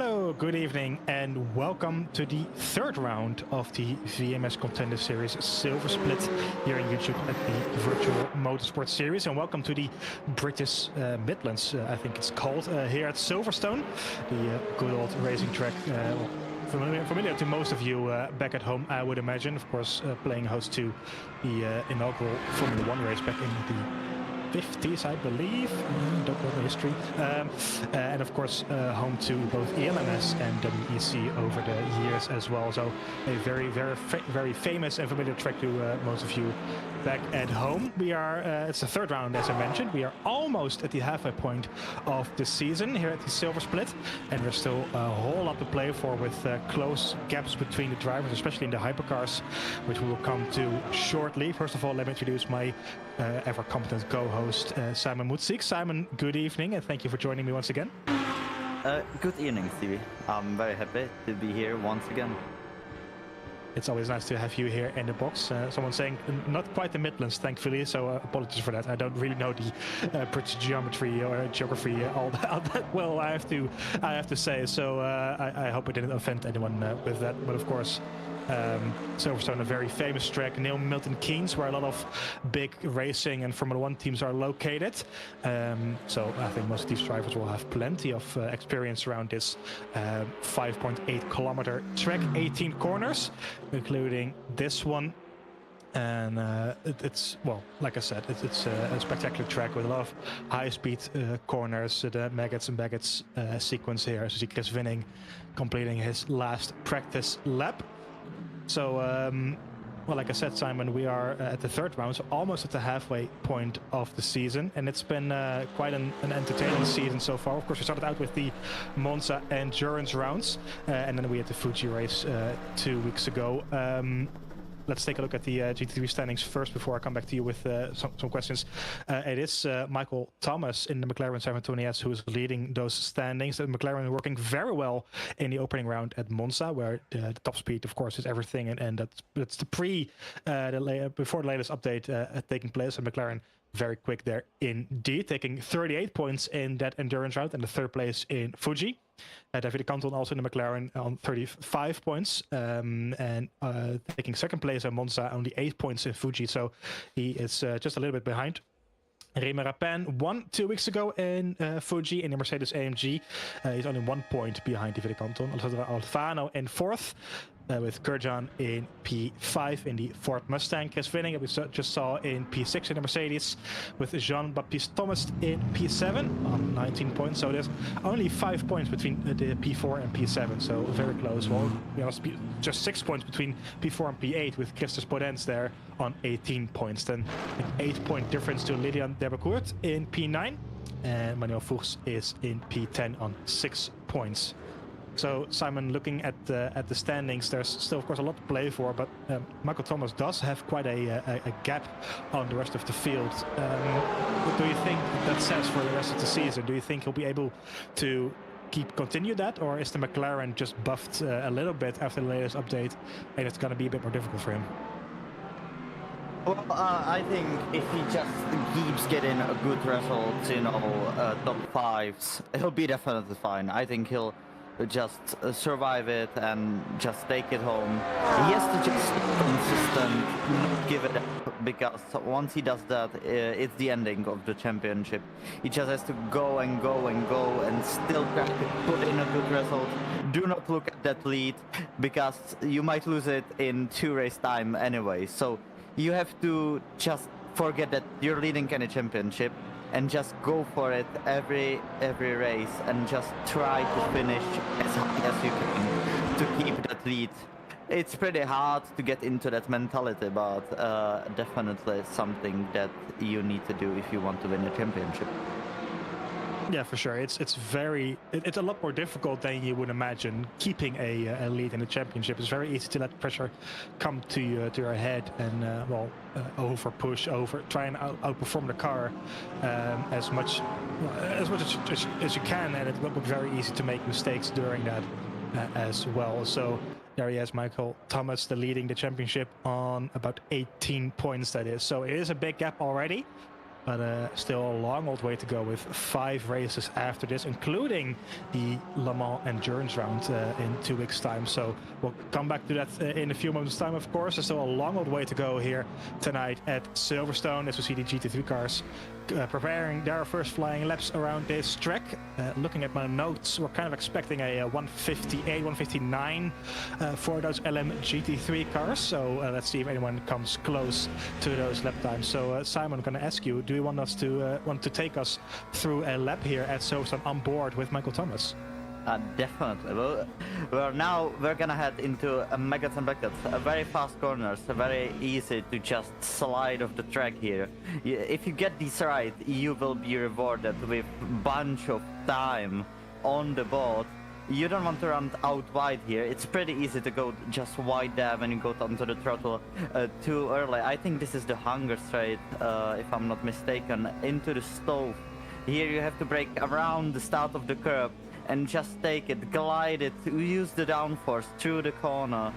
Hello, good evening, and welcome to the third round of the VMS Contender Series Silver Split here on YouTube at the Virtual Motorsport Series. And welcome to the British Midlands, I think it's called, here at Silverstone, the good old racing track. Familiar to most of you back at home, I would imagine. Of course, playing host to the inaugural Formula 1 race back in the 50s, I believe. Don't know the history. And of course, home to both ELMS and WEC over the years as well. So a very famous and familiar track to most of you back at home. We are, it's the third round, as I mentioned. We are almost at the halfway point of the season here at the Silver Split. And there's still a whole lot to play for with close gaps between the drivers, especially in the hypercars, which we will come to shortly. First of all, let me introduce my ever competent co-host, Simon Muzik. Simon, good evening, and thank you for joining me once again. Good evening, Stevie. I'm very happy to be here once again. It's always nice to have you here in the box. Someone saying not quite the Midlands, thankfully, so apologies for that. I don't really know the British geometry or geography all that well, I have to say. So I hope I didn't offend anyone with that. But of course, Silverstone, a very famous track near Milton Keynes, where a lot of big racing and Formula 1 teams are located. So I think most of these drivers will have plenty of experience around this 5.8 kilometer track, 18 corners, including this one. And it's, well, like I said, it's a spectacular track with a lot of high-speed corners. The Maggots and Baggots sequence here, as you see Chris Winning completing his last practice lap. So, well, like I said, Simon, we are at the third round, so almost at the halfway point of the season. And it's been quite an entertaining season so far. Of course, we started out with the Monza endurance rounds, and then we had the Fuji race 2 weeks ago. Let's take a look at the GT3 standings first before I come back to you with some questions. It is Michael Thomas in the McLaren 720S who is leading those standings. The McLaren working very well in the opening round at Monza, where the top speed, of course, is everything, and that's the before the latest update taking place. And McLaren very quick there indeed, taking 38 points in that endurance round and the third place in Fuji. David Canton also in the McLaren on 35 points and taking second place in Monza, only 8 points in Fuji, so he is just a little bit behind. Remy Rapin won 2 weeks ago in Fuji in the Mercedes AMG. He's only 1 point behind David Canton. Alessandro Alfano in fourth, with Kurjan in P5 in the Ford Mustang. Chris Winning, we just saw in P6 in the Mercedes, with Jean-Baptiste Thomas in P7 on 19 points. So there's only 5 points between the P4 and P7, so very close. Well, just 6 points between P4 and P8, with Christos Podens there on 18 points. Then an 8-point difference to Lydian Debecourt in P9, and Manuel Fuchs is in P10 on 6 points. So, Simon, looking at the standings, there's still, of course, a lot to play for, but Michael Thomas does have quite a gap on the rest of the field. What do you think that says for the rest of the season? Do you think he'll be able to continue that, or is the McLaren just buffed a little bit after the latest update, and it's going to be a bit more difficult for him? Well, I think if he just keeps getting a good result, top fives, he'll be definitely fine. I think he'll just survive it and just take it home. He has to just stay consistent, not give it up, because once he does that, it's the ending of the championship. He just has to go and go and go and still try to put in a good result. Do not look at that lead, because you might lose it in 2 race time anyway. So you have to just forget that you're leading any championship and just go for it every race and just try to finish as high as you can to keep that lead. It's pretty hard to get into that mentality, but definitely something that you need to do if you want to win a championship. Yeah, for sure. It's a lot more difficult than you would imagine. Keeping a lead in the championship, it's very easy to let pressure come to your head and try and outperform the car as much as you can, and it will be very easy to make mistakes during that as well. So there he is, Michael Thomas, leading the championship on about 18 points. That is, so it is a big gap already. but still a long old way to go with 5 races after this, including the Le Mans Endurance Round in 2 weeks' time. So we'll come back to that in a few moments' time, of course. There's still a long old way to go here tonight at Silverstone as we see the GT3 cars preparing their first flying laps around this track. Looking at my notes, we're kind of expecting a 158, 159 for those LM GT3 cars. So let's see if anyone comes close to those lap times. So Simon, I'm going to ask you, do you want to take us through a lap here at Silverstone on board with Michael Thomas? Definitely. We're gonna head into a Megaton Bucket, a very fast corners, very easy to just slide off the track here. If you get these right, you will be rewarded with bunch of time on the board. You don't want to run out wide here. It's pretty easy to go just wide there when you go onto the throttle too early. I think this is the hunger straight, if I'm not mistaken, into the stove. Here you have to brake around the start of the curb and just take it, glide it, use the downforce through the corner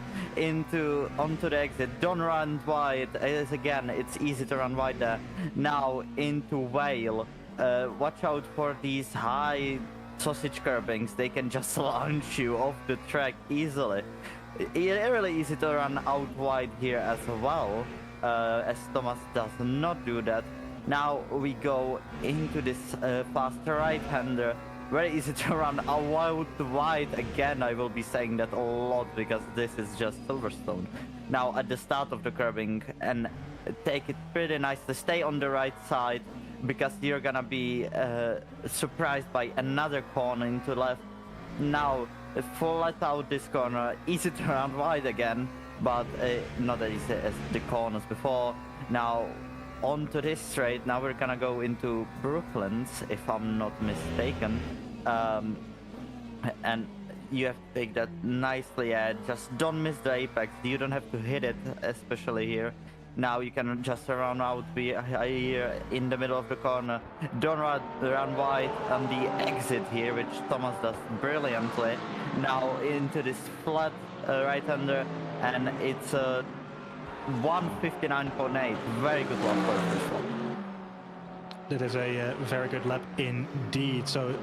onto the exit. Don't run wide, as again, it's easy to run wide there. Now into Whale. Watch out for these high sausage curbings, they can just launch you off the track easily. It's really easy to run out wide here as well, as Thomas does not do that. Now we go into this fast right-hander. Very easy to run out wide. Again, I will be saying that a lot because this is just Silverstone. Now at the start of the curbing, and take it pretty nice to stay on the right side because you're gonna be surprised by another corner into left. Now flat out this corner, easy to run wide again, but not as easy as the corners before. Now onto this straight. Now we're gonna go into Brooklands, if I'm not mistaken. And you have to take that nicely at, just don't miss the apex, you don't have to hit it, especially here. Now you can just run out here in the middle of the corner. Don't run wide on the exit here, which Thomas does brilliantly. Now into this flat right-hander, and it's 159.8. Very good lap for this one. That is a very good lap indeed. So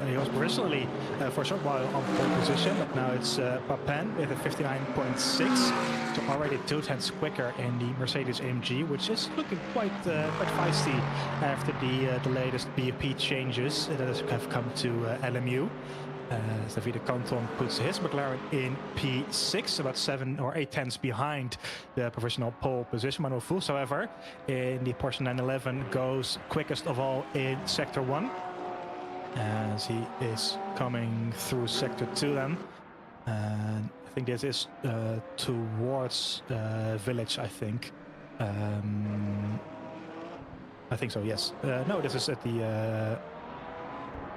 he was originally for a short while on pole position, but now it's Papin with a 59.6. So already 2/10 quicker in the Mercedes AMG, which is looking quite feisty after the latest BFP changes that have come to LMU. Davide Canton puts his McLaren in P6, about 7 or 8 tenths behind the provisional pole position. Manuel Fuchs, however, in the Porsche 911 goes quickest of all in Sector 1, as he is coming through Sector 2 then. And I think this is towards Village, I think. I think so, yes. No, this is at the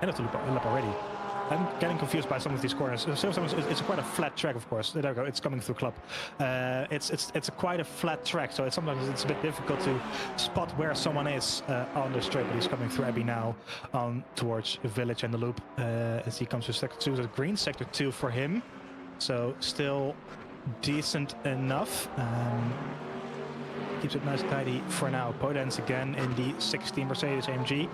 end of the lap already. I'm getting confused by some of these corners. It's quite a flat track, of course. There we go. It's coming through Club. It's quite a flat track, so sometimes it's a bit difficult to spot where someone is on the straight. But he's coming through Abbey now on towards Village and the loop as he comes to Sector 2. So green Sector 2 for him. So still decent enough. Keeps it nice and tidy for now. Podence again in the 16 Mercedes AMG.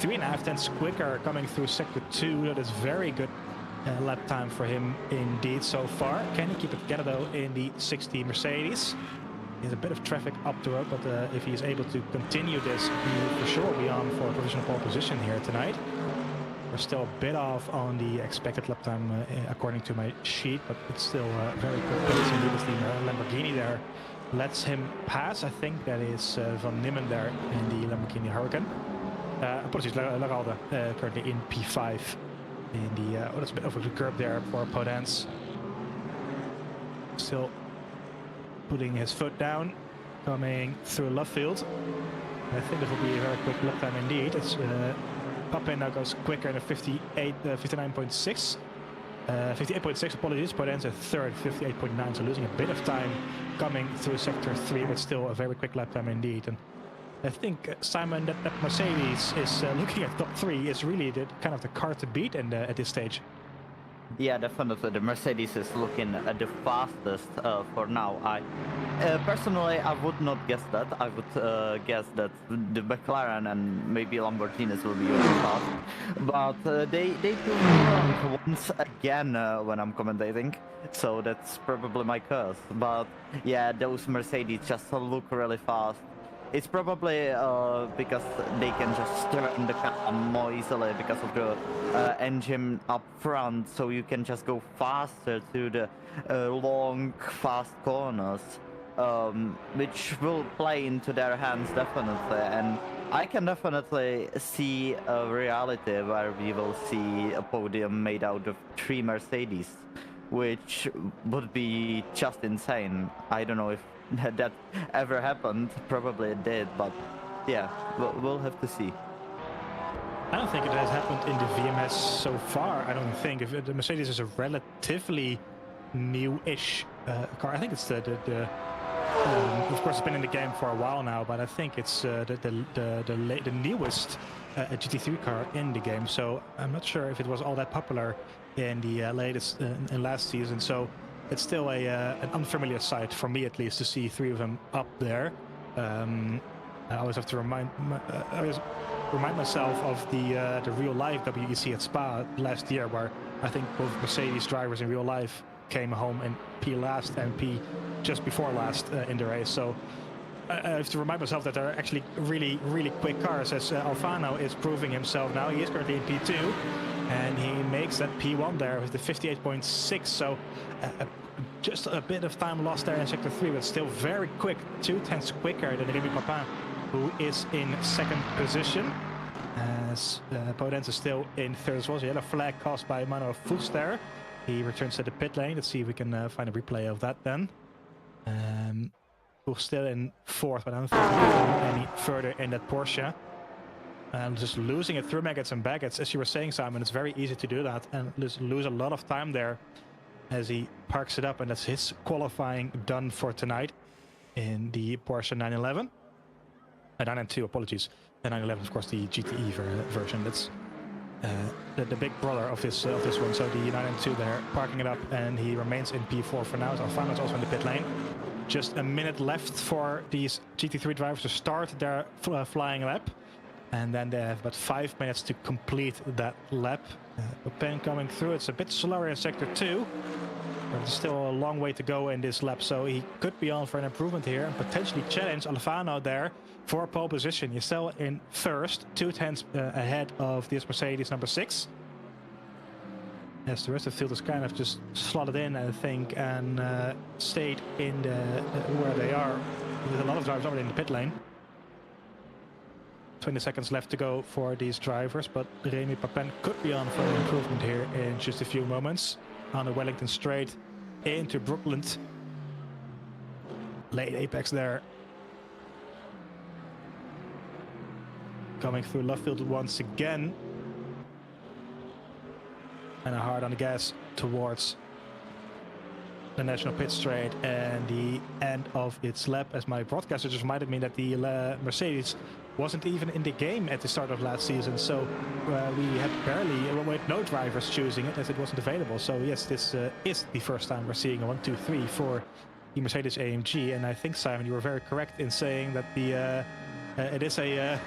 3.5 tenths quicker coming through Sector 2. That is very good lap time for him indeed so far. Can he keep it together though in the 16 Mercedes? There's a bit of traffic up the road, but if he is able to continue this, he will for sure be on for a provisional pole position here tonight. We're still a bit off on the expected lap time according to my sheet, but it's still very good pace indeed as the Lamborghini there lets him pass. I think that is Van Nimmen there in the Lamborghini Huracan. Apologies, Laralde currently in P5 in the that's a bit over the curb there for Podence. Still putting his foot down, coming through Lovefield. I think it will be a very quick lap time indeed. It's Papin now goes quicker in a 59.6. 58.6, apologies, Podence a third, 58.9, so losing a bit of time coming through Sector 3, but still a very quick lap time indeed. And I think, Simon, that Mercedes is looking at top 3 is really the kind of the car to beat at this stage. Yeah, definitely. The Mercedes is looking the fastest for now. I personally, I would not guess that. I would guess that the McLaren and maybe Lamborghinis will be really fast. But they prove me wrong once again when I'm commentating. So that's probably my curse. But yeah, those Mercedes just look really fast. It's probably because they can just turn the car more easily because of the engine up front, so you can just go faster to the long, fast corners, which will play into their hands definitely. And I can definitely see a reality where we will see a podium made out of 3 Mercedes, which would be just insane. I don't know if that ever happened. Probably it did, but yeah, we'll have to see. I don't think it has happened in the VMS so far. I don't think. If the Mercedes is a relatively new-ish car, I think it's of course, it's been in the game for a while now, but I think it's the newest GT3 car in the game. So I'm not sure if it was all that popular in the latest in last season. So it's still an unfamiliar sight for me, at least, to see 3 of them up there. I always have to remind myself of the real life WEC at Spa last year, where I think both Mercedes drivers in real life came home in P last and P just before last in the race. So I have to remind myself that they're actually really quick cars, as Alfano is proving himself now. He is currently in P2 and he makes that P1 there with the 58.6. So just a bit of time lost there in sector 3, but still very quick, 2/10 quicker than Rémi Papin, who is in second position. As Podenza is still in third as well. So yellow flag caused by Manuel Fuchs there. He returns to the pit lane. Let's see if we can find a replay of that then. Fuchs still in fourth, but I don't think we can go any further in that Porsche. And just losing it through maggots and baggets, as you were saying, Simon, it's very easy to do that and lose a lot of time there as he parks it up, and that's his qualifying done for tonight in the Porsche 911. 992, apologies. The 911, of course, the GTE version. That's the big brother of this one. So the 992 there, parking it up, and he remains in P4 for now. Alfano is also in the pit lane. Just a minute left for these GT3 drivers to start their flying lap. And then they have about 5 minutes to complete that lap. Papin coming through. It's a bit slower in sector 2. But there's still a long way to go in this lap. So he could be on for an improvement here and potentially challenge Alfano there for pole position. He's still in first, 2/10 ahead of this Mercedes number 6. Yes, the rest of the field is kind of just slotted in, I think, and stayed in where they are, with a lot of drivers already in the pit lane. 20 seconds left to go for these drivers, but Rémi Papin could be on for an improvement here in just a few moments. On the Wellington Straight into Brookland. Late apex there. Coming through Lovefield once again. And a hard on the gas towards the National Pit Straight and the end of its lap, as my broadcaster just reminded me that the Mercedes wasn't even in the game at the start of last season, so we had no drivers choosing it as it wasn't available. So yes, this is the first time we're seeing a 1, 2, 3 for the Mercedes AMG, and I think, Simon, you were very correct in saying that it is a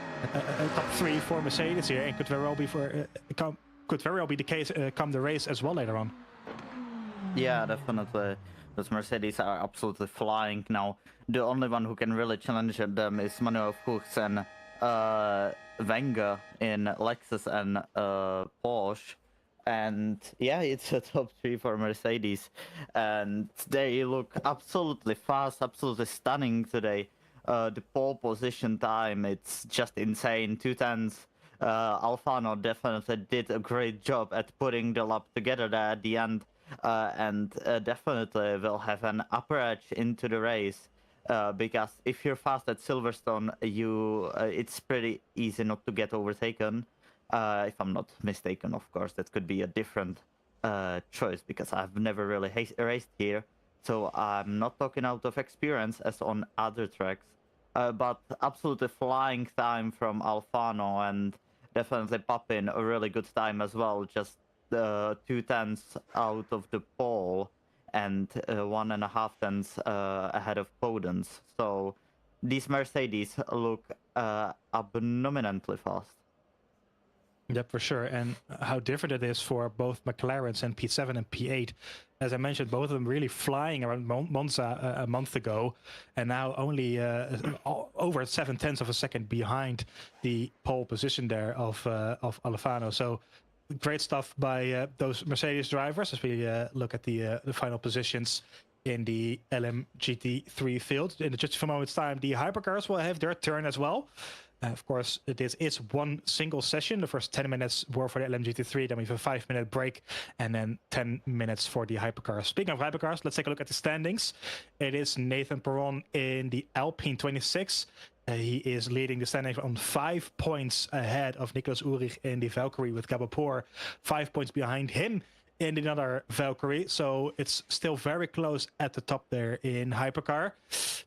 top 3 for Mercedes here, and could very well be the case come the race as well later on. Yeah, definitely. Those Mercedes are absolutely flying now. The only one who can really challenge them is Manuel Fuchs and Wenger in Lexus and Porsche. And yeah, it's a top 3 for Mercedes. And they look absolutely fast, absolutely stunning today. The pole position time, it's just insane. 2/10. Alfano definitely did a great job at putting the lap together there at the end. And definitely will have an upper edge into the race, because if you're fast at Silverstone, it's pretty easy not to get overtaken. If I'm not mistaken, of course, that could be a different choice, because I've never really raced here, so I'm not talking out of experience as on other tracks. But absolutely flying time from Alfano, and definitely Papin a really good time as well, just 2/10 out of the pole and 1.5 tenths ahead of Podence. So these Mercedes look abnormally fast. Yep, for sure. And how different it is for both McLarens and P7 and P8. As I mentioned, both of them really flying around Monza a month ago, and now only over 7/10 of a second behind the pole position there of Alfano. So great stuff by those Mercedes drivers as we look at the final positions in the LMGT3 field. In just a few moments' time, the hypercars will have their turn as well. Of course, this is one single session. The first 10 minutes were for the LMGT3, then we have a 5-minute break, and then 10 minutes for the hypercars. Speaking of hypercars, let's take a look at the standings. It is Nathan Perron in the Alpine 26. He is leading the standings on 5 points ahead of Niclas Ulrich in the Valkyrie with Gabapur, 5 points behind him in another Valkyrie. So it's still very close at the top there in Hypercar.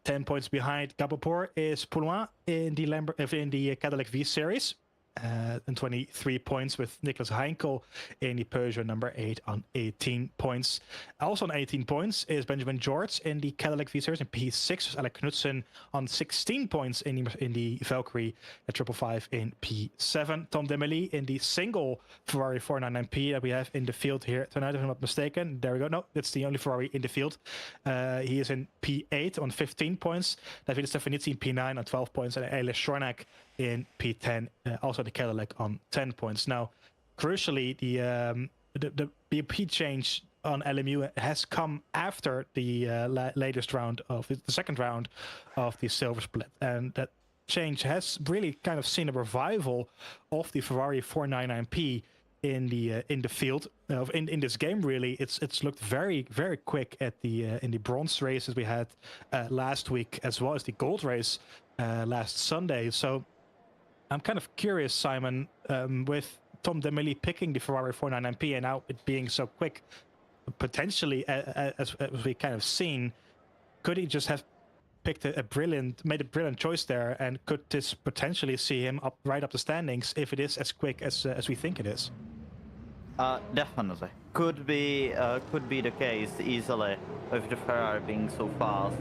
10 points behind Gabapur is Poulin in the Cadillac V Series. And 23 points with Nicholas Heinkel in the Peugeot number 8 on 18 points. Also on 18 points is Benjamin George in the Cadillac V Series in P6. Alec Knudsen on 16 points in the Valkyrie at 555 in P7. Tom Demely in the single Ferrari 499P that we have in the field here tonight, if I'm not mistaken. There we go. No, that's the only Ferrari in the field. He is in P8 on 15 points. David Stefanizzi in P9 on 12 points. And Eilers Schornak in P10, also the Cadillac on 10 points. Now, crucially, the BP change on LMU has come after the latest round of the second round of the silver split, and that change has really kind of seen a revival of the Ferrari 499P in the field in this game. Really, it's looked very quick at the in the bronze races we had last week, as well as the gold race last Sunday. So I'm kind of curious, Simon, with Tom Demely picking the Ferrari 499P and now it being so quick, potentially, as we kind of seen, could he just have picked made a brilliant choice there, and could this potentially see him right up the standings if it is as quick as we think it is? Definitely. Could be the case easily with the Ferrari being so fast,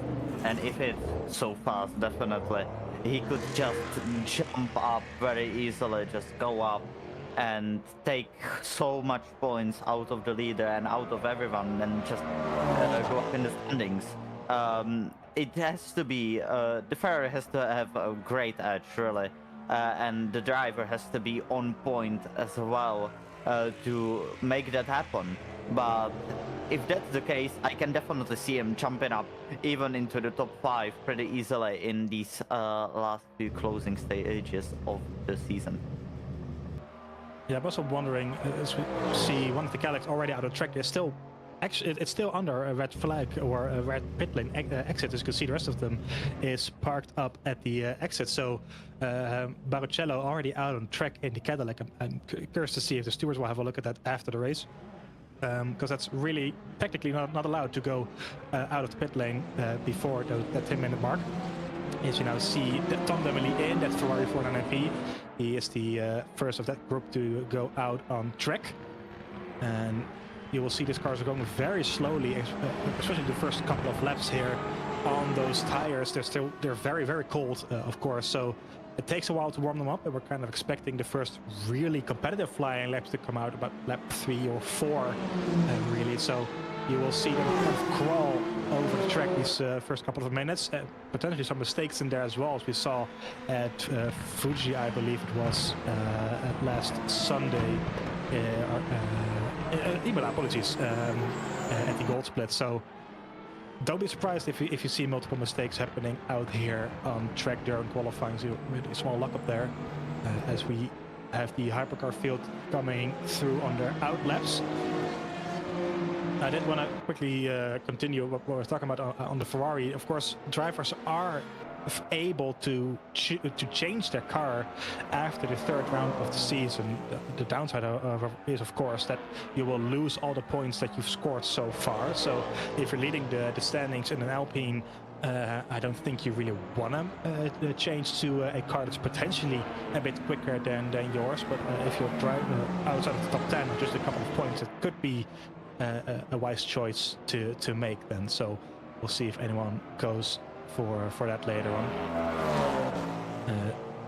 and if it's so fast, definitely he could just jump up very easily, just go up and take so much points out of the leader and out of everyone, and just go up in the standings. It has to be, the Ferrari has to have a great edge, really, and the driver has to be on point as well to make that happen. But if that's the case, I can definitely see him jumping up even into the top 5 pretty easily in these last few closing stages of the season. Yeah, I'm also wondering, as we see one of the Cadillacs already out of track, there's still actually it's still under a red flag or a red pit lane exit. As you can see, the rest of them is parked up at the exit. So Barrichello already out on track in the Cadillac. I'm curious to see if the stewards will have a look at that after the race, because that's really technically not allowed to go out of the pit lane before that 10-minute mark. As you now see Tom Demely in that Ferrari 499P. He is the first of that group to go out on track. And you will see these cars are going very slowly, especially the first couple of laps here on those tires. They're very cold, of course. So it takes a while to warm them up, and we're kind of expecting the first really competitive flying laps to come out about lap 3 or 4, really. So you will see them kind of crawl over the track these first couple of minutes. Potentially some mistakes in there as well, as we saw at Fuji, I believe it was, last Sunday. Imola, apologies, at the gold split. So don't be surprised if you see multiple mistakes happening out here on track during qualifying. So a small lock up there as we have the hypercar field coming through on their out laps. I did want to quickly continue what we were talking about on the Ferrari. Of course, drivers are able to change their car after the third round of the season. The downside is, of course, that you will lose all the points that you've scored so far. So if you're leading the standings in an Alpine I don't think you really want to change to a car that's potentially a bit quicker than yours, but if you're driving outside of the top 10 or just a couple of points, it could be a wise choice to make then. So we'll see if anyone goes for that later on.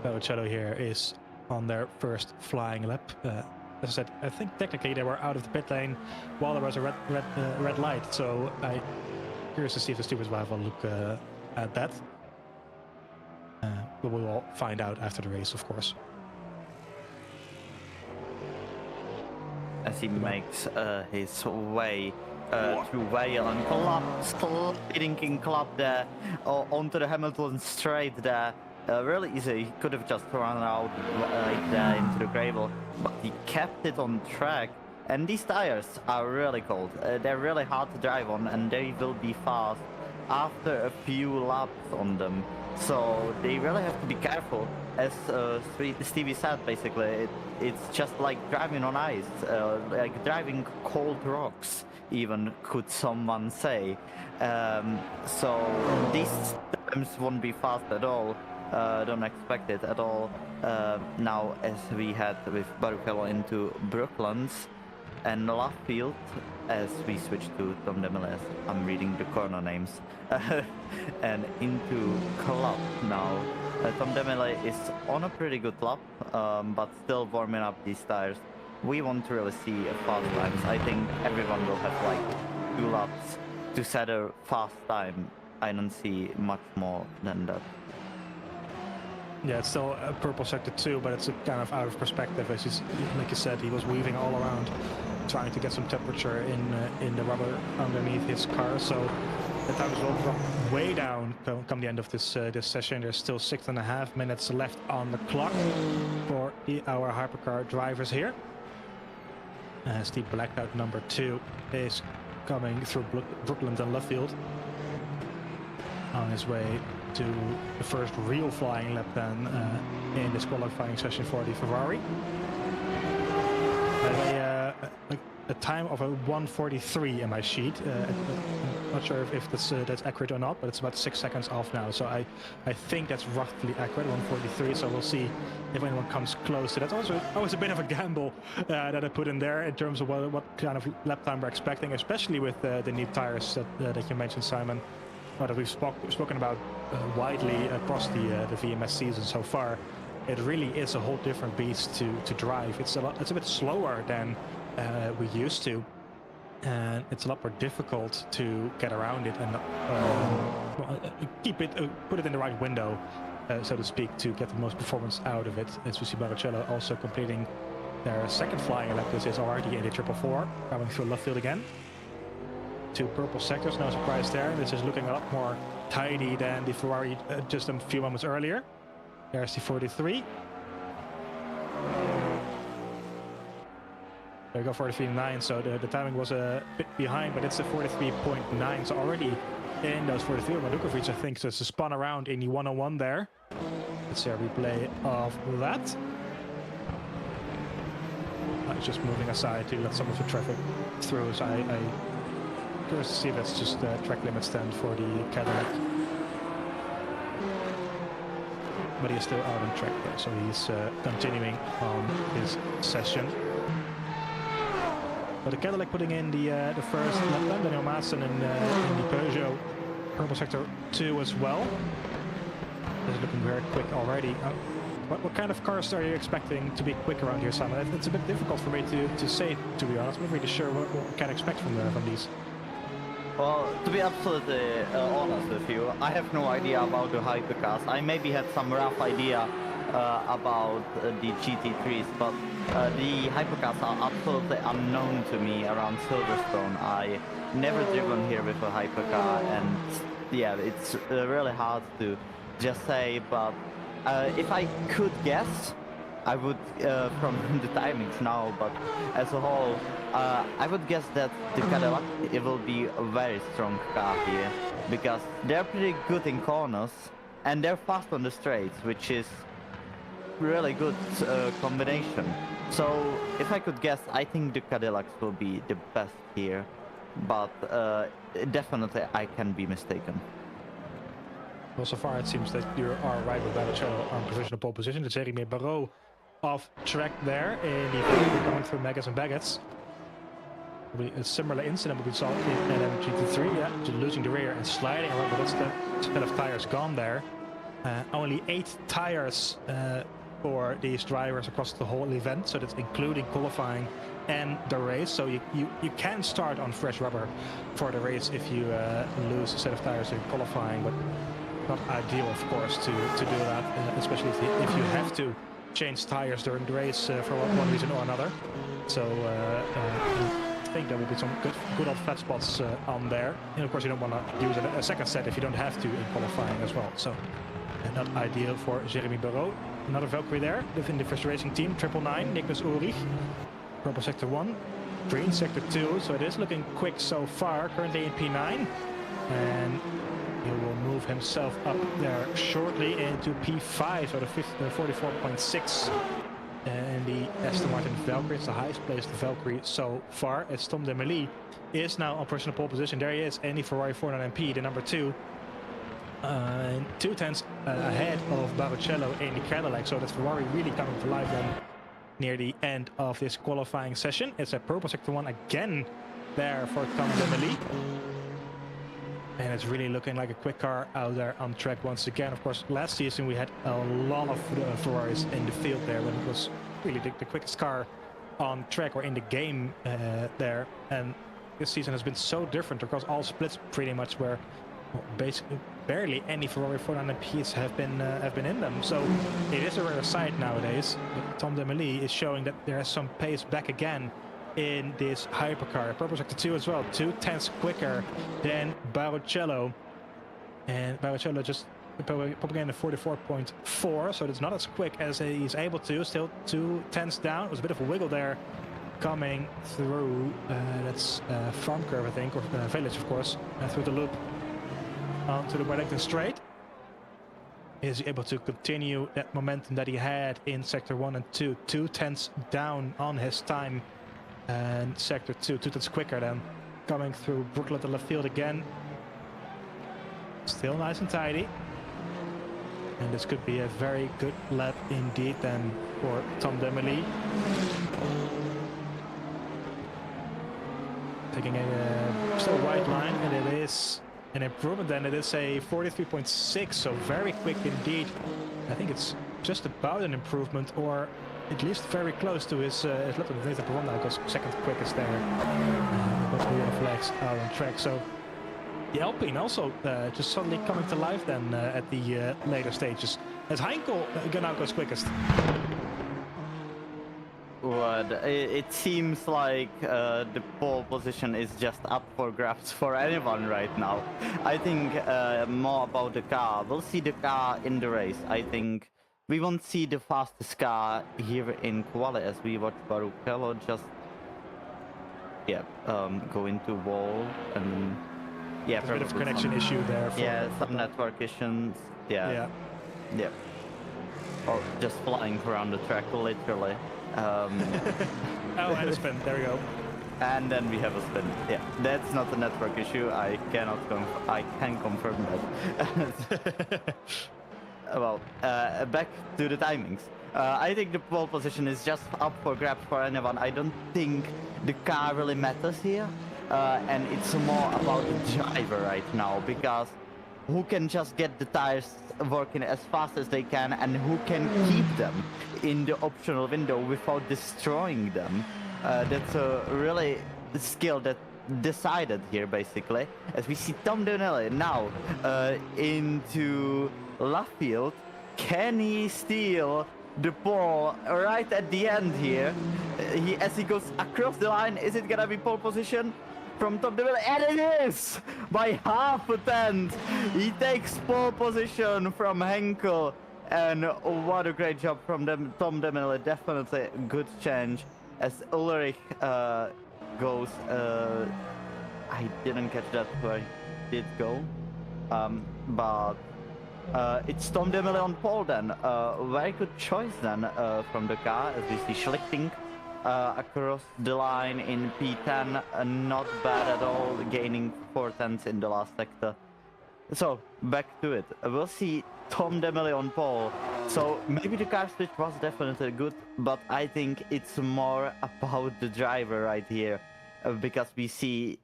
Barrichello here is on their first flying lap. As I said, I think technically they were out of the pit lane while there was a red light, so I'm curious to see if the stewards will have a look at that. But we'll all find out after the race, of course. As he makes his way through Vale and sliding in club there onto the Hamilton straight there. Really easy. He could have just run out like there into the gravel, but he kept it on track. And these tires are really cold. They're really hard to drive on, and they will be fast after a few laps on them. So they really have to be careful. As Stevie said, basically, it's just like driving on ice, like driving cold rocks, even, could someone say. So these times won't be fast at all. Don't expect it at all. Now, as we head with Barrichello into Brooklands and left field, as we switch to Tom Demele, I'm reading the corner names, and into Club now. Tom Demele is on a pretty good lap, but still warming up these tires. We won't really see a fast times. I think everyone will have like 2 laps to set a fast time. I don't see much more than that. Yeah, it's still a purple sector too, but it's a kind of out of perspective. As like you said, he was weaving all around, trying to get some temperature in the rubber underneath his car. So the times will drop way down come the end of this this session. There's still 6.5 minutes left on the clock for our hypercar drivers here. Steve Blackout number 2 is coming through Brooklands and Luffield on his way to the first real flying lap then in this qualifying session for the Ferrari. A time of a 1:43 in my sheet. I'm not sure if that's accurate or not, but it's about 6 seconds off now. So I think that's roughly accurate, 1:43. So we'll see if anyone comes close to that. Always a bit of a gamble that I put in there in terms of what kind of lap time we're expecting, especially with the new tires that you mentioned, Simon. That we've spoken about widely across the VMS season so far. It really is a whole different beast to drive. It's a bit slower than we used to, and it's a lot more difficult to get around it and put it in the right window, so to speak, to get the most performance out of it. As we see Barrichello also completing their second flying lap. This is already in the 444, coming through Luffield again. 2 purple sectors, no surprise there. This is looking a lot more tidy than the Ferrari just a few moments earlier. There's the 43. There we go, 43.9, so the timing was a bit behind, but it's a 43.9, so already in those 43. Madukovic, I think, so it's a spun around in the 101 there. Let's see a replay of that. Just moving aside to let some of the traffic through, so I'm curious to see if that's just track limit stand for the Cadillac. But he's still out on track there, so he's continuing on his session. But the Cadillac putting in the first lap time, Daniel Maassen in the Peugeot purple sector 2 as well. This is looking very quick already. What kind of cars are you expecting to be quick around here, Simon? It's a bit difficult for me to say, to be honest. I'm not really sure what we can expect from these. Well, to be absolutely honest with you, I have no idea about the hypercars. I maybe had some rough idea about the GT3s, but the hypercars are absolutely unknown to me around Silverstone. I never driven here with a hypercar, and yeah, it's really hard to just say, but if I could guess, I would, from the timings now, but as a whole, I would guess that the Cadillac, it will be a very strong car here, because they're pretty good in corners, and they're fast on the straights, which is really good combination. So, if I could guess, I think the Cadillacs will be the best here, but definitely I can be mistaken. Well, so far it seems that you are right with Barrichello on provisional pole position. The Jeremy Barrault off track there in the going through Megas and Baggets. A similar incident we saw in GT3, yeah, just losing the rear and sliding around, but that's the set of tires gone there. Only 8 tires for these drivers across the whole event, so that's including qualifying and the race. So you can start on fresh rubber for the race if you lose a set of tires in qualifying, but not ideal, of course, to do that, especially if you have to change tires during the race for one reason or another. So I think there will be some good old flat spots on there. And of course, you don't want to use a second set if you don't have to in qualifying as well. So not ideal for Jeremy Barrault. Another Valkyrie there within the First Racing team, 999, Niclas Ulrich. Purple sector 1, green sector 2. So it is looking quick so far, currently in P9. And he will move himself up there shortly into P5, so the 44.6. And the Aston Martin Valkyrie, it's the highest placed Valkyrie so far, as Tom Demely is now on personal pole position. There he is, and the Ferrari 409MP, the number 2. 2 tenths ahead of Barrichello in the Cadillac, so that's Ferrari really coming to life then near the end of this qualifying session. It's a purple sector 1 again there for Tom Demely. And it's really looking like a quick car out there on track once again. Of course, last season we had a lot of Ferraris in the field there when it was really the quickest car on track or in the game there. And this season has been so different across all splits pretty much, where basically barely any Ferrari 409Ps have been in them. So it is a rare sight nowadays. But Tom Demely is showing that there is some pace back again in this hypercar. Purple sector 2 as well, 2 tenths quicker than Barrichello. And Barrichello just popping in a 44.4, so it's not as quick as he's able to. Still 2 tenths down. There's a bit of a wiggle there coming through. That's Farm Curve, I think, or Village, of course, through the loop onto the Wellington Straight. Is he able to continue that momentum that he had in sector 1 and 2? 2 tenths down on his time. And sector 2, 2 tenths quicker than coming through Brooklyn to left field again. Still nice and tidy. And this could be a very good lap indeed then for Tom Demely. Taking a still white line, and it is an improvement then. It is a 43.6, so very quick indeed. I think it's just about an improvement, or at least very close to his lap of Nathan Perron, because second quickest there. But we have flags out on track. So the Alpine also just suddenly coming to life then at the later stages, as Heinkel now goes quickest. But it seems like the pole position is just up for grabs for anyone right now. I think more about the car. We'll see the car in the race. I think we won't see the fastest car here in quali, as we watch Barrichello just go into wall, and there's a bit of connection issue there. Some network issues. Yeah. Or just flying around the track, literally. Oh, and a spin. There we go. And then we have a spin. Yeah, that's not a network issue. I can confirm that. Well, back to the timings. I think the pole position is just up for grabs for anyone. I don't think the car really matters here. And it's more about the driver right now, because who can just get the tires working as fast as they can, and who can keep them in the optional window without destroying them. That's a really skill that decided here, basically, as we see Tom Demely now into left field. Can he steal the pole right at the end here? As he goes across the line, is it gonna be pole position from Tom Demely? And it is! By half a tenth! He takes pole position from Henkel. And what a great job from Tom Demely. Definitely a good change. As Ulrich goes... I didn't catch that where he did go. But it's Tom Demely on pole then. Very good choice then from the car, as we see Schlichting across the line in P10, not bad at all, gaining 4 tenths in the last sector. So back to it. We'll see Tom Demele on pole. So maybe the car switch was definitely good, but I think it's more about the driver right here, because we see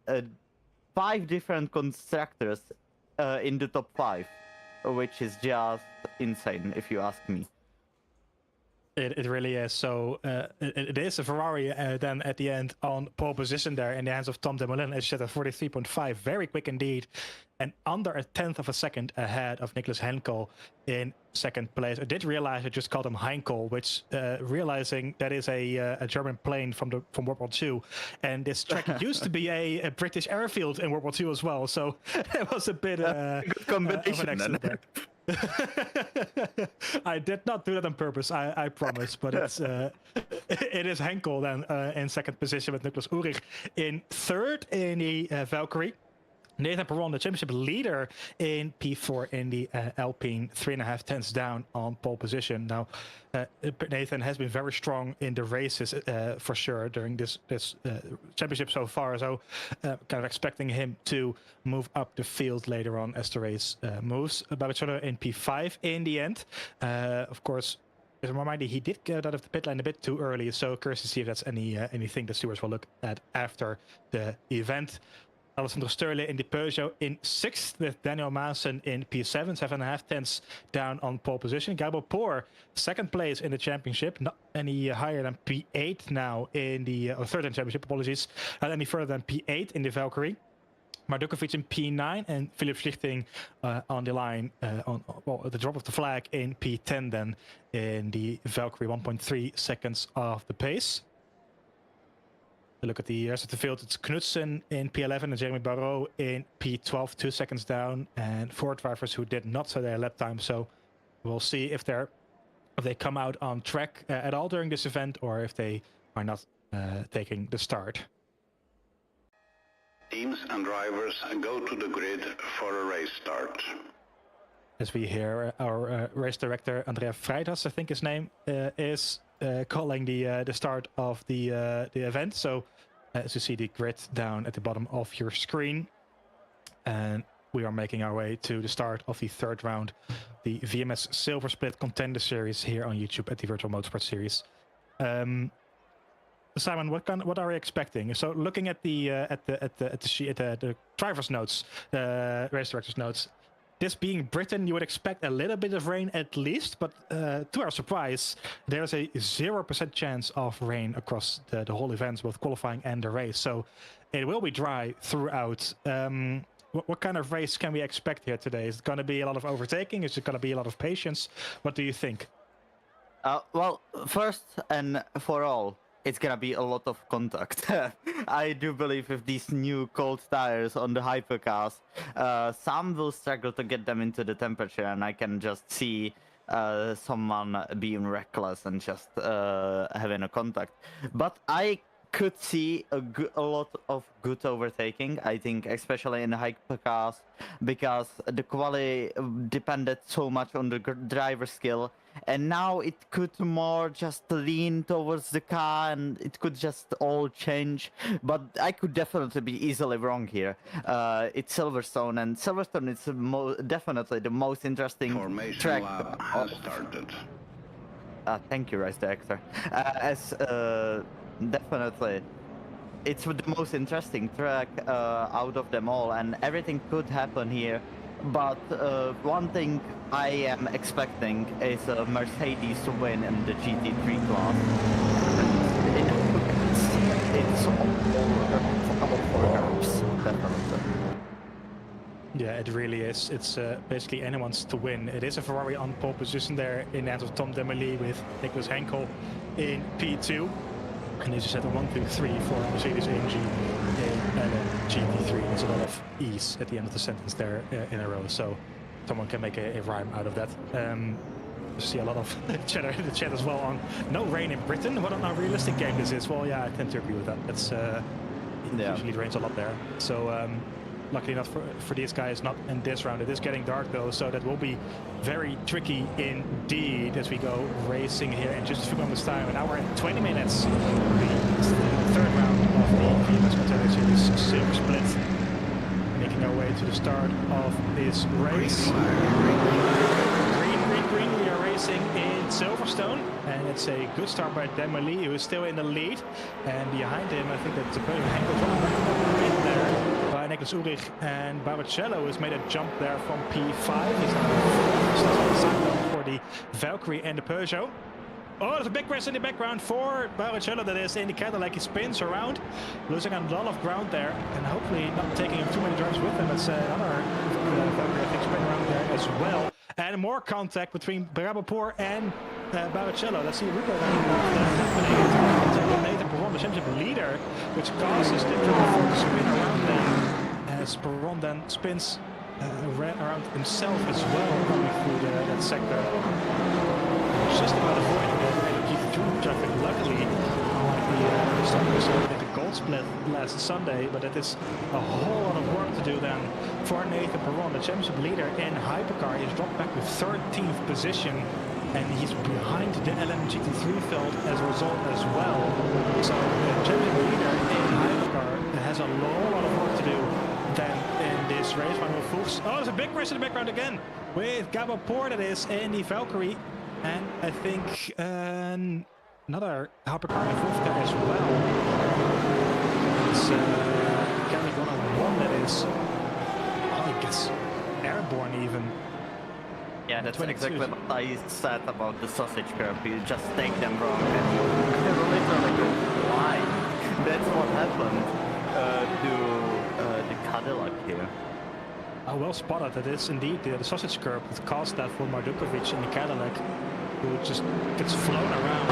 5 different constructors in the top 5, which is just insane if you ask me. It really is. So it is a Ferrari then at the end on pole position there in the hands of Tom Dumoulin, as you said, at 43.5. Very quick indeed. And under a tenth of a second ahead of Niclas Henkel in second place. I did realize I just called him Heinkel, which realizing that is a German plane from World War II. And this track used to be a British airfield in World War II as well. So it was a bit good combination of an accident there. I did not do that on purpose, I promise, but it is Henkel then in second position with Nicholas Ulrich in third in the Valkyrie. Nathan Perron, the championship leader in P4 in the Alpine, 3.5 tenths down on pole position. Now, Nathan has been very strong in the races for sure during this championship so far. So, kind of expecting him to move up the field later on as the race moves. Babichotto in P5 in the end. Of course, as a reminder, he did get out of the pit lane a bit too early. So, curious to see if that's anything the stewards will look at after the event. Alessandro Sterle in the Peugeot in 6th with Daniel Maassen in P7, 7.5 tenths down on pole position. Gabo Poor, second place in the championship, not any higher than P8 now in the, or third in the championship, apologies, not any further than P8 in the Valkyrie. Mardukovic in P9 and Philip Schlichting on the line on the drop of the flag in P10 then in the Valkyrie, 1.3 seconds off the pace. Look at the rest of the field. It's Knudsen in P11 and Jeremy Barrault in P12, 2 seconds down, and 4 drivers who did not set their lap time. So we'll see if they come out on track at all during this event, or if they are not taking the start. Teams and drivers go to the grid for a race start. As we hear our race director Andrea Freitas, I think his name is. Calling the start of the event. So as you see the grid down at the bottom of your screen, and we are making our way to the start of the third round, the VMS Silver Split Contender Series here on YouTube at the Virtual Motorsport Series. Simon, what are we expecting? So looking at the driver's notes, race director's notes. This being Britain, you would expect a little bit of rain at least, but to our surprise, there's a 0% chance of rain across the whole event, both qualifying and the race. So it will be dry throughout. What kind of race can we expect here today? Is it going to be a lot of overtaking? Is it going to be a lot of patience? What do you think? Well, first and for all, it's gonna be a lot of contact. I do believe with these new cold tires on the hypercars, some will struggle to get them into the temperature, and I can just see someone being reckless and just having a contact. But I could see a lot of good overtaking, I think, especially in the hypercars, because the quality depended so much on the driver skill. And now it could more just lean towards the car, and it could just all change. But I could definitely be easily wrong here. It's Silverstone, and Silverstone is definitely the most interesting Formation track. has started. Thank you, Race Director. Definitely, it's the most interesting track out of them all, and everything could happen here. But one thing I am expecting is a Mercedes to win in the GT3 class. It's all four cars, definitely. Yeah, it really is. It's basically anyone's to win. It is a Ferrari on pole position there in the hands of Tom Demele with Niclas Henkel in P2. And as you said, 1, 2, 3 for Mercedes AMG in GP3. There's a lot of E's at the end of the sentence there in a row, so someone can make a rhyme out of that. You see a lot of chatter in the chat as well on no rain in Britain. What an unrealistic game this is. Well, yeah, I tend to agree with that. It's usually it rains a lot there. So luckily enough for these guys, not in this round. It is getting dark though, so that will be very tricky indeed as we go racing here in just a few moments time. An hour and 20 minutes. The third round of the VMS Contender Series Silver Split. making our way to the start of this race. Green, we are racing in Silverstone, and it's a good start by Demoli, who is still in the lead. And behind him, I think that's a podium Henkel in there by Niclas and Barrichello has made a jump there from P5. He's now for the Valkyrie and the Peugeot. Oh, there's a big race in the background for Barrichello, that is in the Cadillac. He spins around, losing a lot of ground there, and hopefully not taking him too many drivers with him. That's another Valkyrie, I think, spin around there as well. And more contact between Brabapour and Barrichello. Let's see a replay happening. Nathan Perron, the championship leader, which causes the driver to spin around them as Perron then spins around himself as well, coming through that sector. Just about avoiding the traffic. Luckily, the starters did the gold split last Sunday, but it is a whole lot of work to do then for Nathan Perron, the championship leader in Hypercar. He's dropped back to 13th position, and he's behind the LMGT3 field as a result as well. So the championship leader in Hypercar has a lot of work to do then in this race. Oh, there's a big race in the background again with Gabor, that is in the Valkyrie. And I think another Hypercar involved there as well. It's Kelly 101 that is, I guess, airborne even. Yeah, that's exactly what I said about the sausage curve. You just take them wrong and you literally go flying. That's what happened to the Cadillac here. Oh, well spotted. It is indeed the sausage curve that caused that for Mardukovic in the Cadillac, who just gets flown around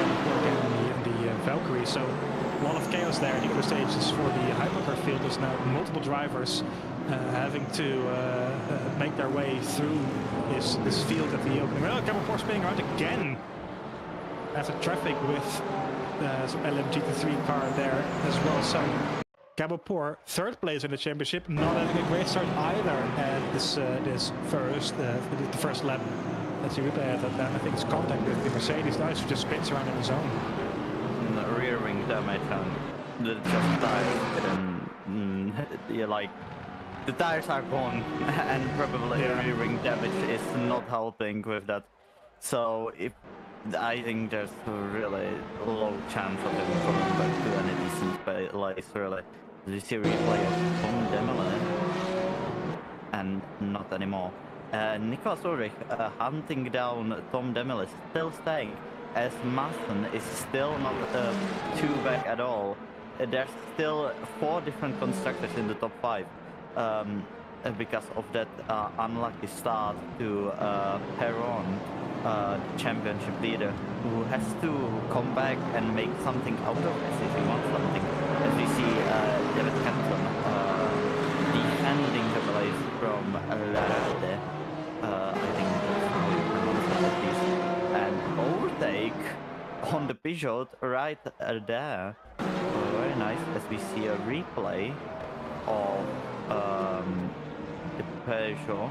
in the Valkyrie. So a lot of chaos there in the early stages for the Hypercar field. There's now multiple drivers having to make their way through this field at the opening. Well, Gabor spinning around again after traffic with some LMGT3 car there as well. So Gabor, third place in the championship, not having a great start either at this the first lap. Let's see replay at that. I think it's contact with the Mercedes. Now he just spins around in his own. Rear wing damage and the just tires. Yeah, like the tires are gone, and probably rear wing damage is not helping with that. So I think there's a really low chance of him coming back to any decent place, really. You see replay of Tom Demele, and not anymore. Niclas Ulrich hunting down Tom Demele, still staying, as Masson is still not too back at all. There's still 4 different constructors in the top 5 because of that unlucky start to Perron, championship leader, who has to come back and make something out of this if he wants something. As we see David Kenton defending the place from Lerde, I think that's how you pronounce it at least, and overtake on the Peugeot right there. Very nice, as we see a replay of the Peugeot.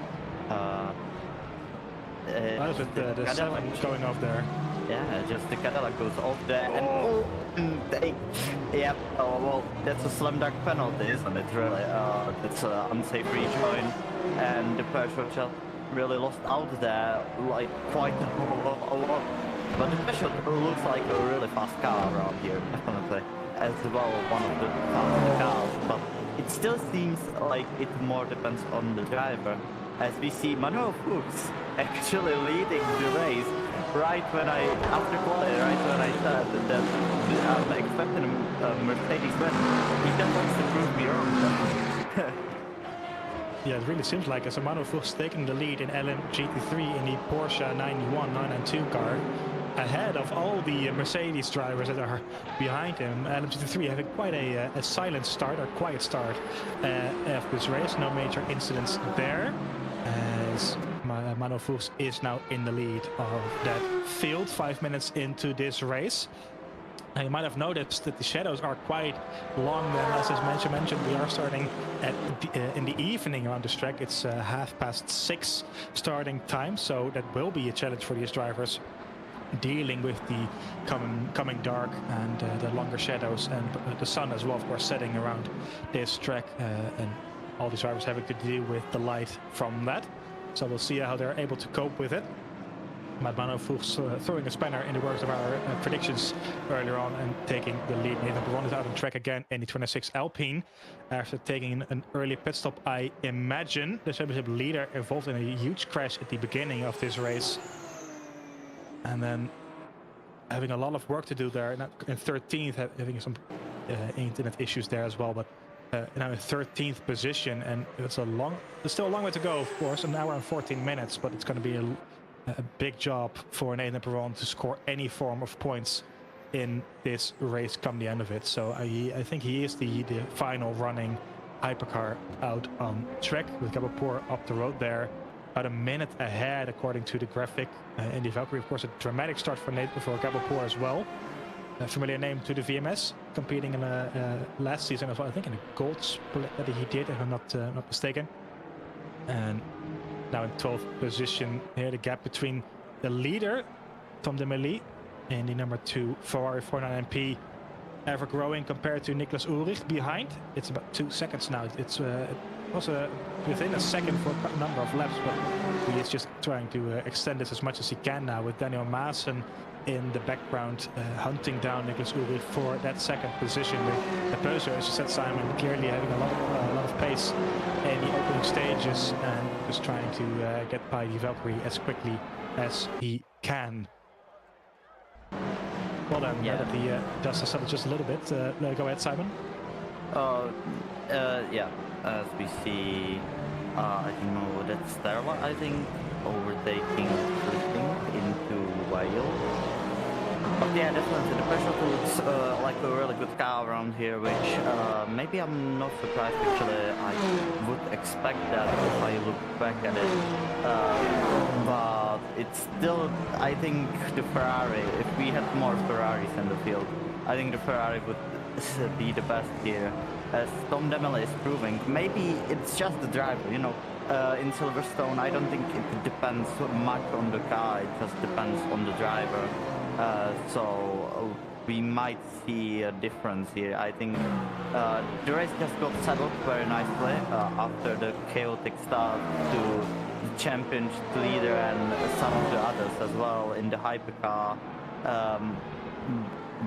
Just the Cadillac going off there. Yeah, just the Cadillac goes off there, and well, that's a slam dunk penalty, isn't it? Really, that's an unsafe rejoin, and the Peugeot just really lost out there, like quite a lot. But the Peugeot looks like a really fast car around here, definitely, as well, one of the faster cars. But it still seems like it more depends on the driver, as we see Manuel Fuchs actually leading the race. Right when after quality, right when I said that I'm expecting a Mercedes win, he just wants to prove me wrong. Yeah, it really seems like as Manuel Fuchs taking the lead in LMGT3 in the Porsche 992 car, ahead of all the Mercedes drivers that are behind him. LMGT3 having quite a silent start, or quiet start of this race. No major incidents there, as Manuel Fuchs is now in the lead of that field 5 minutes into this race. And you might have noticed that the shadows are quite long. As mentioned, we are starting in the evening around this track. It's 6:30 starting time, so that will be a challenge for these drivers dealing with the coming dark and the longer shadows, and the sun as well, of course, setting around this track, and all these drivers having to deal with the light from that. So we'll see how they're able to cope with it. Matt Manoff throwing a spanner in the works of our predictions earlier on and taking the lead. Nathan Perron is out on track again in the 26 Alpine after taking an early pit stop. I imagine the championship leader involved in a huge crash at the beginning of this race, and then having a lot of work to do there. In 13th, having some internet issues there as well, but now in 13th position, and there's still a long way to go, of course, an hour and 14 minutes, but it's going to be a big job for Nathan Perron to score any form of points in this race come the end of it. So I think he is the final running hypercar out on track, with Gabapur up the road there, about a minute ahead according to the graphic in the Valkyrie. Of course, a dramatic start for Gabapur as well. A familiar name to the VMS, competing in last season as well, I think in a gold split that he did, if I'm not mistaken. And now in 12th position here, the gap between the leader, Tom Demely, and the number 2 Ferrari 49MP, ever growing compared to Niclas Ulrich behind. It's about 2 seconds now. It was within a second for a number of laps, but he is just trying to extend this as much as he can now, with Daniel Maassen in the background hunting down Niclas Ulrich for that second position. The Peugeot, as you said, Simon, clearly having a lot of pace in the opening stages and just trying to get by the Valkyrie as quickly as he can. Well done. Yeah. That the dust has settled just a little bit. Go ahead, Simon. Yeah, as we see, I think that's Sterla, I think, overtaking into Wales. But yeah, definitely the Peugeot looks like a really good car around here, which maybe I'm not surprised actually. I would expect that if I look back at it. But it's still, I think the Ferrari, if we had more Ferraris in the field, I think the Ferrari would be the best here. As Tom Demely is proving, maybe it's just the driver, you know. In Silverstone, I don't think it depends much on the car, it just depends on the driver. So we might see a difference here. I think the race just got settled very nicely after the chaotic start to the championship leader and some of the others as well in the hypercar.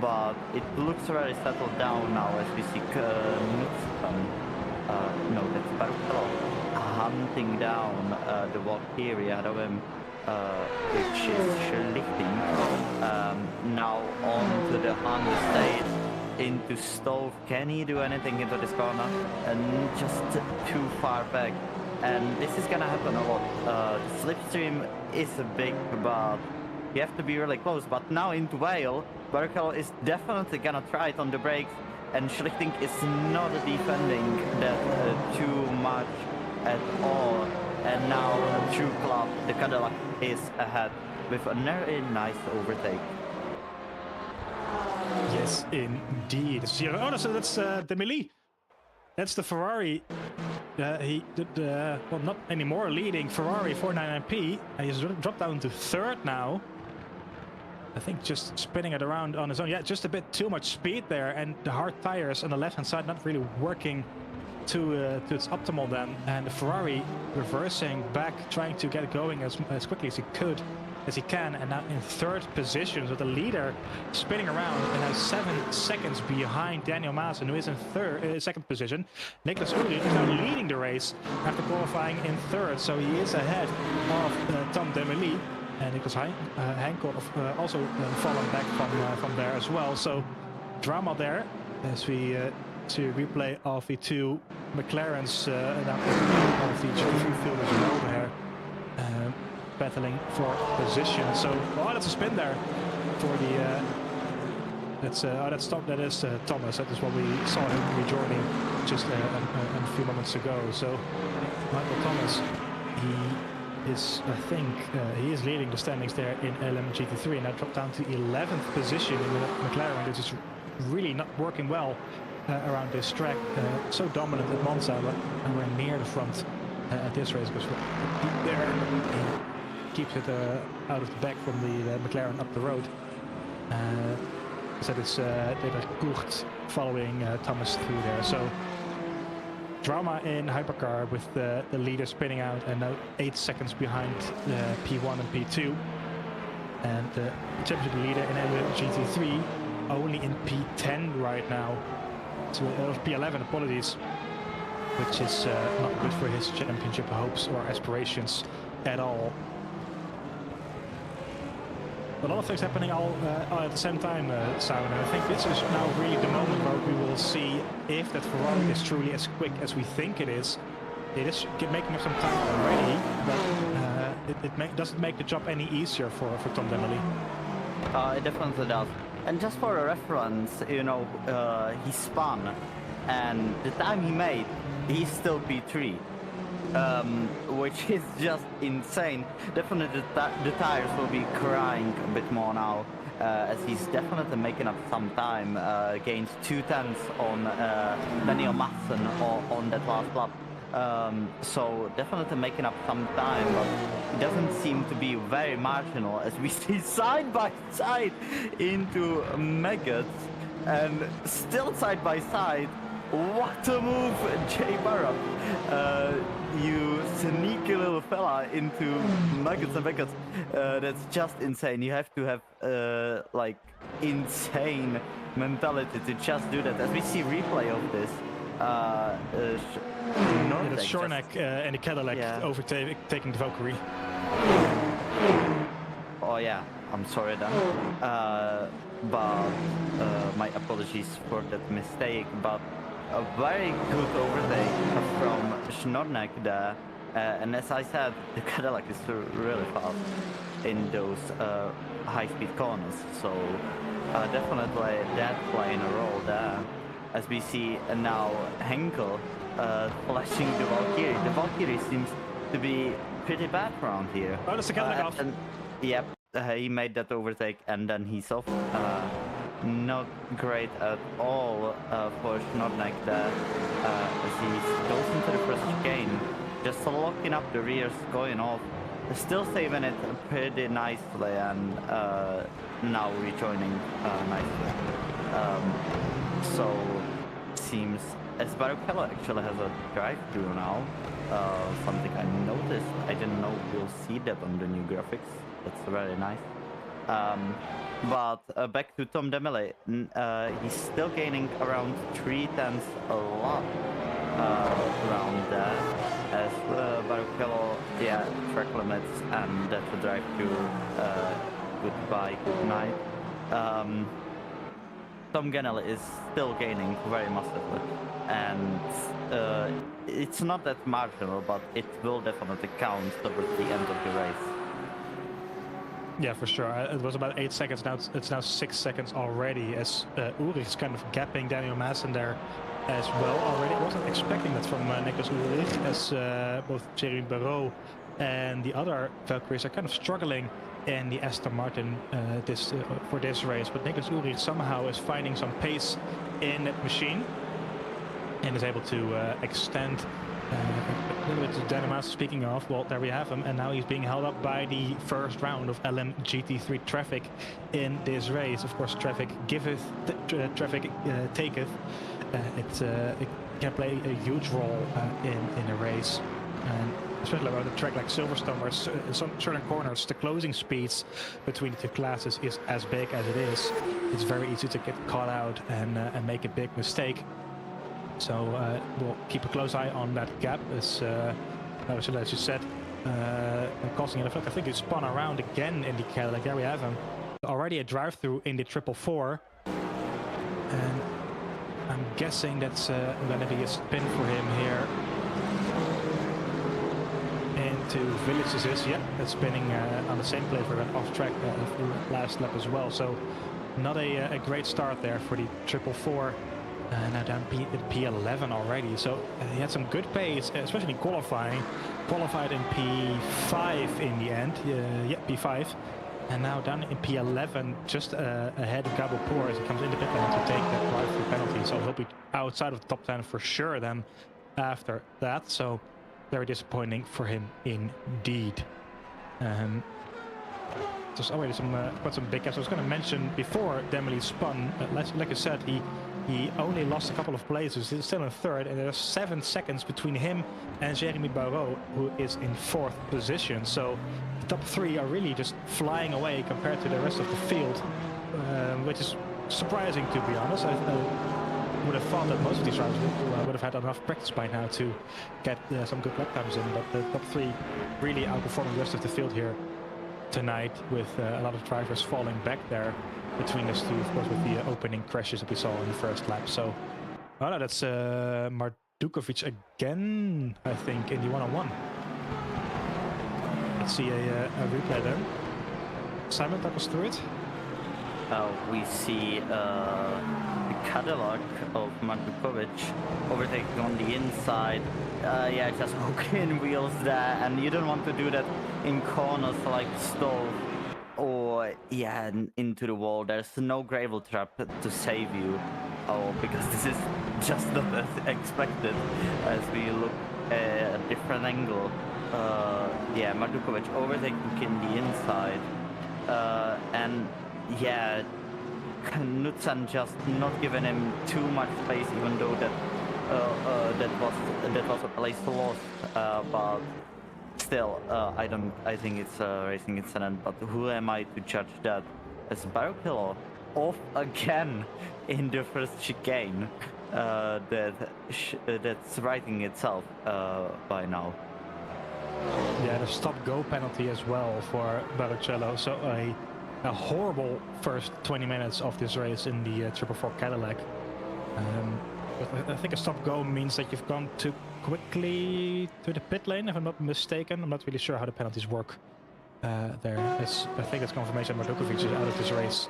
But it looks very settled down now as we see no, that's Bartolo hunting down the Valkyrie out of him, which is Schlichting. Now on to the understate into Stove. Can he do anything into this corner? And just too far back. And this is gonna happen a lot. Slipstream is a big, but you have to be really close. But now into Whale, Bartolo is definitely gonna try it on the brakes. And Schlichting is not defending that too much at all. And now True Club, the Cadillac, is ahead with a very nice overtake. Yes, indeed. Oh, so that's Demely. That's the Ferrari. He did, well, not anymore leading Ferrari 499P. And he's dropped down to 3rd now. I think just spinning it around on his own. Yeah, just a bit too much speed there, and the hard tires on the left-hand side not really working to its optimal then. And the Ferrari reversing back, trying to get going as quickly as he can, and now in 3rd position. So the leader spinning around and now 7 seconds behind Daniel Maassen, who is in 2nd position. Niclas Ulrich is now leading the race after qualifying in 3rd, so he is ahead of Tom Demely. And Niclas Henkel also fallen back from there as well. So drama there as we see a replay of the 2 McLarens of the GT3 field as well there, battling for position. So that's a spin there for the that is Thomas. That is what we saw him rejoining just a few moments ago. So Michael Thomas, he is, I think, he is leading the standings there in LM GT3, and now dropped down to 11th position in the McLaren, which is really not working well around this track. So dominant at Monza, but nowhere near the front at this race, because we're there in keeps it out of the back from the McLaren up the road. So it's David Koert following Thomas through there. So drama in Hypercar with the leader spinning out and now 8 seconds behind P1 and P2. And the championship leader in GT3 only in P10 right now. So P11, apologies. Which is not good for his championship hopes or aspirations at all. A lot of things happening all at the same time, Simon. And I think this is now really the moment where we will see if that Ferrari is truly as quick as we think it is. It is making up some time already, but it doesn't make the job any easier for Tom Demely. It definitely does. And just for a reference, you know, he spun, and the time he made, he's still P3, which is just insane. Definitely the tires will be crying a bit more now, as he's definitely making up some time, gained 2/10 on Daniel Madsen on that last lap. So definitely making up some time, but it doesn't seem to be very marginal as we see side by side into maggots, and still side by side. What a move, Jay Barrow. You sneaky little fella into nuggets and maggots. That's just insane. You have to have like insane mentality to just do that. As we see replay of this, it's Shornack and the Cadillac overtaking the Valkyrie. Oh yeah, I'm sorry then. But my apologies for that mistake. But a very good overtake from Schnornak there. And as I said, the Cadillac is really fast in those high-speed corners. So definitely that playing a role there. As we see now Henkel flashing the Valkyrie. The Valkyrie seems to be pretty bad around here. Oh, that's the Cadillac off. Yep, he made that overtake and then he's off. Not great at all for Schnornak there, as he goes into the first chicane, just locking up the rears, going off, still saving it pretty nicely, and now rejoining nicely. So seems as Barrichello actually has a drive-through now, something I noticed. I didn't know we'll see that on the new graphics. That's very nice. But back to Tom Demely, he's still gaining around 3/10 a lap around there, as Barrichello, track limits, and that's the drive-through. Goodbye, good night. Tom Demely is still gaining very massively, and it's not that marginal, but it will definitely count towards the end of the race. Yeah, for sure. It was about 8 seconds. Now it's now 6 seconds already, as Ulrich is kind of gapping Daniel Madsen there as well already. I wasn't expecting that from Niclas Ulrich, as both Thierry Barrault and the other Valkyries are kind of struggling in the Aston Martin for this race. But Niclas Ulrich somehow is finding some pace in that machine and is able to extend a little bit to Daniel Madsen. Speaking of, well, there we have him, and now he's being held up by the first round of LM GT3 traffic in this race. Of course, traffic giveth, traffic taketh. It can play a huge role in a race, and especially around a track like Silverstone, where some certain corners, the closing speeds between the two classes is as big as it is. It's very easy to get caught out and make a big mistake. So we'll keep a close eye on that gap, as you said, causing an effect. I think he spun around again in the Cadillac. There we have him. Already a drive-through in the 444. And I'm guessing that's going to be a spin for him here into Villages. Yeah, that's spinning on the same plate for an off-track last lap as well. So not a great start there for the 444. Now down P11 already, so he had some good pace, especially in qualifying. Qualified in P5 in the end, P5, and now down in P11, just ahead of Gabor as he comes into pit lane to take that drive-through penalty. So he'll be outside of the top 10 for sure then after that. So very disappointing for him indeed. There's already quite some big gaps. I was going to mention before Demily spun, like I said, he only lost a couple of places. He's still in third, and there's 7 seconds between him and Jeremy Barrault, who is in 4th position. So the top 3 are really just flying away compared to the rest of the field, which is surprising, to be honest. I would have thought that most of these drivers would have had enough practice by now to get some good lap times in, but the top 3 really outperforming the rest of the field here tonight, with a lot of drivers falling back there between us two, of course, with the opening crashes that we saw in the first lap. So, oh no, that's Mardukovic again, I think, in the one-on-one. Let's see a replay then. Simon, talk us through it. We see the Cadillac of Mardukovic overtaking on the inside. Yeah, just hooking wheels there, and you don't want to do that in corners like Stoll or into the wall. There's no gravel trap to save you. Because this is just not as expected as we look at a different angle. Yeah, Mardukovic overtaking in the inside, and yeah, Knudsen just not giving him too much space, even though that was a place lost. But still, I think it's a racing incident. But who am I to judge that? As Barrichello off again in the first chicane, that's writing itself by now. Yeah, the stop-go penalty as well for Barrichello. So a horrible first 20 minutes of this race in the 444 Cadillac. But I think a stop-go means that you've gone too quickly to the pit lane, if I'm not mistaken. I'm not really sure how the penalties work there. I think it's confirmation Mardukovic is out of this race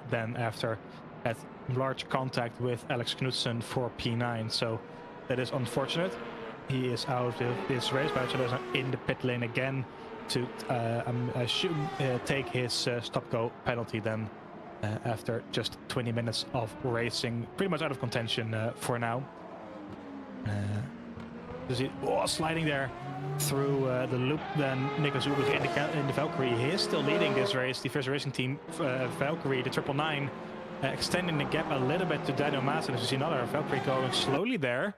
then after that large contact with Alex Knudsen for P9. So that is unfortunate. He is out of this race. Barrichello is in the pit lane again to, I assume, take his stop-go penalty then after just 20 minutes of racing. Pretty much out of contention for now. Sliding there through the loop then. Niclas in the Valkyrie. He is still leading this race. The first racing team, Valkyrie, the 999, extending the gap a little bit to Daniel Maassen. As you see another Valkyrie going slowly there.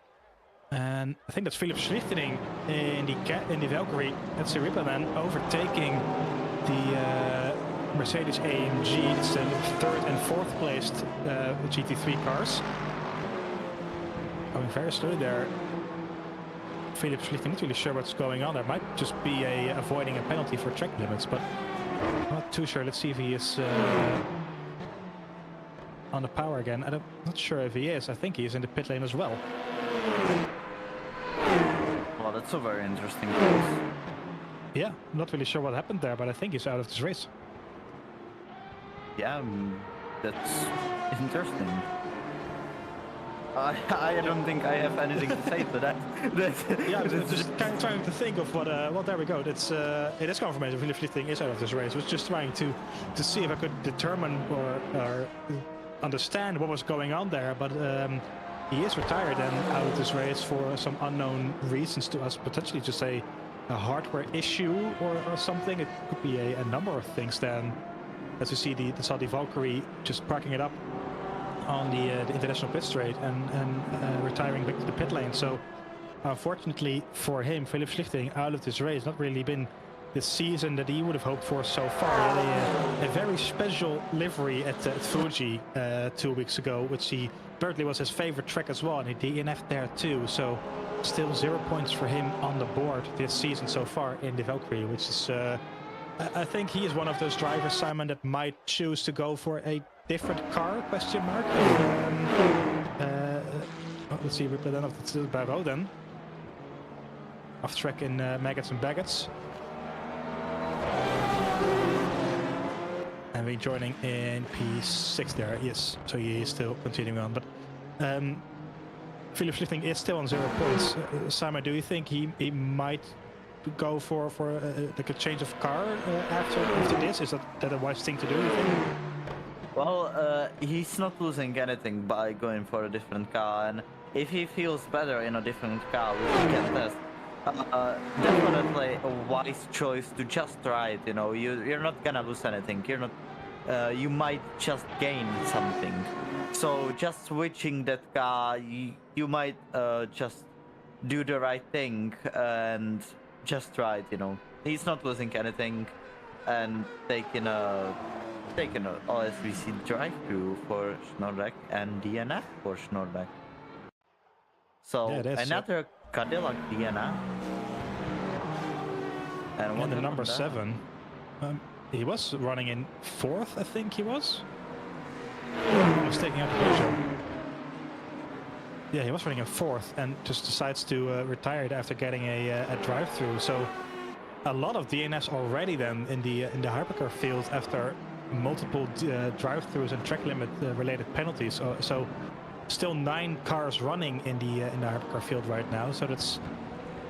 And I think that's Philip Schlichtening in the Valkyrie. That's the Ripper then overtaking the Mercedes AMG. It's the 3rd and 4th placed GT3 cars. Going very slowly there. Philip Schlichting, not really sure what's going on. There might just be avoiding a penalty for track limits, but I'm not too sure. Let's see if he is on the power again. I'm not sure if he is. I think he is in the pit lane as well. Well, that's a very interesting case. Yeah, not really sure what happened there, but I think he's out of this race. Yeah, that's interesting. I don't think I have anything to say to that. Yeah, I'm just kind of trying to think of what. Well, there we go. It is confirmation. Philip Schlichting is out of this race. I was just trying to see if I could determine or understand what was going on there, but he is retired and out of this race for some unknown reasons to us. Potentially just a hardware issue or something. It could be a number of things. Then, as you see, the Saudi Valkyrie just parking it up on the international pit straight and retiring back to the pit lane. So unfortunately for him, Philip Schlichting out of this race. Not really been the season that he would have hoped for so far. He had a very special livery at Fuji 2 weeks ago, which he apparently was his favorite track as well, and he DNF'd there too. So still 0 points for him on the board this season so far in the Valkyrie, which is I think he is one of those drivers, Simon, that might choose to go for a different car, question mark. Let's see, replay then of the Barrault then. Off track in Maggots and Baggots. And we're joining in P6 there, yes. So he is still continuing on. But Philip Schlichting is still on 0 points. Simon, do you think he might go for like a change of car after this? Is that a wise thing to do, you think? Well, he's not losing anything by going for a different car, and if he feels better in a different car, which we can test, Definitely a wise choice to just try it. You know, you're not gonna lose anything. You're not. You might just gain something. So just switching that car, you might just do the right thing and just try it. You know, he's not losing anything, and taking a OSVC drive-through for Snorlax and DNF for Snorlax. So Yeah, another Cadillac DNF. And the number 7, he was running in 4th, I think he was. He was taking out the podium. Yeah, he was running in 4th and just decides to retire after getting a drive-through. So a lot of DNFs already then in the Hypercar field after multiple drive-throughs and track limit related penalties. So still 9 cars running in the Hypercar field right now. So that's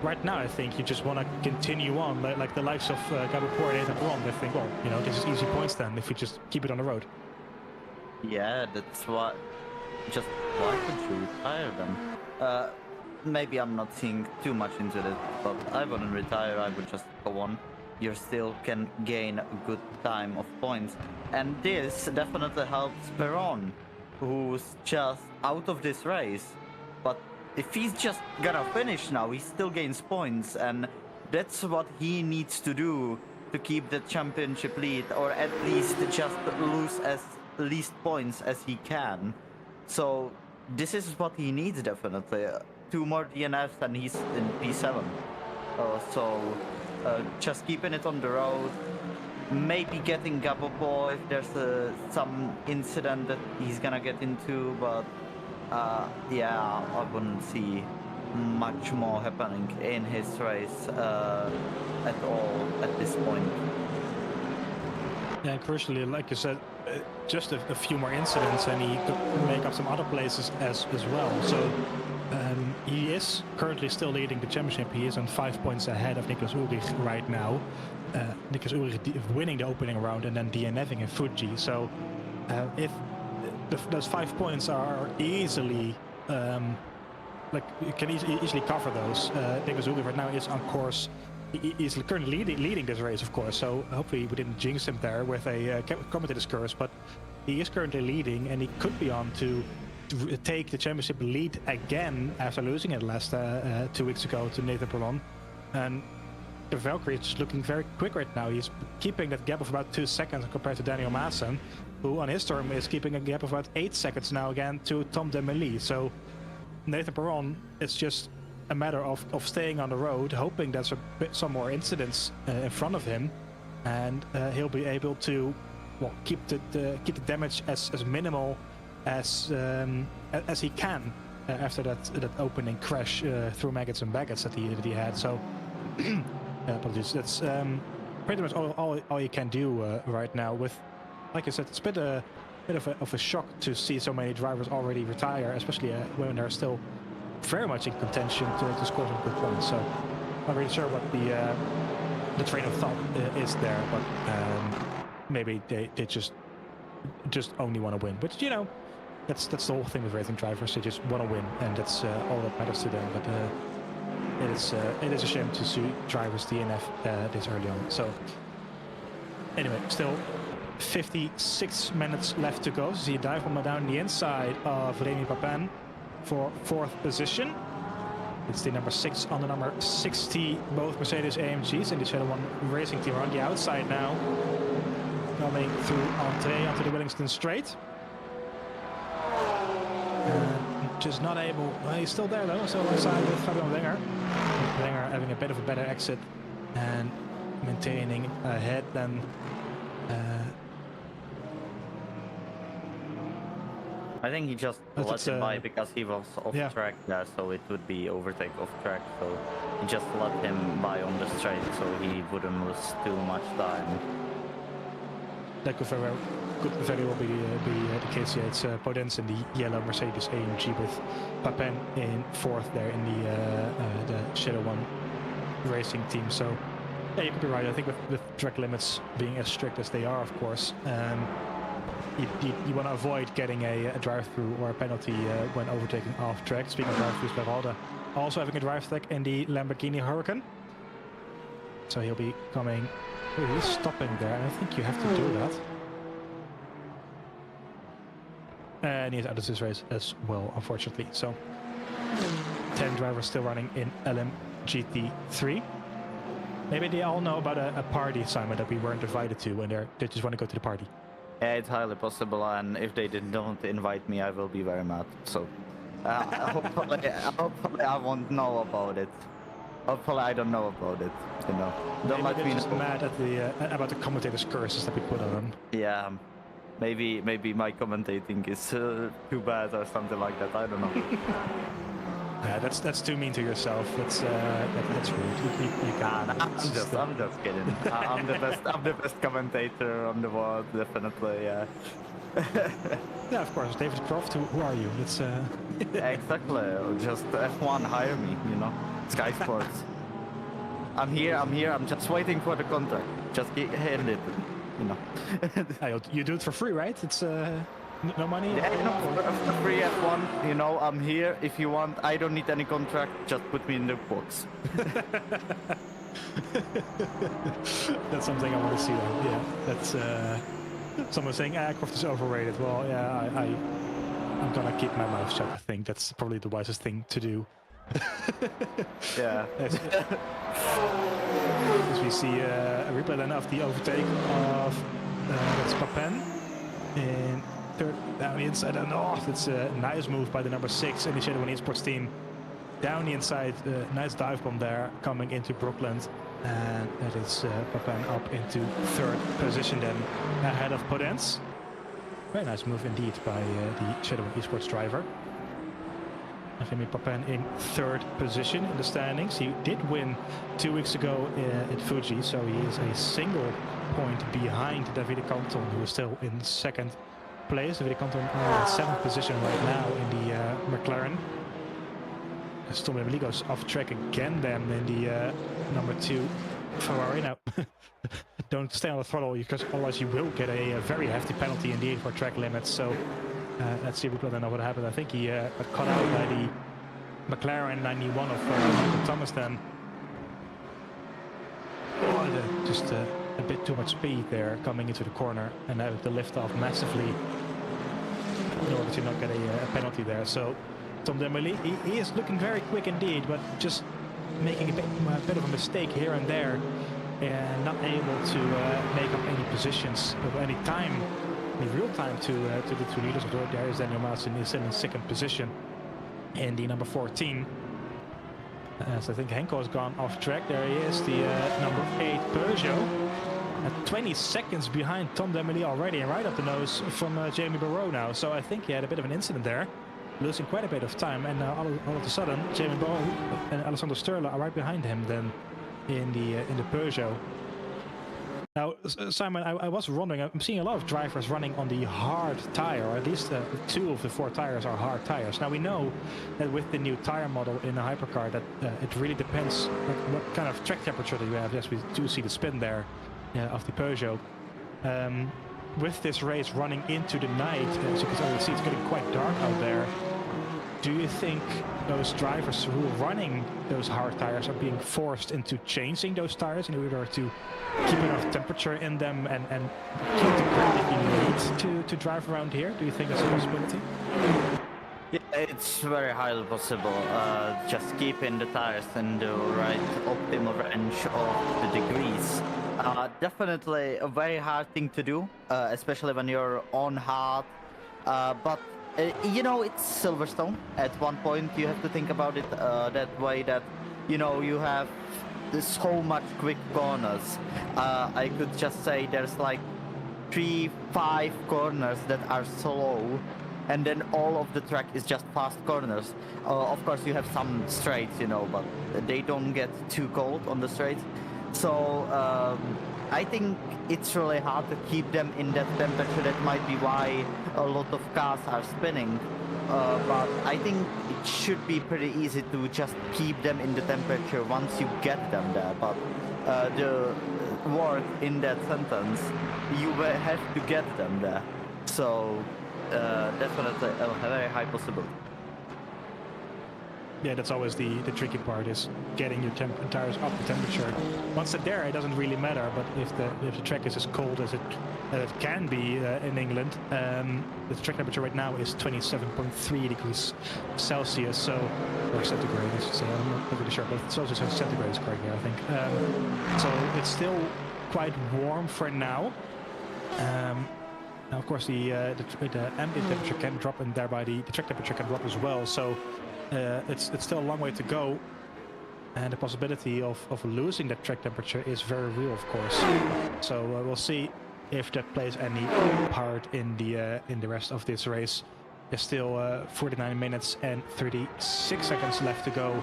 right now. I think you just want to continue on like the likes of Gabaport and Nathan. They think, well, you know, this is easy points then if we just keep it on the road. Yeah, that's what. Just why would you retire them? Maybe I'm not seeing too much into this, but I wouldn't retire. I would just go on. You still can gain a good time of points, and this definitely helps Perron, who's just out of this race. But if he's just gonna finish now, he still gains points, and that's what he needs to do to keep the championship lead, or at least just lose as least points as he can. So this is what he needs definitely. 2 more DNFs and he's in P7. Just keeping it on the road, maybe getting Gabopo if there's some incident that he's gonna get into, but yeah, I wouldn't see much more happening in his race at all at this point. Yeah, and crucially, like you said, just a few more incidents and he could make up some other places as well. So he is currently still leading the championship. He is on 5 points ahead of Niclas Ulrich right now. Niclas Ulrich winning the opening round and then DNFing in Fuji. So if those 5 points are easily, like you can easily cover those. Niclas Ulrich right now is on course. He's currently leading this race, of course, so hopefully we didn't jinx him there with a commentator's curse, but he is currently leading and he could be on to take the championship lead again after losing it last 2 weeks ago to Nathan Perron. And the Valkyrie is just looking very quick right now. He's keeping that gap of about 2 seconds compared to Daniel Maassen, who on his term is keeping a gap of about 8 seconds now again to Tom Demely. So Nathan Perron, it's just a matter of staying on the road, hoping there's some more incidents in front of him, and he'll be able to, well, keep the damage as minimal as he can after that opening crash through maggots and baggots that he had. So apologies. That's pretty much all you can do right now. With, like I said, it's a bit of a shock to see so many drivers already retire, especially when they're still very much in contention to score some good points. So I'm not really sure what the train of thought is there, but maybe they just only want to win. But you know, that's the whole thing with racing drivers. They just want to win, and that's all that matters to them. But it is a shame to see drivers DNF this early on. So anyway, still 56 minutes left to go. So see a dive bomber down the inside of Remy Papin for 4th position. It's the number 6 on the number 60, both Mercedes AMGs and the Shadow 1 racing team are on the outside now, coming through onto the Willingston Straight. Just not able, he's still there though, still outside with Fabian Wenger. Wenger having a bit of a better exit and maintaining ahead than I think he just let him by because he was off track there, so it would be overtake off track. So he just let him by on the straight, so he wouldn't lose too much time. That could very well be the case. Yeah, it's Podence in the yellow Mercedes AMG with Papin in 4th there in the Shadow 1 racing team. So yeah, you could be right. I think with track limits being as strict as they are, of course. You want to avoid getting a drive-through or a penalty when overtaking off track. Speaking of drive-throughs, Beralda also having a drive tech in the Lamborghini Huracan. So he'll be coming... Oh, he's stopping there, and I think you have to do that. And he's out of this race as well, unfortunately. So 10 drivers still running in LMGT3. Maybe they all know about a party, Simon, that we weren't invited to, and they just want to go to the party. Yeah, it's highly possible, and if they don't invite me, I will be very mad. So hopefully I won't know about it. Hopefully I don't know about it. You know, don't let me just know. mad at about the commentators' curses that we put on them. Yeah, maybe my commentating is too bad or something like that. I don't know. Yeah, that's too mean to yourself. That's rude. You can't. I'm just kidding. I'm the best commentator on the world, definitely. Yeah. Yeah, of course, David Croft. Who are you? It's Exactly. Just F1, hire me. You know, Sky Sports. I'm here. I'm just waiting for the contract. Just hand it. You know. You do it for free, right? It's no money. Yeah, you know, for free F1. You know, I'm here. If you want, I don't need any contract. Just put me in the box. That's something I want to see. Though. Yeah, that's someone saying Croft is overrated. Well, yeah, I'm gonna keep my mouth shut. I think that's probably the wisest thing to do. Yeah. As we see a replay then of the overtake of that's Papen in third down the inside and off. It's a nice move by the number 6 Initiative One Esports team. Down the inside, nice dive bomb there coming into Brookland. And that is Papen up into third position then ahead of Podence. Very nice move indeed by the Shadow One Esports driver. Femi Papen in third position in the standings. He did win 2 weeks ago at Fuji, so he is a single point behind Davide Canton, who is still in second place. Davide Canton in 7th position right now in the McLaren. As Tom Emily goes off track again then in the number 2 Ferrari. Now, don't stay on the throttle because otherwise you will get a very hefty penalty indeed for track limits. So let's see then what happened. I think he got caught out by the McLaren 91 of Michael Thomas then. Just a bit too much speed there coming into the corner and having to lift off massively in order to not get a penalty there. So Tom Demely, he is looking very quick indeed, but just making a bit of a mistake here and there and not able to make up any positions or any time. In real time to the 2 leaders. There is Daniel Maassen is in second position in the number 14. As I think Henko has gone off track. There he is, the number 8 Peugeot. At 20 seconds behind Tom Demely already, and right up the nose from Jamie Barrault now. So I think he had a bit of an incident there, losing quite a bit of time. And all of a sudden, Jamie Barrault and Alessandro Sterla are right behind him then in the Peugeot. Now, Simon, I was wondering, I'm seeing a lot of drivers running on the hard tire, or at least 2 of the 4 tires are hard tires. Now, we know that with the new tire model in the Hypercar that it really depends what kind of track temperature that you have. Yes, we do see the spin there of the Peugeot. With this race running into the night, as you can already see, it's getting quite dark out there. Do you think those drivers who are running those hard tires are being forced into changing those tires in order to keep enough temperature in them and keep the grip that you need to drive around here? Do you think that's a possibility? Yeah, it's very highly possible. Just keeping the tires in the right optimal range of the degrees. Definitely a very hard thing to do, especially when you're on hard. But you know, it's Silverstone. At one point, you have to think about it that way. That you know, you have so much quick corners. I could just say there's like 3-5 corners that are slow, and then all of the track is just fast corners. Of course, you have some straights, you know, but they don't get too cold on the straights. So I think it's really hard to keep them in that temperature. That might be why a lot of cars are spinning. But I think it should be pretty easy to just keep them in the temperature once you get them there. But the word in that sentence, you will have to get them there. So definitely a very high possibility. Yeah, that's always the tricky part, is getting your tires up to temperature. Once they're there, it doesn't really matter. But if the track is as cold as it can be in England, the track temperature right now is 27.3 degrees Celsius, so or centigrade, I should say. I'm not really sure, but it's also centigrade is correct here, I think. So it's still quite warm for now. Now, of course, the ambient temperature can drop, and thereby the track temperature can drop as well. So it's still a long way to go, and the possibility of losing that track temperature is very real, of course. So we'll see if that plays any part in the rest of this race. There's still 49 minutes and 36 seconds left to go.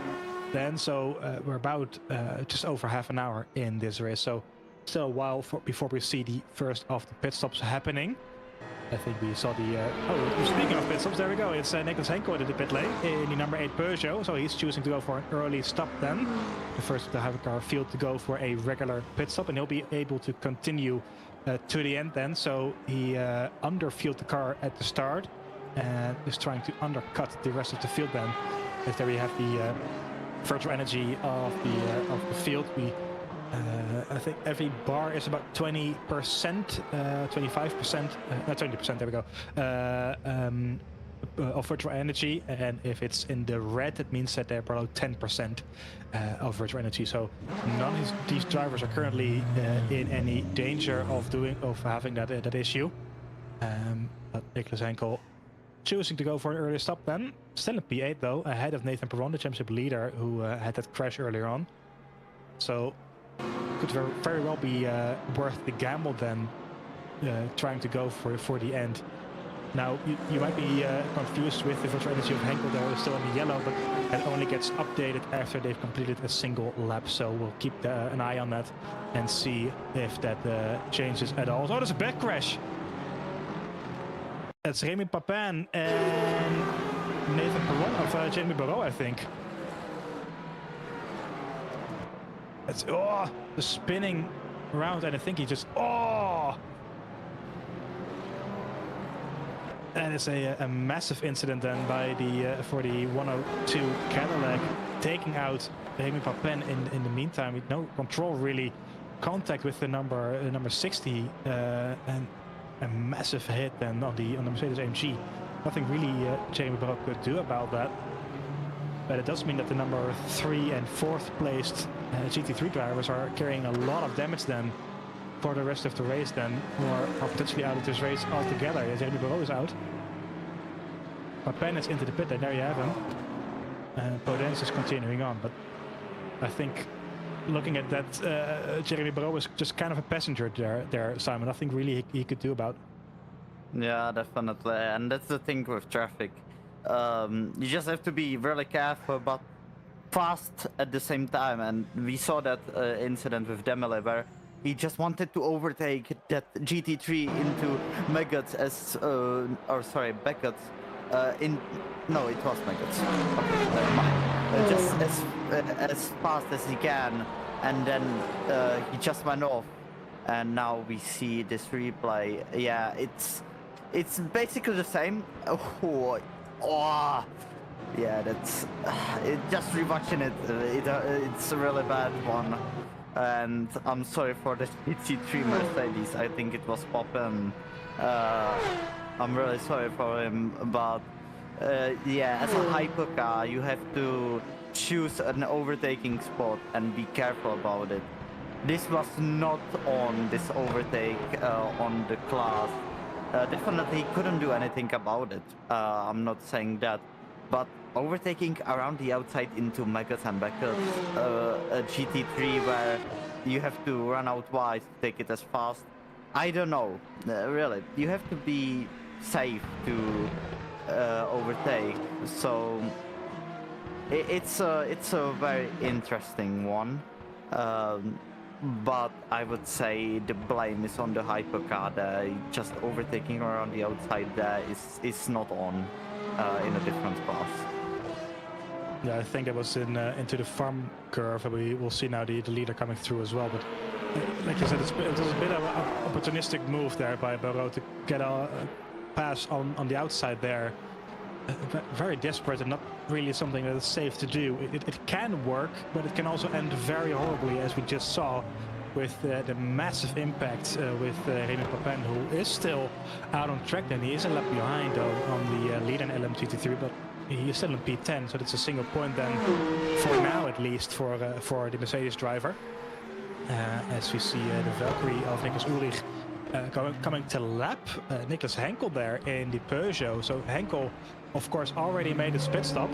Then, so we're about just over half an hour in this race. So still a while before we see the first of the pit stops happening. I think we saw the... oh, speaking of pit stops, there we go. It's Niclas at the pit lane in the number 8 Peugeot. So he's choosing to go for an early stop then. The first of the Hypercar field to go for a regular pit stop. And he'll be able to continue to the end then. So he underfueled the car at the start. And is trying to undercut the rest of the field then. If there we have the virtual energy of the field. I think every bar is about 20%, 25%, not 20%, there we go, of virtual energy. And if it's in the red, it means that they're below 10% of virtual energy. So none of these drivers are currently in any danger of having that issue. But Niclas choosing to go for an early stop then. Still in P8 though, ahead of Nathan Perron, the championship leader, who had that crash earlier on. So could very well be worth the gamble then, trying to go for the end. Now you might be confused with the virtual energy of Henkel there, is still in the yellow, but that only gets updated after they've completed a single lap. So we'll keep an eye on that and see if that changes at all. So there's a back crash. It's Remy Papin and Nathan Perron of Jamie Barrault, I think. It's the spinning around, and I think he just and it's a massive incident then by for the 102 Cadillac, taking out Remy Papin in the meantime with no control really, contact with the number 60, and a massive hit then on the Mercedes AMG. Nothing really Jamie Barrault could do about that. But it does mean that the number 3 and 4th placed GT3 drivers are carrying a lot of damage then for the rest of the race then, or are potentially out of this race altogether. Jamie Barrault is out. Papin is into the pit, and there you have him. Podence is continuing on, but I think looking at that, Jeremy Barrault was just kind of a passenger there, Simon. Nothing really he could do about. Yeah, definitely, and that's the thing with traffic. You just have to be really careful, but fast at the same time. And we saw that incident with Demele, where he just wanted to overtake that GT3 into Maggots Beckett. No, it was Maggots. Okay, never mind. Just as fast as he can, and then he just went off. And now we see this replay. Yeah, it's basically the same. Yeah, that's just rewatching it. It's a really bad one, and I'm sorry for the GT3 Mercedes. I think it was Papin. I'm really sorry for him, but yeah, as a hypercar, you have to choose an overtaking spot and be careful about it. This was not on this overtake on the class. Definitely he couldn't do anything about it. I'm not saying that, but overtaking around the outside into Maggots and Beckett, a GT3 where you have to run out wide to take it as fast. I don't know, really. You have to be safe to overtake. So it's a very interesting one. But I would say the blame is on the hypercar there. Just overtaking around the outside there is not on in a different class. Yeah, I think it was into the farm curve. We will see now the leader coming through as well. But like you said, it was a bit of an opportunistic move there by Barrault to get a pass on the outside there. very desperate and not really something that is safe to do. It can work, but it can also end very horribly, as we just saw with the massive impact with Remy Papin, who is still out on track. Then he is a lap behind on the lead in LMGT3, but he is still in P10, so that's a single point then, for now at least, for the Mercedes driver. As we see the Valkyrie of Niclas Ulrich coming to lap Niclas Henkel there in the Peugeot. So Henkel, of course, already made his pit stop,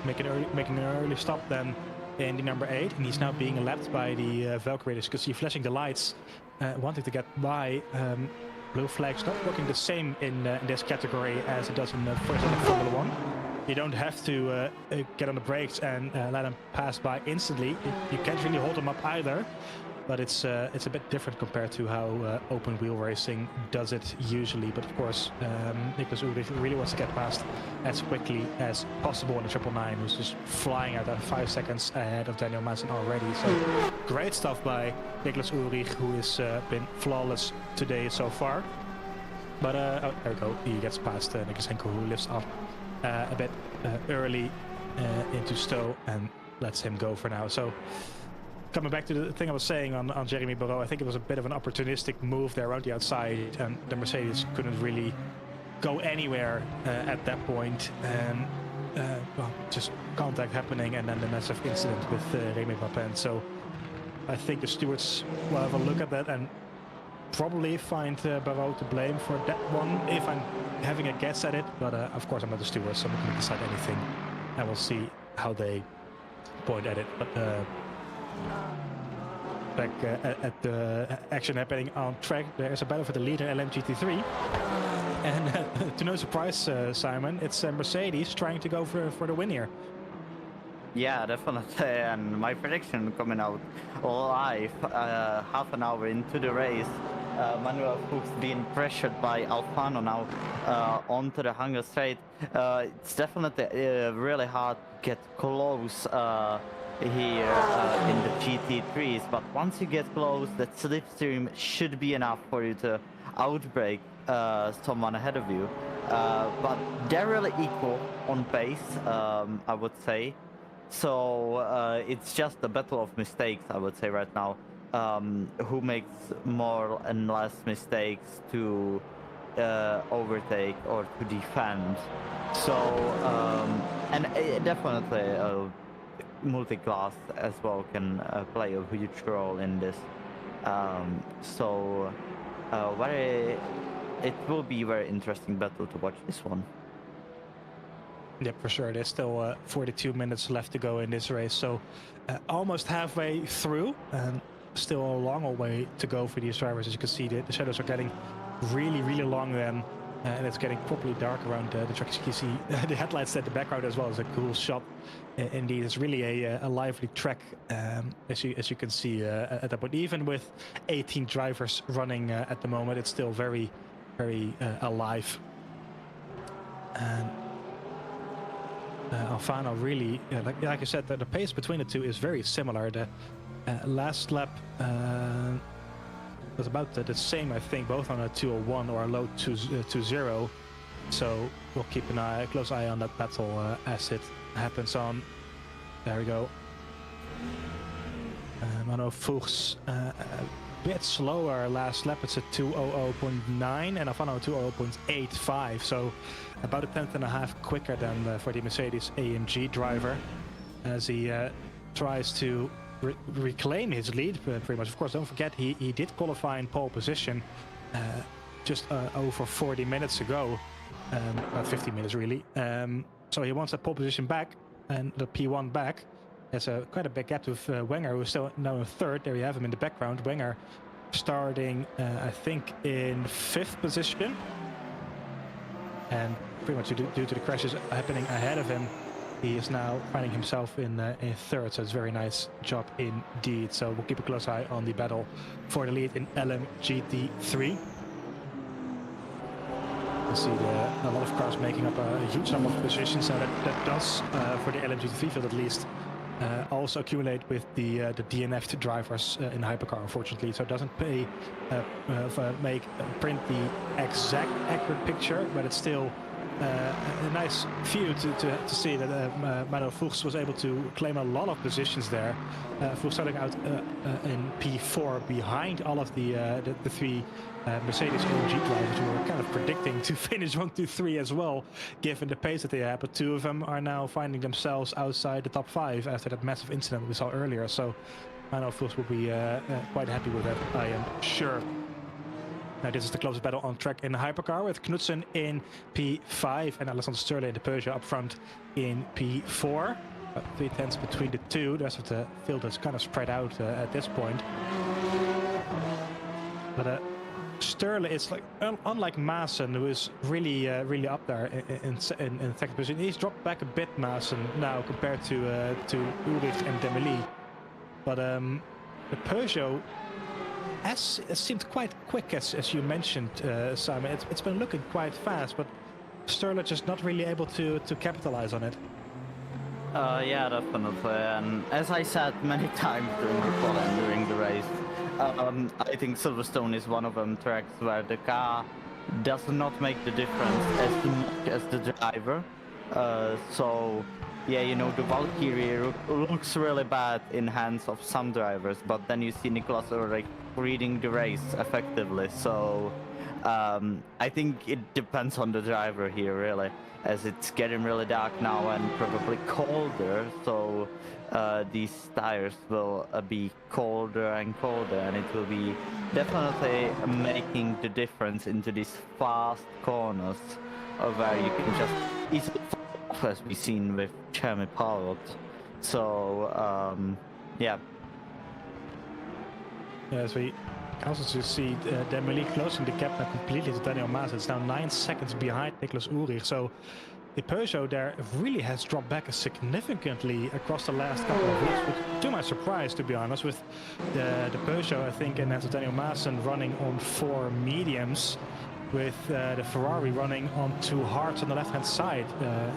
making an early stop then in the number 8, and he's now being lapped by the Valkyrie. As you can see, flashing the lights, wanting to get by. Blue flags not working the same in this category as it does in the first in Formula 1. You don't have to get on the brakes and let them pass by instantly. You can't really hold them up either, but it's a bit different compared to how open wheel racing does it usually. But of course, Niclas Ulrich really wants to get past as quickly as possible in the 999, who's just flying out at 5 seconds ahead of Daniel Madsen already. So great stuff by Niclas Ulrich, who has been flawless today so far. But oh, there we go. He gets past Niclas Henkel, who lifts up a bit early into Stowe and lets him go for now. So coming back to the thing I was saying on Jeremy Barrault, I think it was a bit of an opportunistic move there around the outside, and the Mercedes couldn't really go anywhere at that point. And well, just contact happening, and then the massive incident with Remy Papin. So I think the stewards will have a look at that and probably find Barrault to blame for that one, if I'm having a guess at it. But of course I'm not the steward, so I'm not going to decide anything, and we'll see how they point at it. But back at the action happening on track, there's a battle for the lead in LMGT3, and to no surprise, Simon, it's Mercedes trying to go for the win here. Yeah, definitely, and my prediction coming out live half an hour into the race, Manuel Fuchs being pressured by Alfano now onto the Hunger Straight. It's definitely really hard to get close here in the GT3s, but once you get close, that slipstream should be enough for you to outbrake someone ahead of you. But they're really equal on pace, I would say. So it's just a battle of mistakes, I would say, right now. Who makes more and less mistakes to overtake or to defend. So, and definitely multi-class as well can play a huge role in this. So, it will be a very interesting battle to watch this one. Yeah, for sure. There's still 42 minutes left to go in this race, so almost halfway through, and still a long way to go for these drivers. As you can see, the shadows are getting really, really long then, and it's getting properly dark around the track. You can see the headlights at the background as well. Is a cool shot. Indeed, it's really a lively track, as you can see at that point. Even with 18 drivers running at the moment, it's still very, very alive. And Alfano really, like I said, the pace between the two is very similar. The last lap was about the same, I think, both on a 201 or a low 2.0. So we'll keep a close eye on that battle as it happens on. There we go. Manuel Fuchs a bit slower last lap. It's a 2:00.9 and Alfano 2:00.85. So about a tenth and a half quicker than for the Mercedes AMG driver, as he tries to reclaim his lead pretty much. Of course, don't forget he did qualify in pole position just over 40 minutes ago, about 50 minutes really. So he wants that pole position back and the P1 back. There's quite a big gap with Wenger, who's still now in third. There you have him in the background. Wenger starting, I think, in 5th position. And pretty much due to the crashes happening ahead of him, he is now finding himself in 3rd. So it's a very nice job indeed. So we'll keep a close eye on the battle for the lead in LMGT3. You see a lot of cars making up a huge number of positions. Now that does, for the LMGT3 field at least, also accumulate with the DNF drivers in Hypercar, unfortunately. So it doesn't print the exact accurate picture, but it's still a nice view to see that Manuel Fuchs was able to claim a lot of positions there. Fuchs starting out in P4 behind all of the three Mercedes AMG drivers who were kind of predicting to finish 1, 2, 3 as well, given the pace that they had. But two of them are now finding themselves outside the top 5 after that massive incident we saw earlier. So Manuel Fuchs will be quite happy with that, I am sure. Now this is the closest battle on track in the Hypercar, with Knudsen in P5 and Alexander Sturle in the Peugeot up front in P4. 3/10 between the two. The rest of the field is kind of spread out at this point. But Sturle is like, unlike Maassen, who is really up there in second position. He's dropped back a bit, Maassen, now compared to Ulrich and Demely. But the Peugeot has seemed quite quick, as you mentioned, Simon. It's been looking quite fast, but Sturle just not really able to capitalize on it. Yeah, definitely. And as I said many times during the call and during the race, I think Silverstone is one of them tracks where the car does not make the difference as much as the driver. So, yeah, you know, the Valkyrie looks really bad in hands of some drivers, but then you see Niclas Ulrich reading the race effectively. So, I think it depends on the driver here, really, as it's getting really dark now and probably colder. So, these tires will be colder and colder, and it will be definitely making the difference into these fast corners where you can just easily fall off, as we've seen with Jeremy Parrott. So, yeah. As we also see Demely closing the gap now completely to Daniel Maassen. It's now 9 seconds behind Niclas Ulrich. So the Peugeot there really has dropped back significantly across the last couple of weeks, which, to my surprise, to be honest, with the Peugeot, I think, and that's Daniel Maassen running on 4 mediums, with the Ferrari running on 2 hards on the left-hand side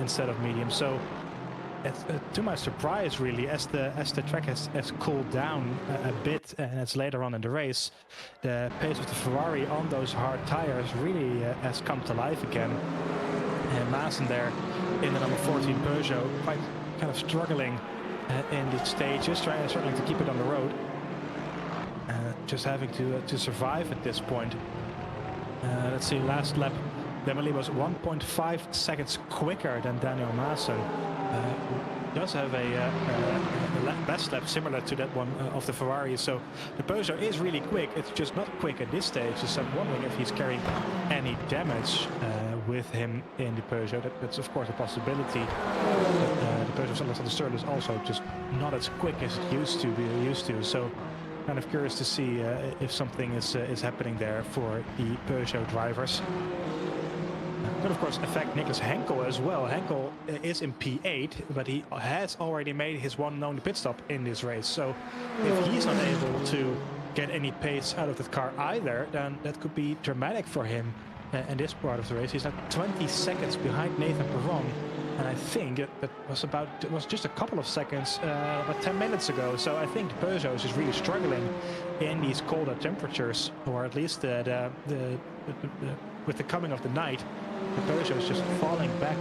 instead of mediums. So, to my surprise, really, as the track has cooled down a bit, and it's later on in the race, the pace of the Ferrari on those hard tires really has come to life again. And Maassen there in the number 14 Peugeot, quite kind of struggling in the stages, struggling to keep it on the road, just having to survive at this point. Let's see, last lap Demely was 1.5 seconds quicker than Daniel Maassen. Does have a best lap similar to that one of the Ferrari, so the Peugeot is really quick. It's just not quick at this stage, so I'm wondering if he's carrying any damage with him in the Peugeot. That's of course a possibility. The Peugeot Alexander Sturle is also just not as quick as it used to, so kind of curious to see if something is happening there for the Peugeot drivers. Could of course affect Nicholas Henkel as well. Henkel is in P8, but he has already made his one known pit stop in this race. So if he's not able to get any pace out of that car either, then that could be dramatic for him in this part of the race. He's now 20 seconds behind Nathan Perron, and I think that was just a couple of seconds, about 10 minutes ago. So I think the Peugeot is just really struggling in these colder temperatures, or at least with the coming of the night. The Peugeot is just falling back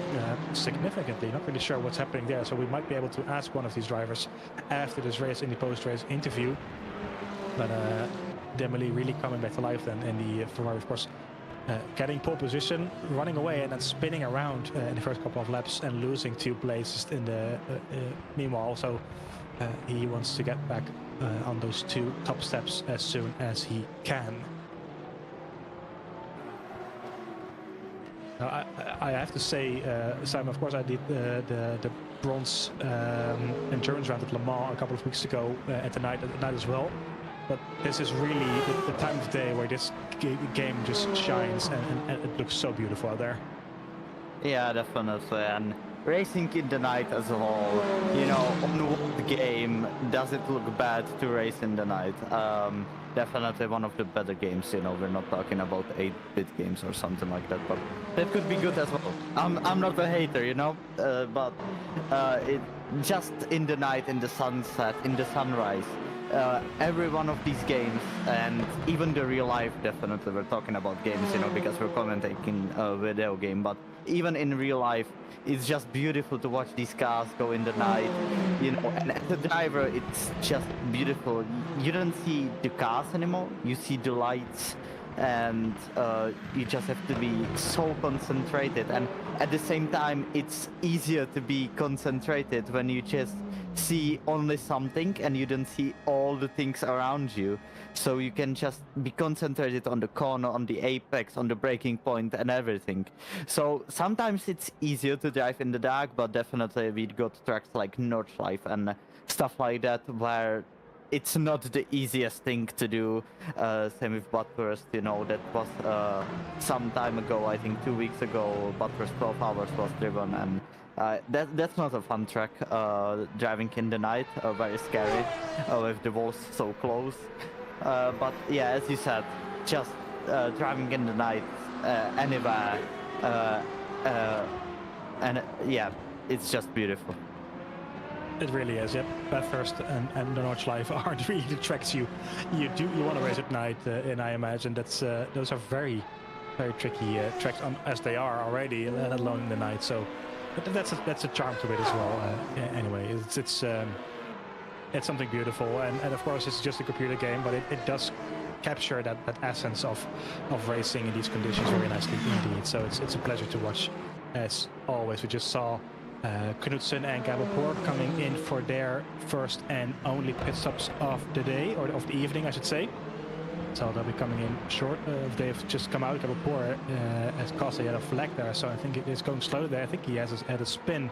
significantly. Not really sure what's happening there, so we might be able to ask one of these drivers after this race in the post-race interview. But Demely really coming back to life then in the Ferrari, of course, getting pole position, running away, and then spinning around in the first couple of laps and losing 2 places in the meanwhile. So he wants to get back on those 2 top steps as soon as he can. Now, I have to say, Simon, of course, I did the bronze endurance round at Le Mans a couple of weeks ago at night as well. But this is really the time of day where this game just shines, and it looks so beautiful out there. Yeah, definitely. And racing in the night as a whole, you know, on what game does it look bad to race in the night? Definitely one of the better games, you know. We're not talking about 8-bit games or something like that, but that could be good as well. I'm not a hater, you know, but it just in the night, in the sunset, in the sunrise, every one of these games, and even the real life, definitely we're talking about games, you know, because we're commentating a video game, but even in real life, it's just beautiful to watch these cars go in the night, you know, and as a driver, it's just beautiful. You don't see the cars anymore, you see the lights, and you just have to be so concentrated, and at the same time it's easier to be concentrated when you just see only something and you don't see all the things around you, so you can just be concentrated on the corner, on the apex, on the braking point and everything. So sometimes it's easier to drive in the dark, but definitely we got tracks like Nordschleife and stuff like that where it's not the easiest thing to do. Same with Bathurst, you know, that was some time ago, I think 2 weeks ago, Bathurst 12 hours was driven, and that's not a fun track, driving in the night, very scary, with the walls so close. But yeah, as you said, just driving in the night, anywhere, and yeah, it's just beautiful. It really is, yep. Bathurst and the Nordschleife aren't really the tracks you want to race at night, and I imagine that's those are very tricky tracks as they are already, let alone in the night. So that's a charm to it as well. Anyway, it's something beautiful, and of course it's just a computer game, but it does capture that essence of racing in these conditions very nicely indeed. So it's a pleasure to watch as always. We just saw Knudsen and Gabapur coming in for their first and only pit stops of the day, or of the evening I should say. So they'll be coming in short. They've just come out. Gabapur has caused a yellow flag there, so I think it is going slow there. I think he has had a spin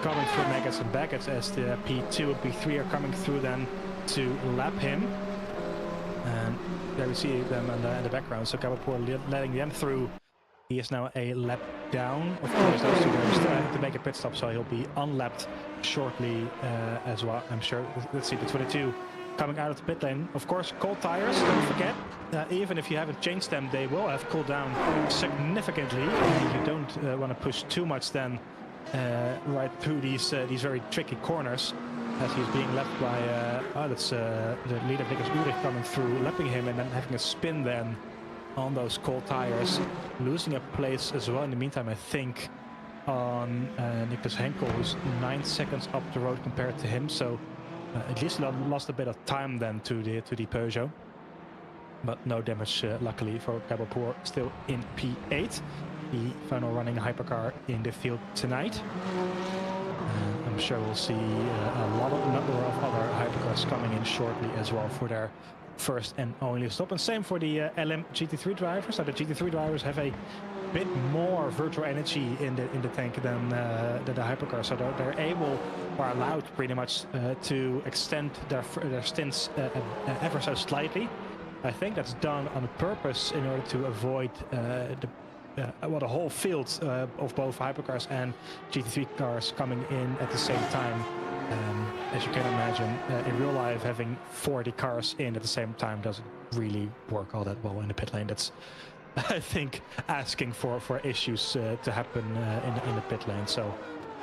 coming through Megas and Baggett's as the P2 and P3 are coming through then to lap him. And there we see them in the background. So Gabapur letting them through. He is now a lap down. Of course, those two guys still have to make a pit stop, so he'll be unlapped shortly as well, I'm sure. Let's see, the 22 coming out of the pit lane. Of course, cold tires, don't forget. Even if you haven't changed them, they will have cooled down significantly. You don't want to push too much then right through these very tricky corners, as he's being lapped by that's the leader Niclas Ulrich coming through, lapping him and then having a spin then on those cold tires, losing a place as well in the meantime, I think, on Niclas Henkel, who's 9 seconds up the road compared to him, so at least lost a bit of time then to the Peugeot, but no damage luckily for Gabapur, still in P8, the final running hypercar in the field tonight. I'm sure we'll see a number of other hypercars coming in shortly as well for their first and only stop. And same for the LM GT3 drivers. So the GT3 drivers have a bit more virtual energy in the tank than the hypercars. So they're able or allowed pretty much to extend their stints ever so slightly. I think that's done on purpose in order to avoid the whole field of both hypercars and GT3 cars coming in at the same time. As you can imagine, in real life, having 40 cars in at the same time doesn't really work all that well in the pit lane. That's, I think, asking for issues to happen in the pit lane. So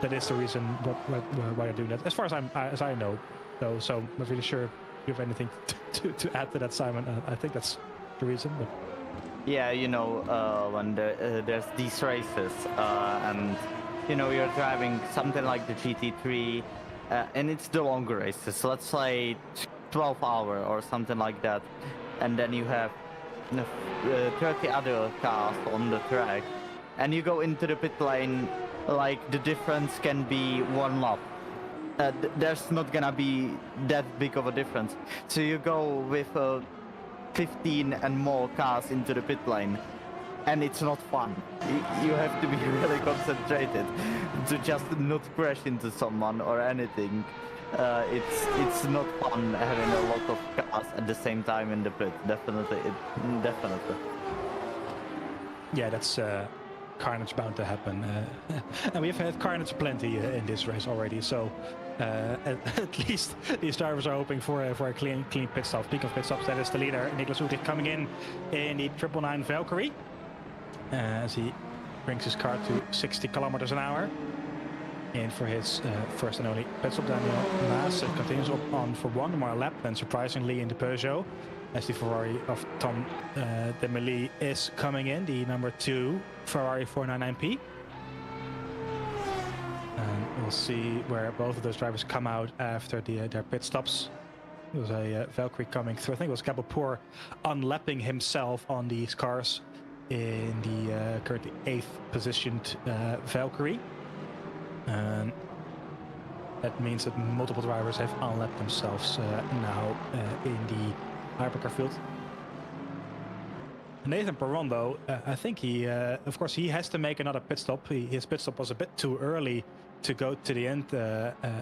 that is the reason why they're doing that. As far as I know, though. So I'm not really sure if you have anything to add to that, Simon. I think that's the reason. But yeah, you know, when there's these races and you know you're driving something like the GT3. And it's the longer races, so let's say 12 hour or something like that, and then you have 30 other cars on the track, and you go into the pit lane, like the difference can be 1 lap. There's not gonna be that big of a difference, so you go with 15 and more cars into the pit lane, and it's not fun. You have to be really concentrated to just not crash into someone or anything. It's not fun having a lot of cars at the same time in the pit. Definitely. yeah, that's carnage bound to happen. And we've had carnage plenty in this race already, so at least these drivers are hoping for a clean pit stop. Speaking of pit stops, that is the leader, Niclas Ulrich, coming in the 999 Valkyrie. As he brings his car to 60 kilometers an hour. in for his first and only pit stop. Daniel Maas continues on for one more lap, then surprisingly in the Peugeot, as the Ferrari of Tom Demely is coming in, the number 2 Ferrari 499P. And we'll see where both of those drivers come out after their pit stops. There was a Valkyrie coming through. I think it was Gabelpour unlapping himself on these cars in the currently 8th positioned Valkyrie. And that means that multiple drivers have unlapped themselves now in the Hypercar field. Nathan Perron, though, I think he, of course, he has to make another pit stop. His pit stop was a bit too early to go to the end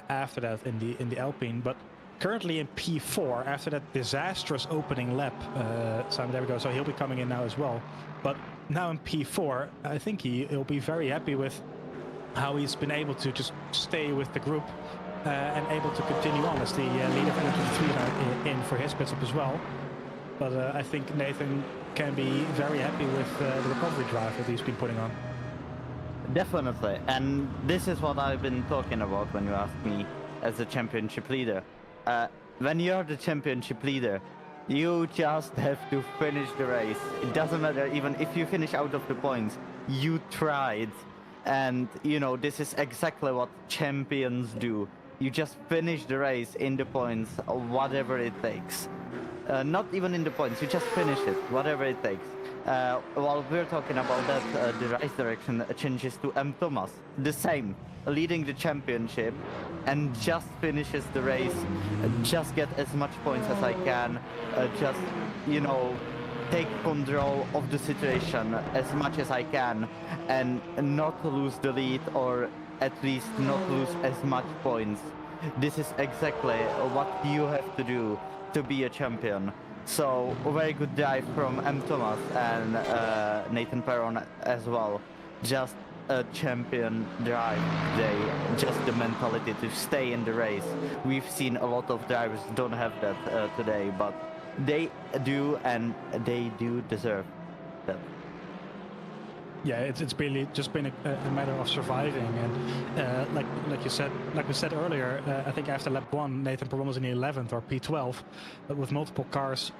after that in the Alpine, but currently in P4 after that disastrous opening lap. Simon, there we go. So he'll be coming in now as well. But now in P4, I think he'll be very happy with how he's been able to just stay with the group and able to continue on as the leader of 3 in for his pit stop as well. But I think Nathan can be very happy with the recovery drive that he's been putting on. Definitely, and this is what I've been talking about when you ask me as a championship leader. When you're the championship leader, you just have to finish the race. It doesn't matter even if you finish out of the points, you tried. And you know, this is exactly what champions do. You just finish the race in the points, whatever it takes. Not even in the points, you just finish it, whatever it takes. While we're talking about that, the race direction changes to M. Thomas. The same, leading the championship and just finishes the race, just get as much points as I can, just, you know, take control of the situation as much as I can and not lose the lead, or at least not lose as much points. This is exactly what you have to do to be a champion. So a very good drive from M. Thomas and Nathan Perron as well. Just a champion drive today, just the mentality to stay in the race. We've seen a lot of drivers don't have that today, but they do, and they do deserve that. Yeah, it's really just been a matter of surviving, and like we said earlier, I think after lap 1, Nathan Perron was in the 11th or P12, but with multiple cars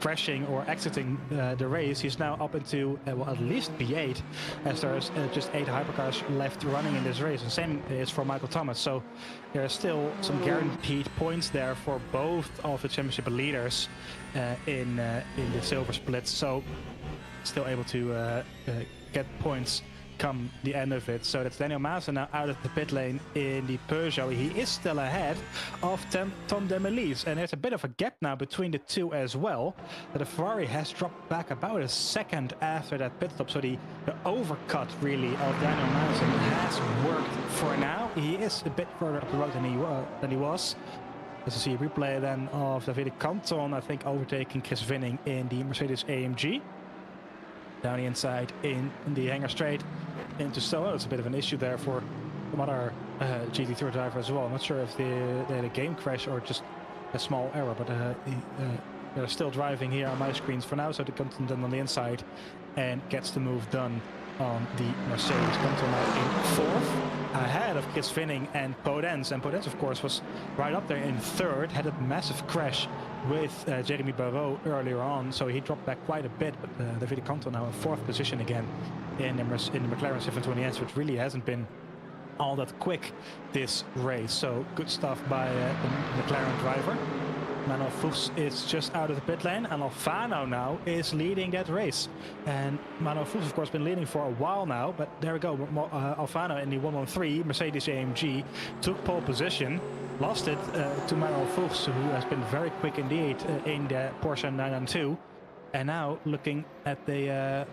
crashing or exiting the race, he's now up into well, at least P8, as there's just 8 hypercars left running in this race, and same is for Michael Thomas. So there are still some guaranteed points there for both of the championship leaders in the silver splits. So still able to get points come the end of it. So that's Daniel Maas now out of the pit lane in the Peugeot. He is still ahead of Tom Demely, and there's a bit of a gap now between the two as well. The Ferrari has dropped back about a second after that pit stop, so the overcut really of Daniel Maas has worked for now. He is a bit further up the road than he was. As you see a replay then of Davide Canton, I think overtaking Chris Winning in the Mercedes AMG. Down the inside in the hangar straight into Stowe. It's a bit of an issue there for some other GT3 driver as well. I'm not sure if they had a game crash or just a small error, but they're still driving here on my screens for now. So the Contender on the inside and gets the move done on the Mercedes. Contender now in 4th, ahead of Chris Winning and Podence. And Podence, of course, was right up there in 3rd, had a massive crash with Jeremy Barrault earlier on, so he dropped back quite a bit. But Davide Canton now in 4th position again in the McLaren 720S, which really hasn't been all that quick this race. So good stuff by the McLaren driver. Manuel Fuchs is just out of the pit lane, and Alfano now is leading that race. And Manuel Fuchs, of course, been leading for a while now, but there we go. Alfano in the 113 Mercedes AMG took pole position, lost it to Manuel Fuchs, who has been very quick indeed in the Porsche 992. And now looking at the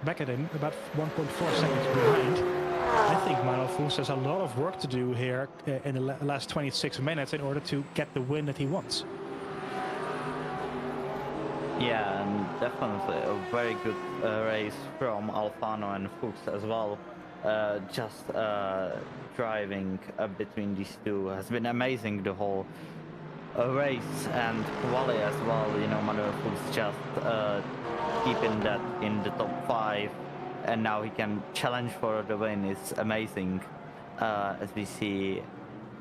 back at him, about 1.4 seconds behind. I think Manuel Fuchs has a lot of work to do here in the last 26 minutes in order to get the win that he wants. Yeah, and definitely a very good race from Alfano and Fuchs as well. Just driving between these two has been amazing the whole race, and quali as well. You know, Manuel Fuchs just keeping that in the top 5. And now he can challenge for the win. It's amazing. as we see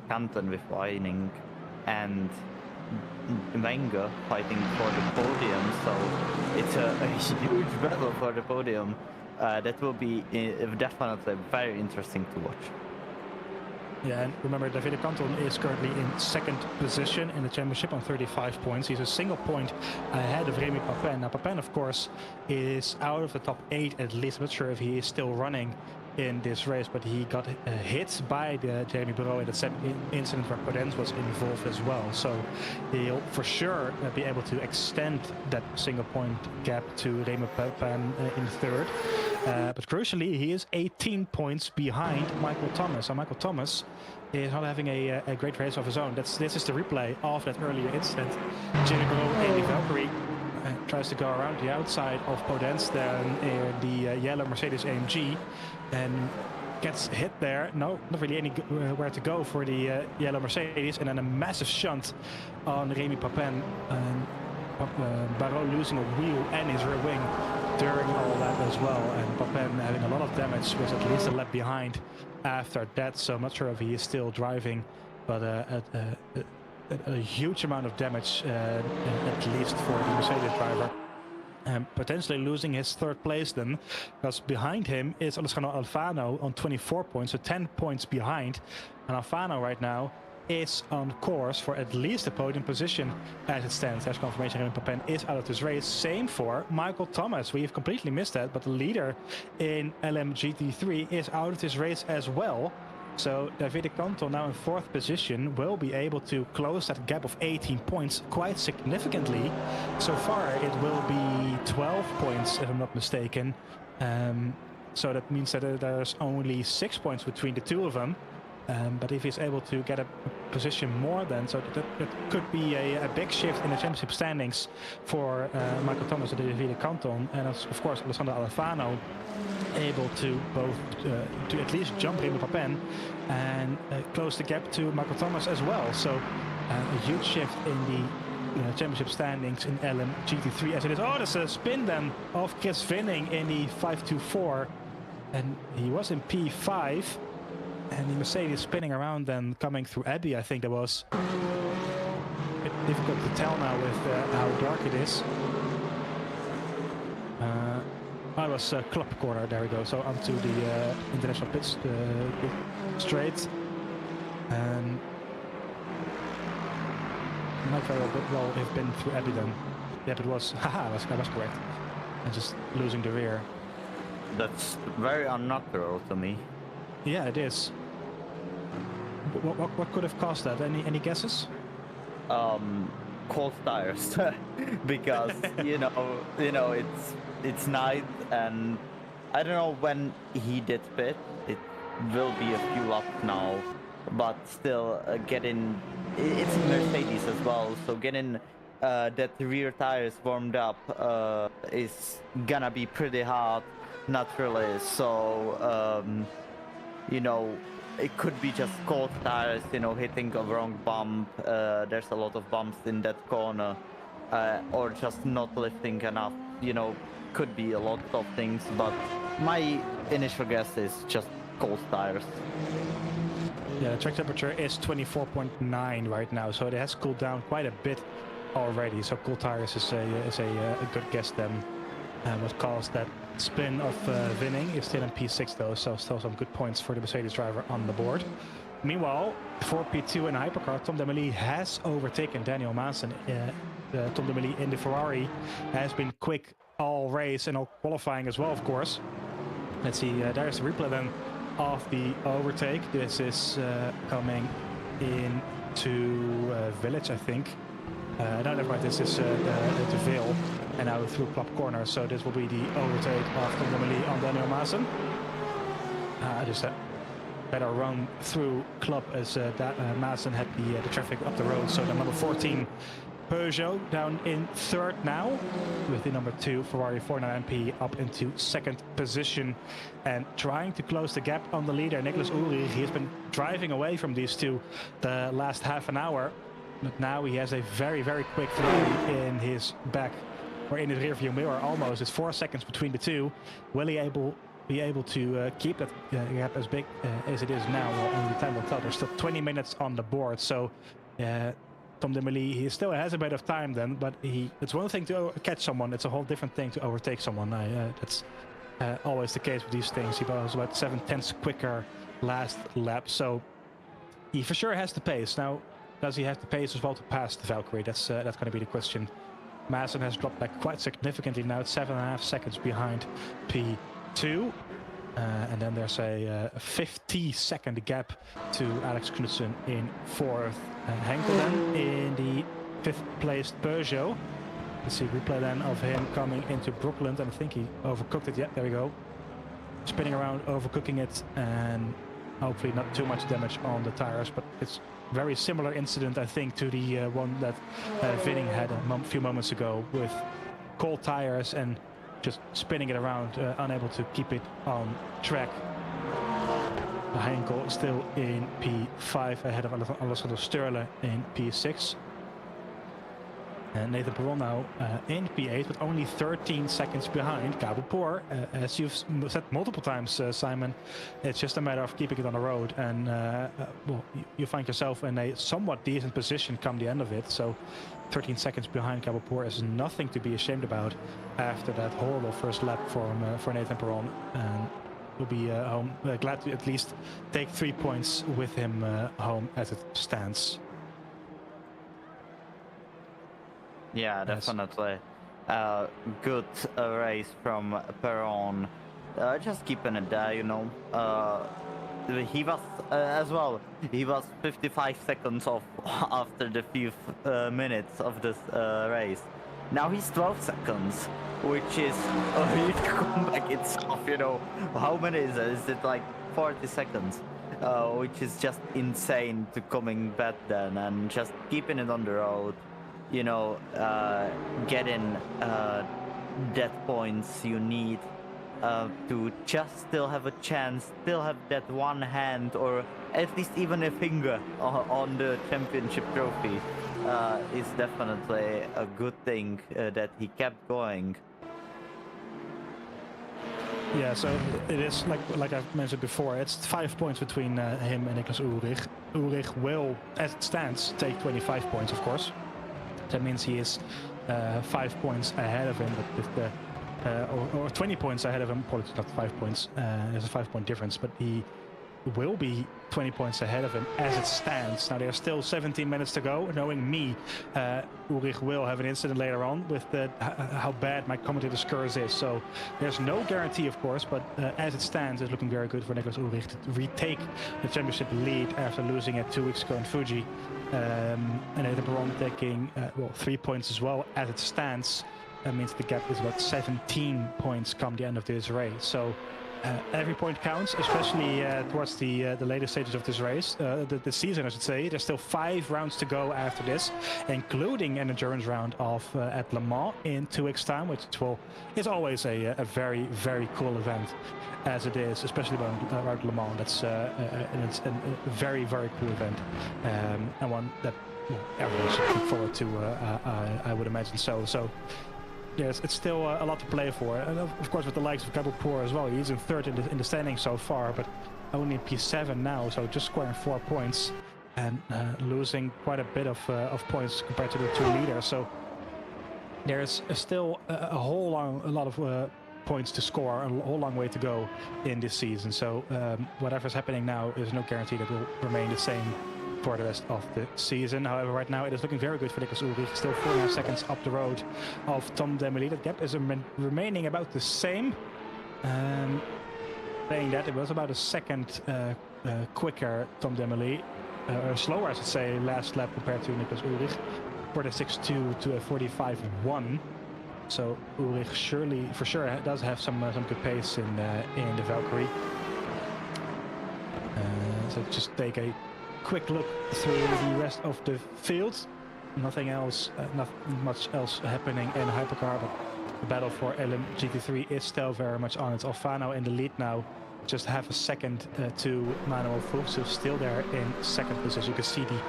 Canton with Weining and Wenger fighting for the podium, so it's a huge battle for the podium. That will be definitely very interesting to watch. Yeah, and remember, Davide Canton is currently in second position in the championship on 35 points. He's a single point ahead of Remy Papin. Now, Papin, of course, is out of the top 8 at least. I'm not sure if he is still running in this race, but he got hit by the Jeremy Bureau in that incident where Podence was involved as well. So he'll for sure be able to extend that single point gap to Remy Papin in third. But crucially, he is 18 points behind Michael Thomas. So Michael Thomas is not having a great race of his own. This is the replay of that earlier incident. Jeremy Bureau, Andy Valkyrie tries to go around the outside of Podence, then the yellow Mercedes AMG, and gets hit there. No, not really anywhere to go for the yellow Mercedes, and then a massive shunt on Remy Papin. Barrault losing a wheel and his rear wing during all that as well, and Papin having a lot of damage, was at least a lap behind after that, so I'm not sure if he is still driving, but a huge amount of damage at least for the Mercedes driver. Potentially losing his third place then, because behind him is Alessandro Alfano on 24 points, so 10 points behind, and Alfano right now is on course for at least a podium position as it stands. There's confirmation Remy Papin is out of this race. Same for Michael Thomas. We have completely missed that, but the leader in LMGT3 is out of this race as well. So Davide Canton, now in fourth position, will be able to close that gap of 18 points quite significantly. So far it will be 12 points if I'm not mistaken. So that means that there's only 6 points between the two of them. But if he's able to get a position more then, so that could be a big shift in the championship standings for Michael Thomas and Davide Canton, and of course Alessandro Alfano able to both to at least jump Remy Papin and close the gap to Michael Thomas as well. So a huge shift in the championship standings in LMGT3 as it is. Oh, there's a spin then of Chris Vinning in the 524, and he was in P5. And the Mercedes spinning around and coming through Abbey, I think that was a bit difficult to tell now with how dark it is. I was club corner, there we go. So onto the international pit straight. And might very well have been through Abbey then. Yep, it was. Haha, that was correct. And just losing the rear. That's very unnatural to me. Yeah, it is. What could have caused that? Any guesses? Cold tires, because you know it's night, and I don't know when he did pit. It will be a few laps now, but still getting it's Mercedes as well, so getting that rear tires warmed up is gonna be pretty hard naturally. So it could be just cold tires, hitting a wrong bump. There's a lot of bumps in that corner, or just not lifting enough. Could be a lot of things, but my initial guess is just cold tires. Yeah, the track temperature is 24.9 right now, so it has cooled down quite a bit already. So cold tires is a good guess then. What caused that spin of Vinning is still in P6 though, so still some good points for the Mercedes driver on the board. Meanwhile, for P2 in Hypercar, Tom Demely has overtaken Daniel Maassen. Tom Demely in the Ferrari has been quick all race and all qualifying as well, of course. Let's see, there's the replay then of the overtake. This is coming into Village, I think. No, never mind, this is the Vale, and now through Club Corner, so this will be the overtake of Tom Demely on Daniel Maassen. Just a better run through Club as Maassen had the traffic up the road, so the number 14 Peugeot down in third now, with the number 2 Ferrari 409MP up into second position and trying to close the gap on the leader, Niclas Ulrich. He has been driving away from these two the last half an hour, but now he has a very, very quick Ferrari in his back, or in his rear view mirror almost. It's 4 seconds between the two. Will he be able to keep that gap as big as it is now, well, only time will tell. There's still 20 minutes on the board, so Tom Demely, he still has a bit of time then, but it's one thing to catch someone, it's a whole different thing to overtake someone. That's always the case with these things. He was about 7/10 quicker last lap, so he for sure has the pace. Now, does he have the pace as well to pass the Valkyrie? That's going to be the question. Maassen has dropped back quite significantly now. It's 7.5 seconds behind P2. And then there's a 50-second gap to Alex Knudsen in 4th. Henkel then in the 5th placed Peugeot. Let's see, replay then of him coming into Brookland, and I think he overcooked it. Yeah, there we go. Spinning around, overcooking it, and hopefully not too much damage on the tires, but it's very similar incident, I think, to the one that Vinning had a few moments ago with cold tires and just spinning it around, unable to keep it on track. Henkel still in P5 ahead of Alessandro Sturle in P6. And Nathan Perron now in P8, but only 13 seconds behind Kabelpoor. As you've said multiple times, Simon, it's just a matter of keeping it on the road, and well, you find yourself in a somewhat decent position come the end of it. So 13 seconds behind Kabelpoor is nothing to be ashamed about after that horrible first lap for Nathan Perron. And we'll be glad to at least take 3 points with him home as it stands. Yeah, definitely. Good race from Perron. Just keeping it there, you know. He was, as well, he was 55 seconds off after the few minutes of this race. Now he's 12 seconds, which is a huge comeback itself, you know. How many is it? Is it like 40 seconds? Which is just insane to coming back then and just keeping it on the road. You know, getting that points you need to just still have a chance, still have that one hand or at least even a finger on the championship trophy is definitely a good thing that he kept going. Yeah, so it is like I've mentioned before, it's 5 points between him and Niclas Ulrich. Ulrich will, as it stands, take 25 points, of course. That means he is 5 points ahead of him, but with the, or 20 points ahead of him. Apologies, not 5 points. There's a 5-point difference, but he will be 20 points ahead of him as it stands. Now there's still 17 minutes to go. Knowing me, Ulrich will have an incident later on with how bad my commentator's curse is. So there's no guarantee, of course, but as it stands, it's looking very good for Niclas Ulrich to retake the championship lead after losing it 2 weeks ago in Fuji. And Nathan Perron taking 3 points as well as it stands. That means the gap is about 17 points come the end of this race. So every point counts, especially towards the later stages of this race, the season, I should say. There's still 5 rounds to go after this, including an endurance round of at Le Mans in 2 weeks' time, which is always a very, very cool event, as it is, especially around Le Mans. It's a very, very cool event, and one that everyone should look forward to. I would imagine so. So. Yes, it's still a lot to play for, and of course with the likes of Kabelpoor as well. He's in 3rd in the standings so far, but only in P7 now, so just scoring 4 points and losing quite a bit of points compared to the 2 leaders. So there's still a lot of points to score, a whole long way to go in this season. So whatever's happening now is no guarantee that will remain the same for the rest of the season. However, right now it is looking very good for Niclas Ulrich. Still 4.5 seconds up the road of Tom Demely. That gap is remaining about the same. Saying that, it was about a second quicker, Tom Demely. Slower, I should say, last lap compared to Niclas Ulrich. 46.2 to a 45.1. So Ulrich for sure does have some good pace in the Valkyrie. So just take a quick look through the rest of the field. Nothing else, not much else happening in Hypercar, but the battle for LMGT3 is still very much on. It's Alfano in the lead now, just half a second to Manuel Fuchs, who's still there in 2nd position. You can see the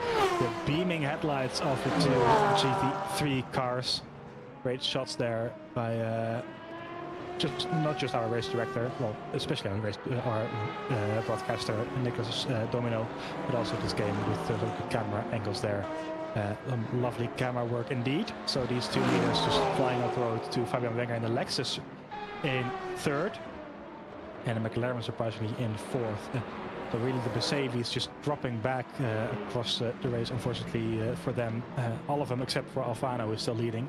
beaming headlights of the 2 GT3 cars. Great shots there by just not just our race director, well, especially our broadcaster Niclas Domino, but also this game with the camera angles there. Lovely camera work indeed. So these two leaders just flying off the road to Fabian Wenger in the Lexus in third, and the McLaren surprisingly in fourth. So really the Mercedes just dropping back across the race, unfortunately for them. All of them except for Alfano is still leading.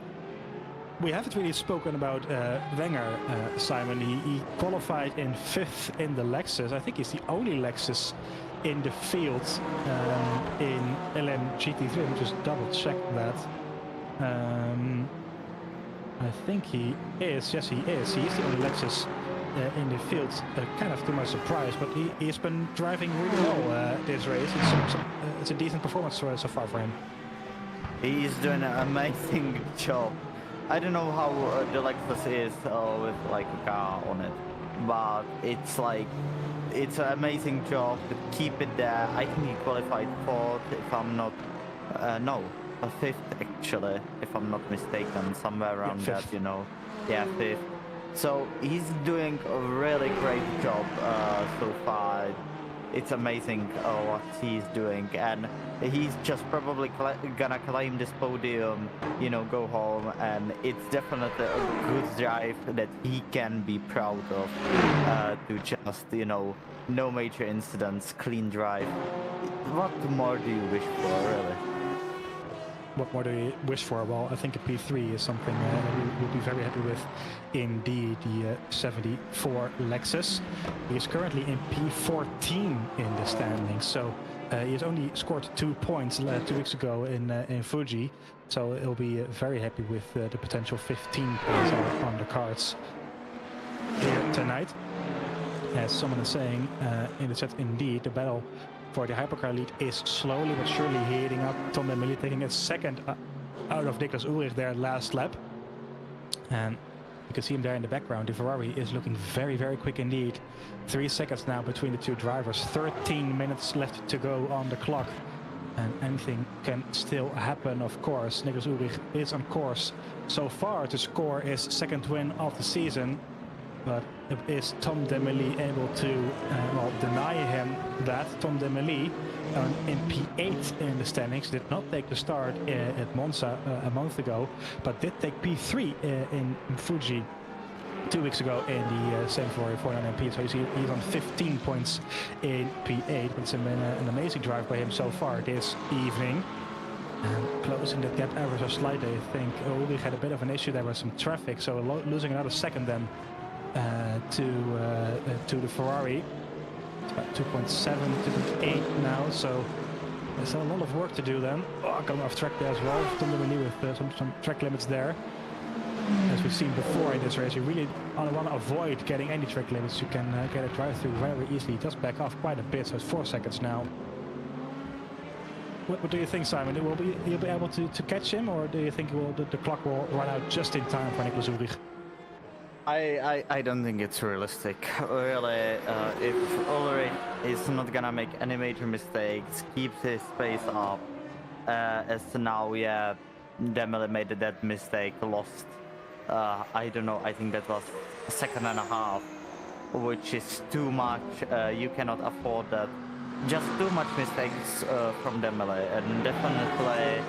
We haven't really spoken about Wenger, Simon. He qualified in fifth in the Lexus. I think he's the only Lexus in the field in LMGT3. Let me just double check that. I think he is. Yes, he is. He's the only Lexus in the field, kind of to my surprise, but he's been driving really well this race. It's a decent performance so far for him. He's doing an amazing job. I don't know how the Lexus is with like a car on it, but it's an amazing job to keep it there. I think he qualified fourth, if I'm not, fifth actually, if I'm not mistaken, somewhere around that, you know. Yeah, fifth. So he's doing a really great job so far. It's amazing what he's doing, and he's just probably gonna claim this podium, you know, go home, and it's definitely a good drive that he can be proud of, to just, you know, no major incidents, clean drive. What more do you wish for, really? What more do you wish for? Well, I think a P3 is something we will be very happy with. Indeed, the 74 Lexus. He is currently in P14 in the standings, so he has only scored 2 points 2 weeks ago in Fuji, so he'll be very happy with the potential 15 points on the cards here tonight. As someone is saying in the chat, indeed, the battle for the Hypercar lead is slowly but surely heating up. Tom Demely taking a second out of Niclas Ulrich there last lap. And you can see him there in the background. The Ferrari is looking very, very quick indeed. 3 seconds now between the two drivers. 13 minutes left to go on the clock. And anything can still happen, of course. Niclas Ulrich is on course so far to score his second win of the season. But is Tom Demely able to deny him that? Tom Demely in P8 in the standings did not take the start at Monza a month ago, but did take P3 in Fuji 2 weeks ago in the same Ferrari 409 MP. So you see he's on 15 points in P8. It's been an amazing drive by him so far this evening. And closing the gap ever so slightly. I think Ulrich had a bit of an issue there with some traffic, so losing another second then to the Ferrari. It's about 2.7, 2.8 now, so there's a lot of work to do then. Going off track there as well. Tom Demely with some track limits there. As we've seen before in this race, you really want to avoid getting any track limits. You can get a drive through very easily. He does back off quite a bit, so it's 4 seconds now. What do you think, Simon? Will you be able to catch him, or do you think the clock will run out just in time for Niclas Ulrich? I don't think it's realistic. Really, if Ulrich is not gonna make any major mistakes, keeps his pace up, as now, yeah, Demely made that mistake, lost. I don't know. I think that was a second and a half, which is too much. You cannot afford that. Just too much mistakes from Demely, and definitely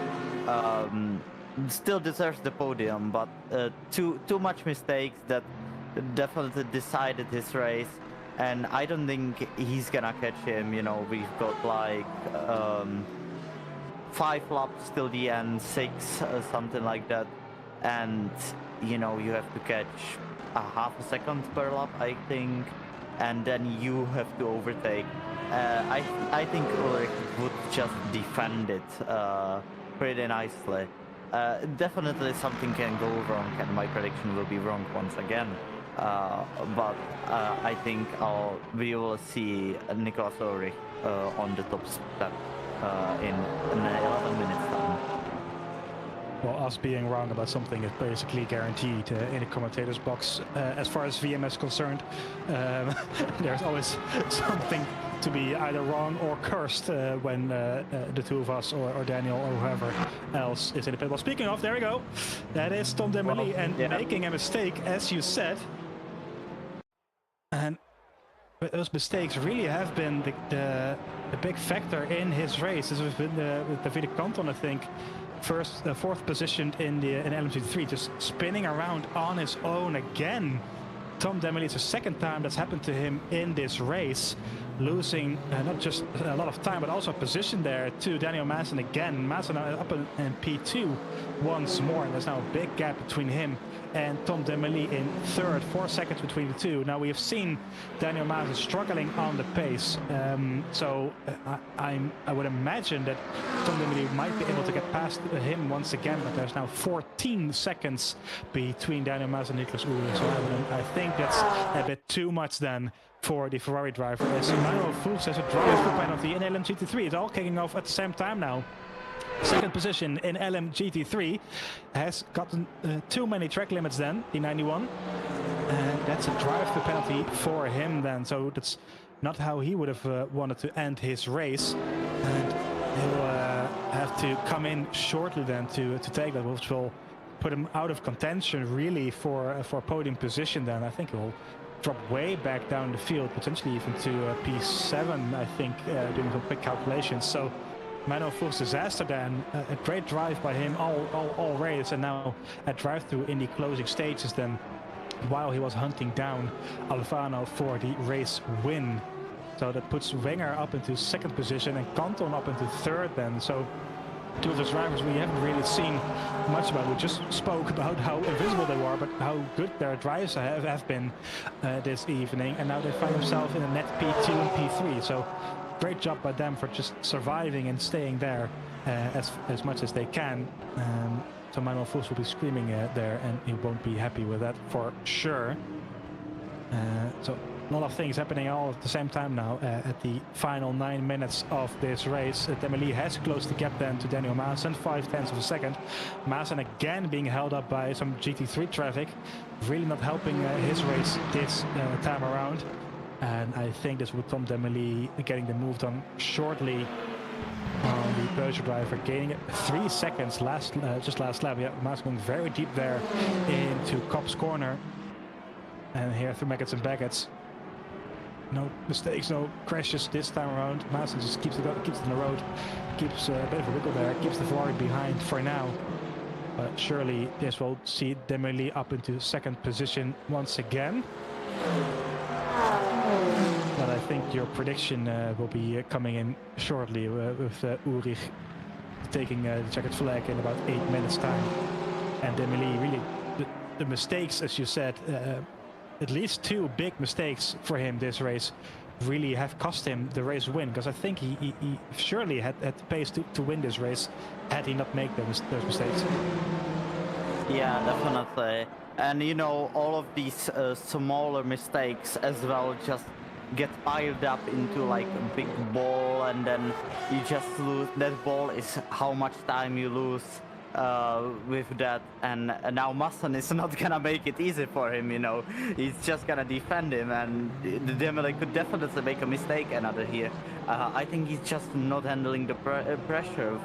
still deserves the podium, but too much mistakes that definitely decided his race, and I don't think he's gonna catch him. You know, we've got like 5 laps till the end, 6, something like that, and you know, you have to catch a half a second per lap, I think, and then you have to overtake. I think Ulrich would just defend it pretty nicely. Definitely something can go wrong, and my prediction will be wrong once again. But I think we will see Niclas Ulrich on the top step in 11 minutes time. Well, us being wrong about something is basically guaranteed in the commentator's box. As far as VMS is concerned, there's always something to be either wrong or cursed when the two of us or Daniel or whoever else is in the pit. Well, speaking of, there we go. That is Tom Demely, and making a mistake, as you said. And those mistakes really have been the big factor in his race. This has been Davide Canton, I think, fourth position in LMC3, just spinning around on his own again. Tom Demely, it's the second time that's happened to him in this race, losing not just a lot of time, but also position there to Daniel Maassen again. Maassen up in P2 once more, and there's now a big gap between him and Tom Demely in third, 4 seconds between the two. Now we have seen Daniel Maassen struggling on the pace, so I would imagine that Tom Demely might be able to get past him once again, but there's now 14 seconds between Daniel Maassen and Niclas Ulrich, so I think that's a bit too much then for the Ferrari driver. As Manuel Fuchs has a driver penalty in LMGT3. It's all kicking off at the same time now. Second position in LMGT3 has gotten too many track limits then, the 91. And that's a drive-through penalty for him then. So that's not how he would have wanted to end his race. And he'll have to come in shortly then to take that, which will put him out of contention really for podium position then. I think he'll drop way back down the field, potentially even to P7, I think, doing some quick calculations. So Manuel Fuchs disaster then, a great drive by him all race, and now a drive-through in the closing stages then, while he was hunting down Alfano for the race win. So that puts Wenger up into second position and Canton up into third then. So two of those drivers we haven't really seen much about. We just spoke about how invisible they were, but how good their drives have been this evening, and now they find themselves in a net P2 and P3. So great job by them for just surviving and staying there as much as they can. So Manuel Fuchs will be screaming there, and he won't be happy with that for sure. So a lot of things happening all at the same time now at the final 9 minutes of this race. Demely has closed the gap then to Daniel Maassen, 0.5 of a second. Maassen again being held up by some GT3 traffic, really not helping his race this time around. And I think this with Tom Demely getting the move done shortly on the Peugeot driver, gaining 3 seconds just last lap. Yeah, Maassen going very deep there into Kopp's corner. And here through Maggots and Baggots. No mistakes, no crashes this time around. Maassen just keeps it on the road, keeps a bit of a wiggle there, keeps the Ferrari behind for now. But surely this will see Demely up into second position once again. But I think your prediction will be coming in shortly with Ulrich taking the checkered flag in about 8 minutes time. And Demely really, the mistakes, as you said, at least 2 big mistakes for him this race really have cost him the race win, because I think he surely had the pace to win this race had he not made those mistakes. Yeah, definitely. And you know, all of these smaller mistakes as well just get piled up into like a big ball, and then you just lose. That ball is how much time you lose with that, and now Maassen is not gonna make it easy for him, you know. He's just gonna defend him, and Demely could definitely make a mistake another here. I think he's just not handling the pressure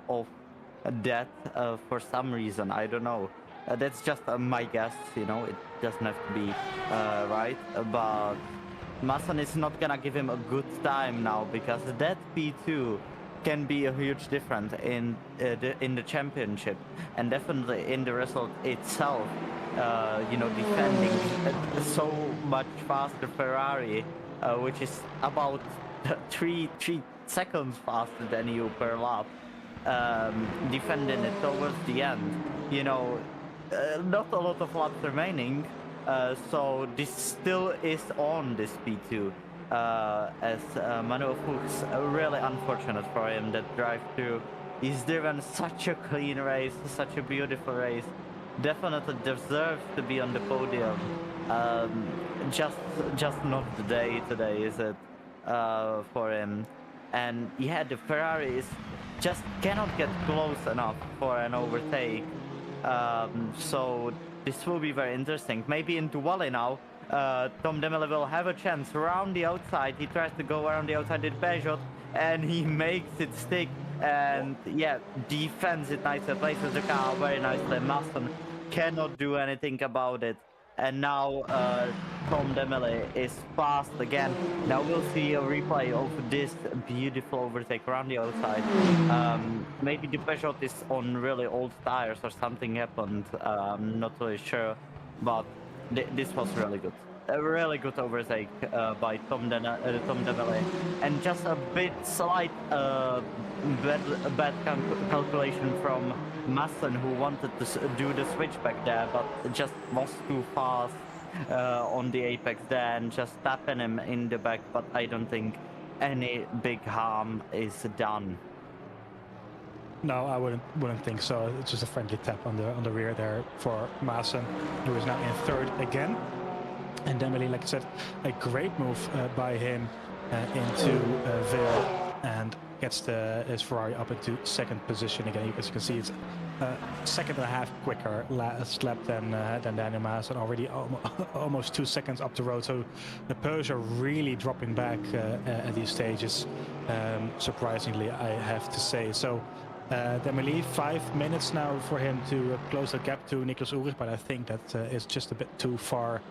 of that for some reason. I don't know. That's just my guess, you know. It doesn't have to be right, but Maassen is not gonna give him a good time now, because that P2 can be a huge difference in the championship, and definitely in the result itself. You know, defending so much faster Ferrari, which is about 3 seconds faster than you per lap, defending it towards the end. You know, not a lot of laps remaining, so this still is on this P2. As Manuel Fuchs, really unfortunate for him, that drive-through. He's driven such a clean race, such a beautiful race. Definitely deserves to be on the podium. Just not the day today, is it, for him? And yeah, the Ferrari just cannot get close enough for an overtake. So this will be very interesting. Maybe into Wally now. Tom Demely will have a chance around the outside. He tries to go around the outside with Peugeot, and he makes it stick. And yeah, defends it nicely, places the car very nicely. Maassen cannot do anything about it. and now Tom Demele is fast again. Now we'll see a replay of this beautiful overtake around the outside. Maybe the Peugeot is on really old tires or something happened. I'm not really sure, but this was really good. A really good overtake by Tom Demele, and just a bit slight bad calculation from Masson, who wanted to do the switchback there, but just was too fast on the apex there and just tapping him in the back. But I don't think any big harm is done. No, I wouldn't think so. It's just a friendly tap on the rear there for Masson, who is now in third again. And Demele, like I said, a great move by him into Vale, and gets his Ferrari up into second position again. As you can see, it's a second and a half quicker last lap than Daniel Masson, already almost 2 seconds up the road. So the Peugeot really dropping back at these stages, surprisingly, I have to say. So Demele, 5 minutes now for him to close the gap to Niclas Ulrich, but I think that is just a bit too far.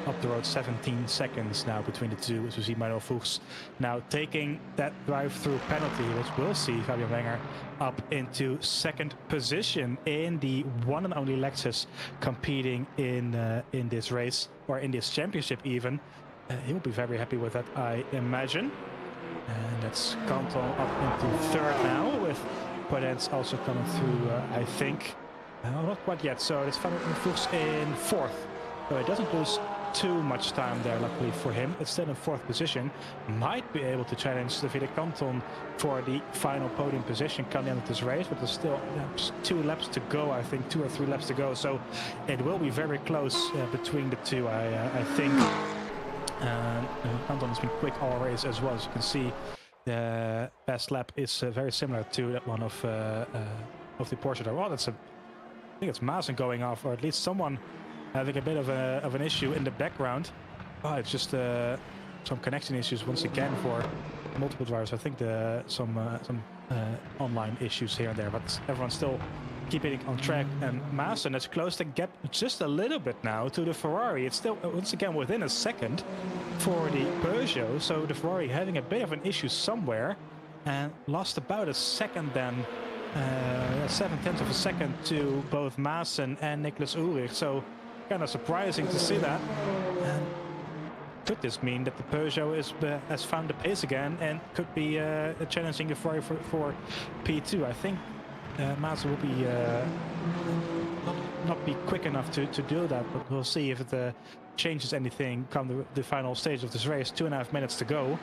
Up the road, 17 seconds now between the two, as we see Manuel Fuchs now taking that drive-through penalty, which will see Fabian Wenger up into second position in the one and only Lexus competing in this race, or in this championship even. He will be very happy with that, I imagine. And that's Canton up into third now, with Podence also coming through, I think. Not quite yet, so it's Fabian Fuchs in fourth. So it doesn't lose too much time there, luckily for him. It's still in fourth position. Might be able to challenge Davide Canton for the final podium position coming out of this race, but there's still 2 laps to go, I think, 2 or 3 laps to go. So it will be very close between the two, I think. Canton has been quick all race as well. As you can see, the best lap is very similar to that one of the Porsche. Oh, I think it's Maassen going off, or at least someone having a bit of an issue in the background. Oh, it's just some connection issues once again for multiple drivers. I think some online issues here and there, but everyone's still keeping it on track. And Maassen has closed the gap just a little bit now to the Ferrari. It's still once again within a second for the Peugeot. So the Ferrari having a bit of an issue somewhere, and lost about a second then. 7/10 of a second to both Maassen and Niclas Ulrich. So kind of surprising to see that. And could this mean that the Peugeot has found the pace again and could be challenging the Ferrari for P2? I think Maassen will be not be quick enough to do that, but we'll see if it changes anything come the final stage of this race. 2.5 minutes to go.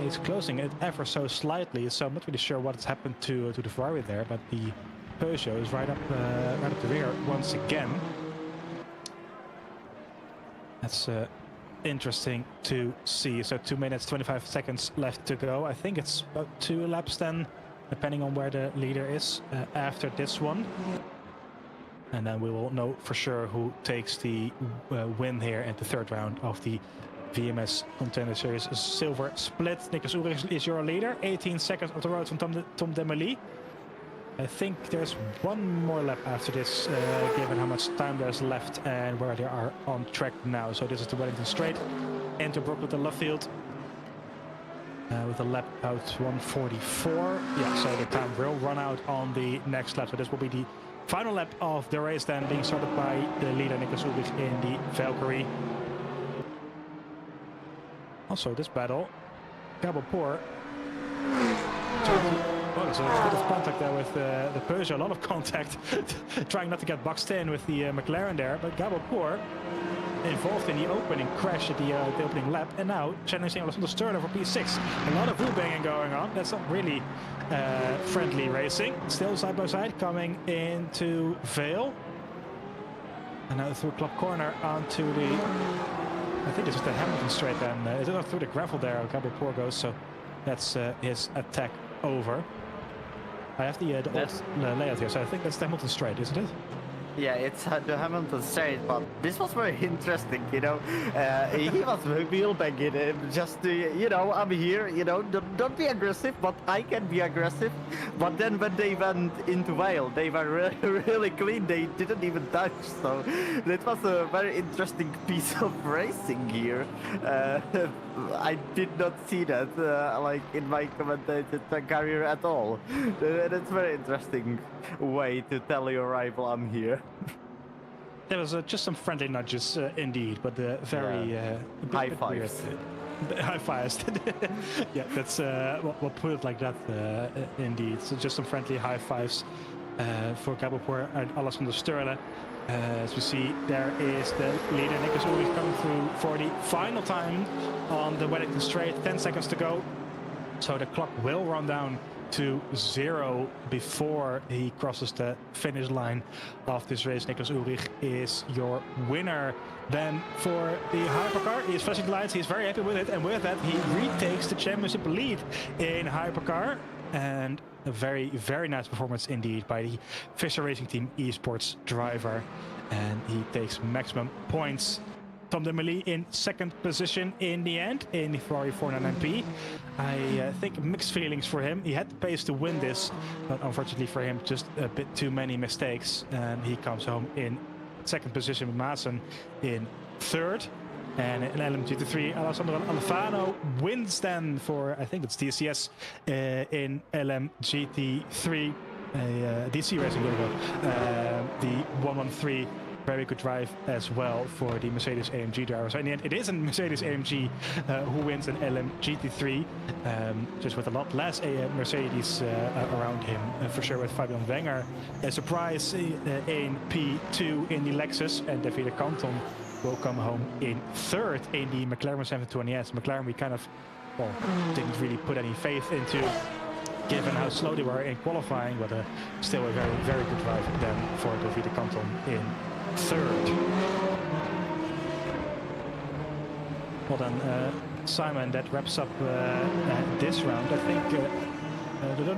It's closing it ever so slightly, so I'm not really sure what's happened to the Ferrari there, but the Peugeot is right up the rear once again. That's interesting to see. So 2 minutes 25 seconds left to go. I think it's about 2 laps then, depending on where the leader is after this one. And then we will know for sure who takes the win here at the third round of the VMS Contender Series Silver Split. Niclas Ulrich is your leader. 18 seconds off the road from Tom Demele. I think there's one more lap after this, given how much time there's left and where they are on track now. So this is the Wellington Straight into Brooklyn to Luffield. With a lap out 1:44. Yeah, so the time will run out on the next lap. So this will be the final lap of the race then, being started by the leader Niclas Ulrich in the Valkyrie. Also this battle, Gabelpoor. Oh, there's a bit of contact there with the Peugeot, a lot of contact, trying not to get boxed in with the McLaren there, but Gabelpoor involved in the opening crash at the opening lap, and now challenging Alessandro Stirler for P6. A lot of wheel banging going on. That's not really friendly racing. Still side by side, coming into Vale. And now through Club Corner onto the, I think this is the Hamilton Straight then. It's not through the gravel there, Gabelpoor goes, so that's his attack over. I have the old layout here, so I think that's the Hamilton Straight, isn't it? Yeah, it's the Hamilton straight, but this was very interesting, you know. He was wheelbanging him just to, you know, I'm here, you know, don't be aggressive, but I can be aggressive. But then when they went into Wales, they were really, really clean. They didn't even touch, so that was a very interesting piece of racing here. I did not see that, like, in my commentated career at all. That's very interesting way to tell your rival I'm here. There was just some friendly nudges, indeed, but very high fives. High fives. Yeah, that's we'll put it like that. Indeed, so just some friendly high fives for Gabelpoor and Alessandro Sturle. As we see, there is the leader Niclas Ulrich coming through for the final time on the Wellington Straight. 10 seconds to go, so the clock will run down to 0 before he crosses the finish line of this race. Niclas Ulrich is your winner. Then for the Hypercar, he is flashing the lights. He's very happy with it, and with that he retakes the championship lead in Hypercar. And a very, very nice performance indeed by the Fisher Racing Team Esports driver, and he takes maximum points. Tom Dumoulin in second position in the end in the Ferrari 499P. I think mixed feelings for him. He had the pace to win this, but unfortunately for him, just a bit too many mistakes, and he comes home in second position with Maassen in third. And in LMGT3, Alessandro Alfano wins then for, I think it's DCS in LMGT3, DC Racing, there we go. The 113, very good drive as well for the Mercedes AMG driver. So in the end, it is a Mercedes AMG who wins in LMGT3, just with a lot less Mercedes around him, for sure, with Fabian Wenger. A surprise in P2 in the Lexus, and Davide Canton will come home in third in the McLaren 720S. McLaren we kind of, well, didn't really put any faith into, given how slow they were in qualifying, but still a very, very good drive then for Davide Canton in third. Well then, Simon, that wraps up this round. I think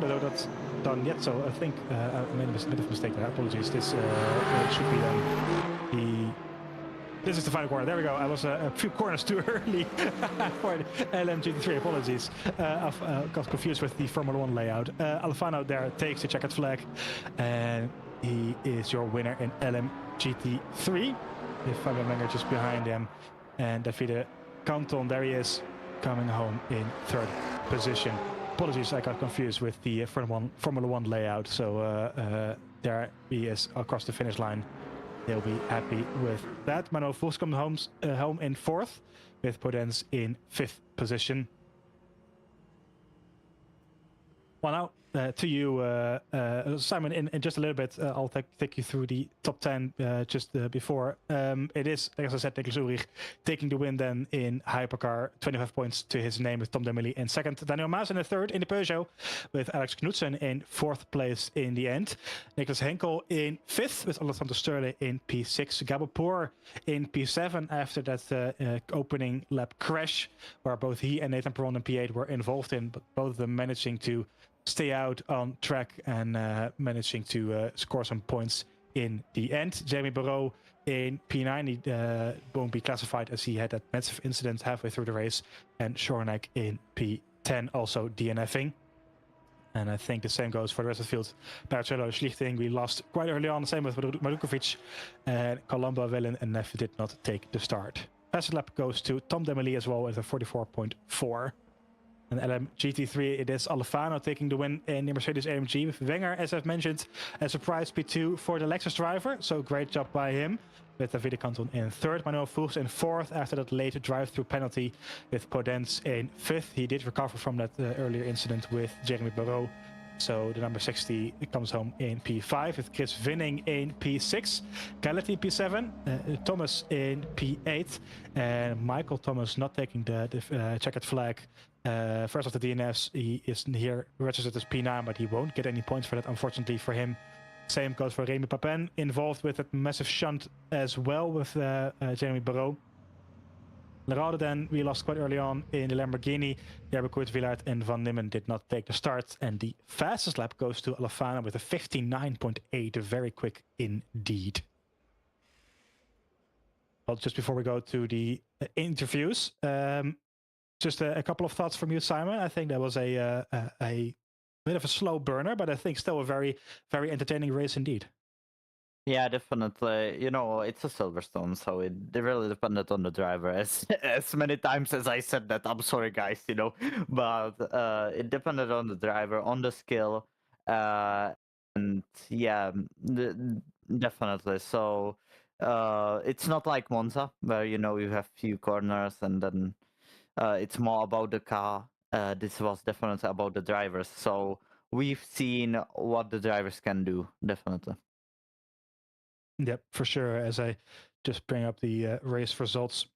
no, that's done yet, so I think I made a bit of a mistake there. Apologies. This should be done. This is the final corner. There we go. I was a few corners too early for the LMGT3. Apologies. I got confused with the Formula 1 layout. Alfano there takes the checkered flag, and he is your winner in LMGT3. With Fabian Wenger just behind him, and Davide Canton, there he is, coming home in third position. Apologies, I got confused with the Formula 1 layout. So there he is across the finish line. They'll be happy with that. Manuel Vos comes home in fourth, with Podence in fifth position. Well, now to you, Simon, in just a little bit. I'll take you through the top 10 just before. It is, as I said, Niclas Ulrich taking the win then in Hypercar, 25 points to his name, with Tom Dumoulin in second. Daniel Maassen in third in the Peugeot, with Alex Knudsen in fourth place in the end. Niklas Henkel in fifth, with Alessandro Sturle in P6. Gabelpoor in P7 after that opening lap crash, where both he and Nathan Perron in P8 were involved in, but both of them managing to stay out on track and managing to score some points in the end. Jeremy Barreau in P9, he won't be classified as he had that massive incident halfway through the race, and Shornack in P10 also DNFing. And I think the same goes for the rest of the field. Barrichello, Schlichting, we lost quite early on, same with Marukovic, and Colombo, Wellen and Neff did not take the start. Fastest lap goes to Tom Dumoulin as well with a 44.4. And LMGT3, it is Alfano taking the win in the Mercedes AMG with Wenger, as I've mentioned, a surprise P2 for the Lexus driver. So great job by him, with Davide Canton in third. Manuel Vos in fourth after that late drive-through penalty, with Podence in fifth. He did recover from that earlier incident with Jeremy Barreau. So the number 60 comes home in P5, with Chris Winning in P6, Galetti P7, Thomas in P8, and Michael Thomas not taking the checkered flag. First of the DNFs, he is here registered as P9, but he won't get any points for that, unfortunately for him. Same goes for Remy Papin, involved with that massive shunt as well with Jeremy Barreau. Lerode then we lost quite early on in the Lamborghini. There, Kurt Wielaert and Van Nimmen did not take the start. And the fastest lap goes to Alfano with a 59.8, very quick indeed. Well, just before we go to the interviews, just a couple of thoughts from you, Simon. I think that was a bit of a slow burner, but I think still a very, very entertaining race indeed. Yeah, definitely. You know, it's a Silverstone, so it really depended on the driver. As many times as I said that, I'm sorry, guys. You know, but it depended on the driver, on the skill, and yeah, definitely. So it's not like Monza, where you know you have few corners and then it's more about the car. This was definitely about the drivers. So we've seen what the drivers can do, definitely. Yep, for sure. As I just bring up the race results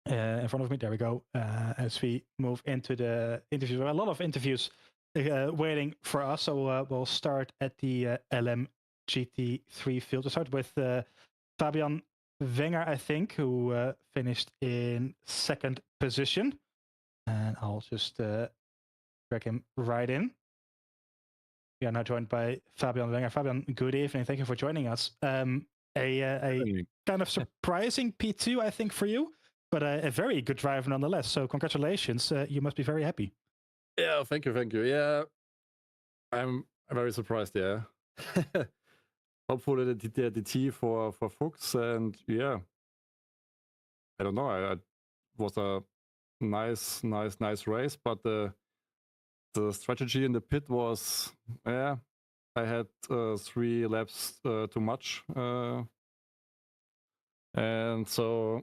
in front of me, there we go. As we move into the interviews, a lot of interviews waiting for us. So we'll start at the LM GT3 field. We'll start with Fabian Wenger, I think, who finished in second position. And I'll just drag him right in. We are now joined by Fabian Wenger. Fabian, good evening. Thank you for joining us. A kind of surprising P2, I think, for you, but a very good driver nonetheless. So congratulations. You must be very happy. Yeah, thank you. Yeah, I'm very surprised. Yeah, hopefully the T for Fuchs, and yeah, I don't know. It was a nice race, but the strategy in the pit was, yeah, I had 3 laps too much, and so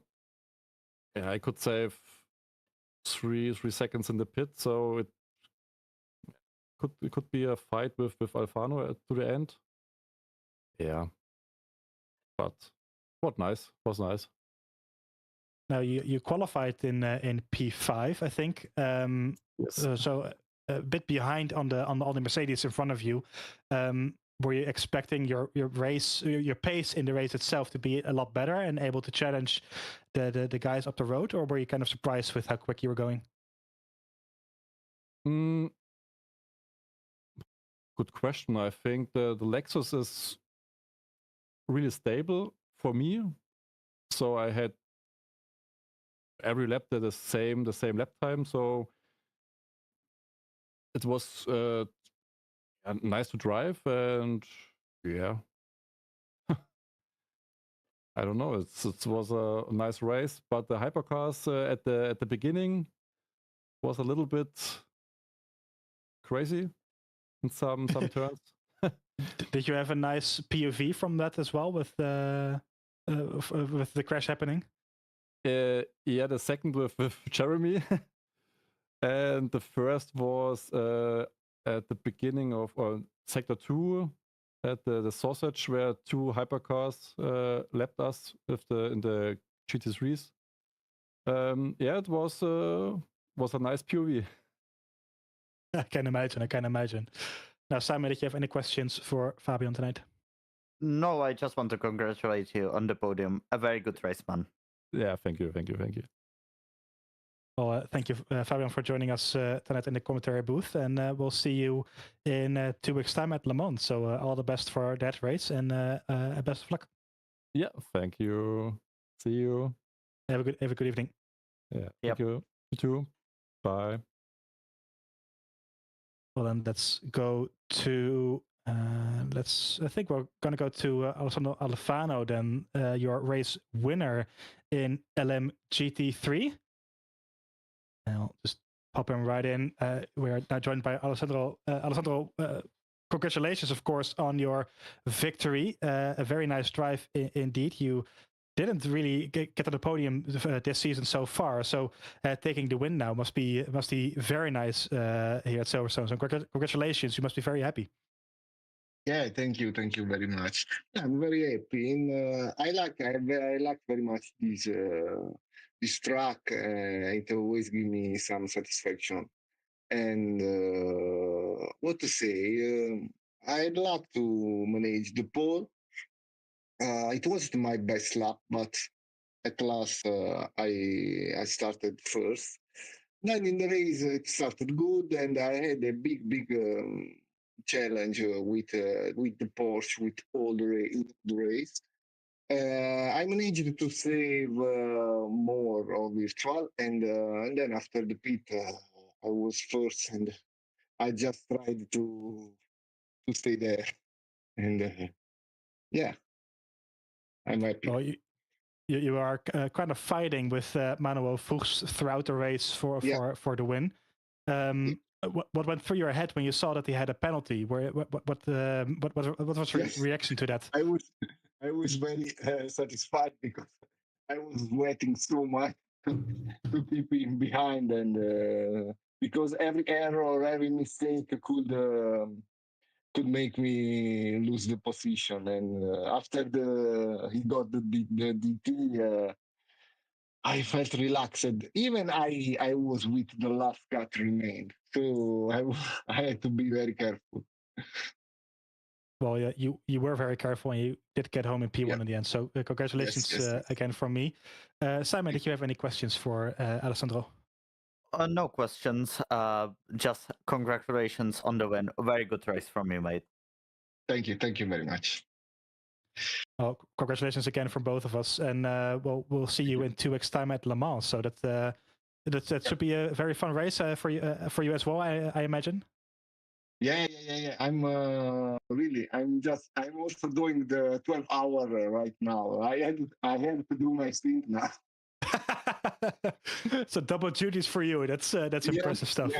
yeah, I could save 3 seconds in the pit, so it could be a fight with Alfano to the end. Yeah, but was nice. Now you qualified in P5, I think. Yes. So a bit behind on the Mercedes in front of you. Were you expecting your pace in the race itself to be a lot better and able to challenge the guys up the road, or were you kind of surprised with how quick you were going? Good question. I think the Lexus is really stable for me, so I had every lap the same lap time, so it was nice to drive, and yeah, I don't know. It was a nice race, but the hypercars at the beginning was a little bit crazy in some turns. Did you have a nice POV from that as well with the crash happening? Yeah, the second with Jeremy, and the first was at the beginning of sector 2 at the sausage, where 2 hypercars lapped us in the GT3s. Yeah, it was a nice POV. I can imagine. Now, Simon, did you have any questions for Fabian tonight? No, I just want to congratulate you on the podium. A very good race, man. Yeah, thank you. Well, thank you, Fabian, for joining us tonight in the commentary booth, and we'll see you in 2 weeks' time at Le Mans. So all the best for that race, and best of luck. Yeah, thank you. See you. Have a good evening. Yeah, thank you. You too. Bye. Well, then let's go to I think we're gonna go to Alessandro Alfano, then your race winner in LM GT3. And I'll just pop him right in. We are now joined by Alessandro. Alessandro, congratulations, of course, on your victory. A very nice drive indeed. You didn't really get to the podium this season so far, so taking the win now must be very nice here at Silverstone. So congratulations, you must be very happy. Yeah, thank you very much. I'm very happy, and I like very much this track. It always gives me some satisfaction. And what to say? I'd like to manage the pole. It wasn't my best lap, but at last I started first. Then in the race it started good, and I had a big challenge with the Porsche with all the race. I managed to save more of virtual, and then after the pit, I was first, and I just tried to stay there, and yeah, I'm happy. Well, you are kind of fighting with Manuel Fuchs throughout the race for the win. What went through your head when you saw that he had a penalty? What was your reaction to that? I was very satisfied because I was waiting so much to keep him behind, and because every error or every mistake could make me lose the position. And after he got the DT, I felt relaxed. Even I was with the last cut remained, so I had to be very careful. Well, yeah, you were very careful and you did get home in P1 in the end. So congratulations Yes. again from me. Simon, did you have any questions for Alessandro? No questions. Just congratulations on the win. A very good race from you, mate. Thank you very much. Oh, congratulations again from both of us, and we'll see you in 2 weeks' time at Le Mans. So that should be a very fun race for you as well, I imagine. Yeah. I'm also doing the 12-hour right now. I had to do my stint now. So double duties for you. That's impressive stuff.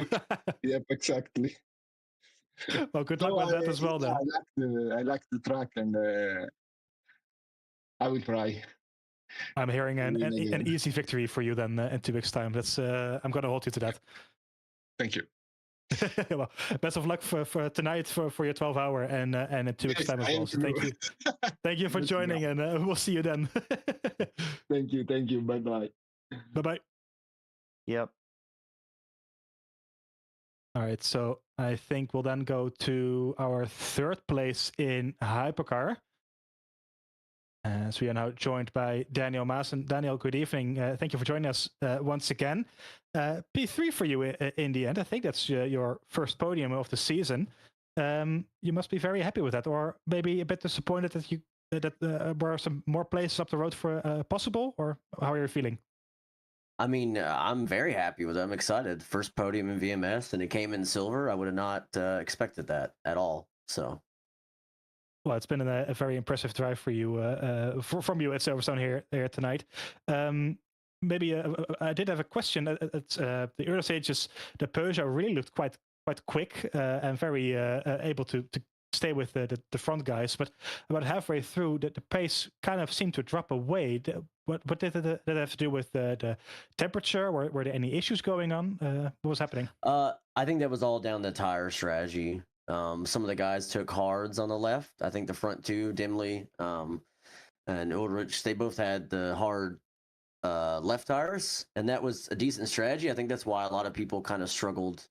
Yep, exactly. Well, good luck with that as well, then. I like the track, and I will try. I'm hearing an easy victory for you then in 2 weeks' time. That's I'm going to hold you to that. Thank you. Well, best of luck for tonight for your 12-hour and in 2 weeks' time as well. So thank you for joining, and we'll see you then. Thank you. Bye. Bye. Yep. All right, so I think we'll then go to our 3rd place in Hypercar. So we are now joined by Daniel Maassen. Daniel, good evening. Thank you for joining us once again. P3 for you in the end. I think that's your first podium of the season. You must be very happy with that, or maybe a bit disappointed that there were some more places up the road for possible, or how are you feeling? I mean, I'm very happy with it. I'm excited. First podium in VMS, and it came in silver. I would have not expected that at all. So. Well, it's been a very impressive drive for you, from you at Silverstone here tonight. Maybe I did have a question. At the early stages, the Peugeot really looked quite quick and very able to stay with the front guys. But about halfway through, the pace kind of seemed to drop away. What did that have to do with the temperature? Were there any issues going on? What was happening? I think that was all down to tire strategy. Some of the guys took hards on the left. I think the front two, Dimley and Ulrich, they both had the hard left tires, and that was a decent strategy. I think that's why a lot of people kind of struggled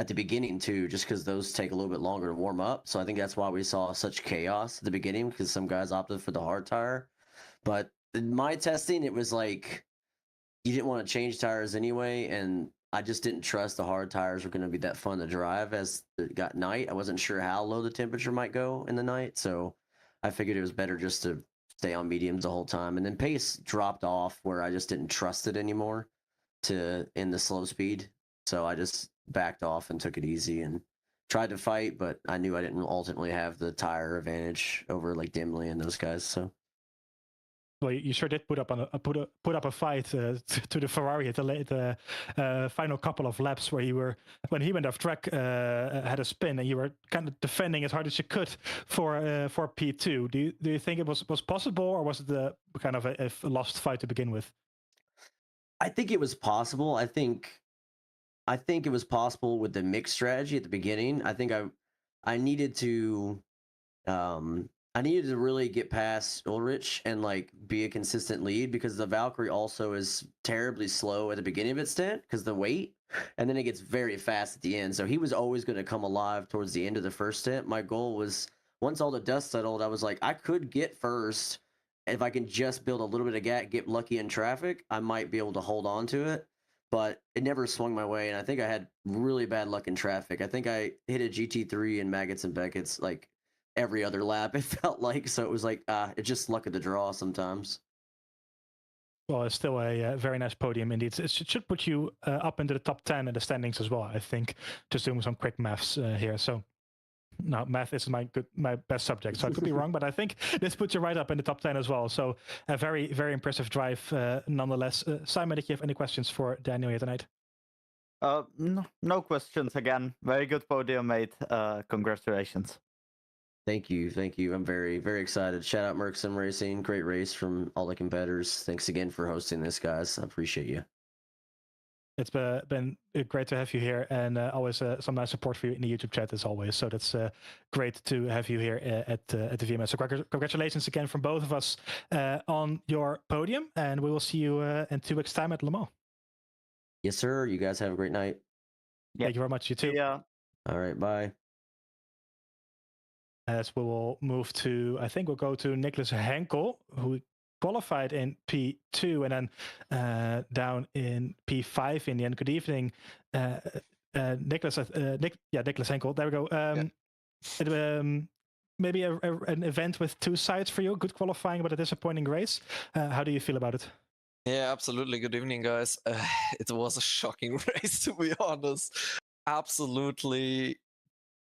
at the beginning too, just because those take a little bit longer to warm up. So I think that's why we saw such chaos at the beginning, because some guys opted for the hard tire. But in my testing, it was like you didn't want to change tires anyway, and I just didn't trust the hard tires were going to be that fun to drive as it got night. I wasn't sure how low the temperature might go in the night, so I figured it was better just to stay on mediums the whole time. And then pace dropped off where I just didn't trust it anymore in the slow speed. So I just backed off and took it easy and tried to fight, but I knew I didn't ultimately have the tire advantage over like Dimley and those guys. So. Well, you sure did put up a fight to the Ferrari at the final couple of laps, where when he went off track, had a spin, and you were kind of defending as hard as you could for P2. Do you think it was possible, or was it kind of a lost fight to begin with? I think it was possible. I think it was possible with the mixed strategy at the beginning. I think I needed to really get past Ulrich and like be a consistent lead, because the Valkyrie also is terribly slow at the beginning of its stint because the weight, and then it gets very fast at the end. So he was always going to come alive towards the end of the first stint. My goal was, once all the dust settled, I was like, I could get first if I can just build a little bit of gap, get lucky in traffic, I might be able to hold on to it. But it never swung my way, and I think I had really bad luck in traffic. I think I hit a GT3 in Maggots and Beckett's like every other lap. It felt like, so it was like it's just luck of the draw sometimes. Well, it's still a very nice podium indeed. It should put you up into the top 10 in the standings as well, I think. Just doing some quick maths here. So, no, math is my best subject, so I could be wrong, but I think this puts you right up in the top 10 as well. So, a very, very impressive drive nonetheless. Simon, did you have any questions for Daniel here tonight? No questions again. Very good podium, mate. Congratulations. Thank you. I'm very, very excited. Shout out Merc Sim Racing. Great race from all the competitors. Thanks again for hosting this, guys. I appreciate you. It's been great to have you here, and always some nice support for you in the YouTube chat as always. So that's great to have you here at the VMS. So congratulations again from both of us on your podium, and we will see you in 2 weeks' time at Le Mans. Yes, sir. You guys have a great night. Yep. Thank you very much. You too. Yeah. All right. Bye. As we will move to, I think we'll go to Niclas Henkel, who qualified in P2 and then down in P5 in the end. Good evening, Niclas. Niclas Henkel. There we go. Maybe an event with 2 sides for you. Good qualifying, but a disappointing race. How do you feel about it? Yeah, absolutely. Good evening, guys. It was a shocking race, to be honest. Absolutely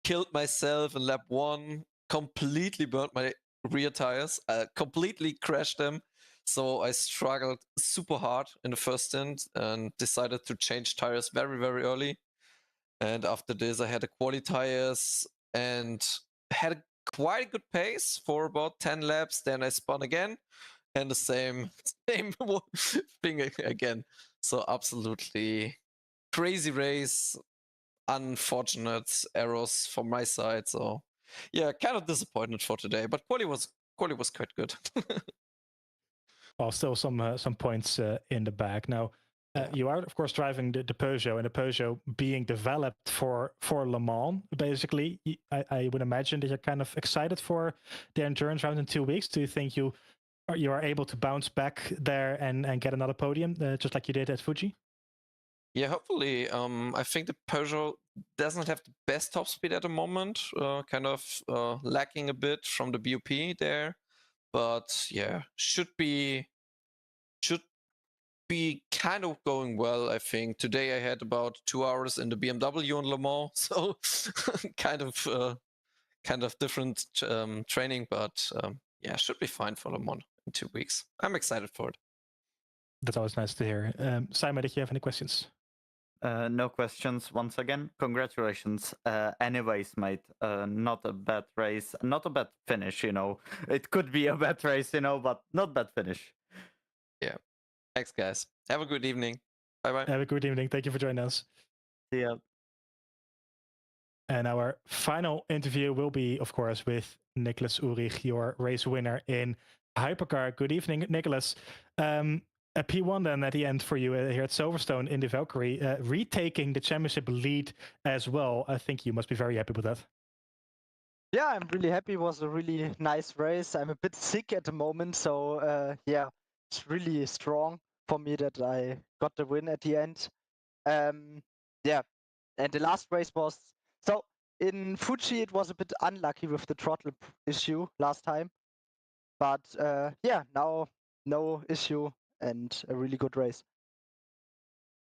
killed myself in lap 1, completely burnt my rear tires, completely crashed them. So I struggled super hard in the first stint and decided to change tires very, very early. And after this, I had the quali tires and had a quite good pace for about 10 laps. Then I spun again and the same thing again. So absolutely crazy race. Unfortunate errors from my side, so yeah, kind of disappointed for today. But quali was quite good. Well, still some points in the bag. Now, you are of course driving the Peugeot, and the Peugeot being developed for Le Mans. Basically, I would imagine that you're kind of excited for the endurance round in 2 weeks. Do you think you are able to bounce back there and get another podium, just like you did at Fuji? Yeah, hopefully. I think the Peugeot doesn't have the best top speed at the moment, kind of lacking a bit from the BOP there. But yeah, should be kind of going well, I think. Today I had about 2 hours in the BMW in Le Mans, so kind of different training, but yeah, should be fine for Le Mans in 2 weeks. I'm excited for it. That's always nice to hear. Simon, did you have any questions? No questions. Once again, congratulations. Anyways, mate, not a bad race, not a bad finish, you know. It could be a bad race, you know, but not bad finish. Yeah. Thanks, guys. Have a good evening. Bye-bye. Have a good evening. Thank you for joining us. See ya. And our final interview will be, of course, with Niclas Ulrich, your race winner in Hypercar. Good evening, Niclas. A P1 then at the end for you here at Silverstone in the Valkyrie, retaking the championship lead as well. I think you must be very happy with that. Yeah, I'm really happy. It was a really nice race. I'm a bit sick at the moment, so yeah, it's really strong for me that I got the win at the end. Yeah, and the last race was so in Fuji. It was a bit unlucky with the throttle issue last time, but yeah, now no issue and a really good race.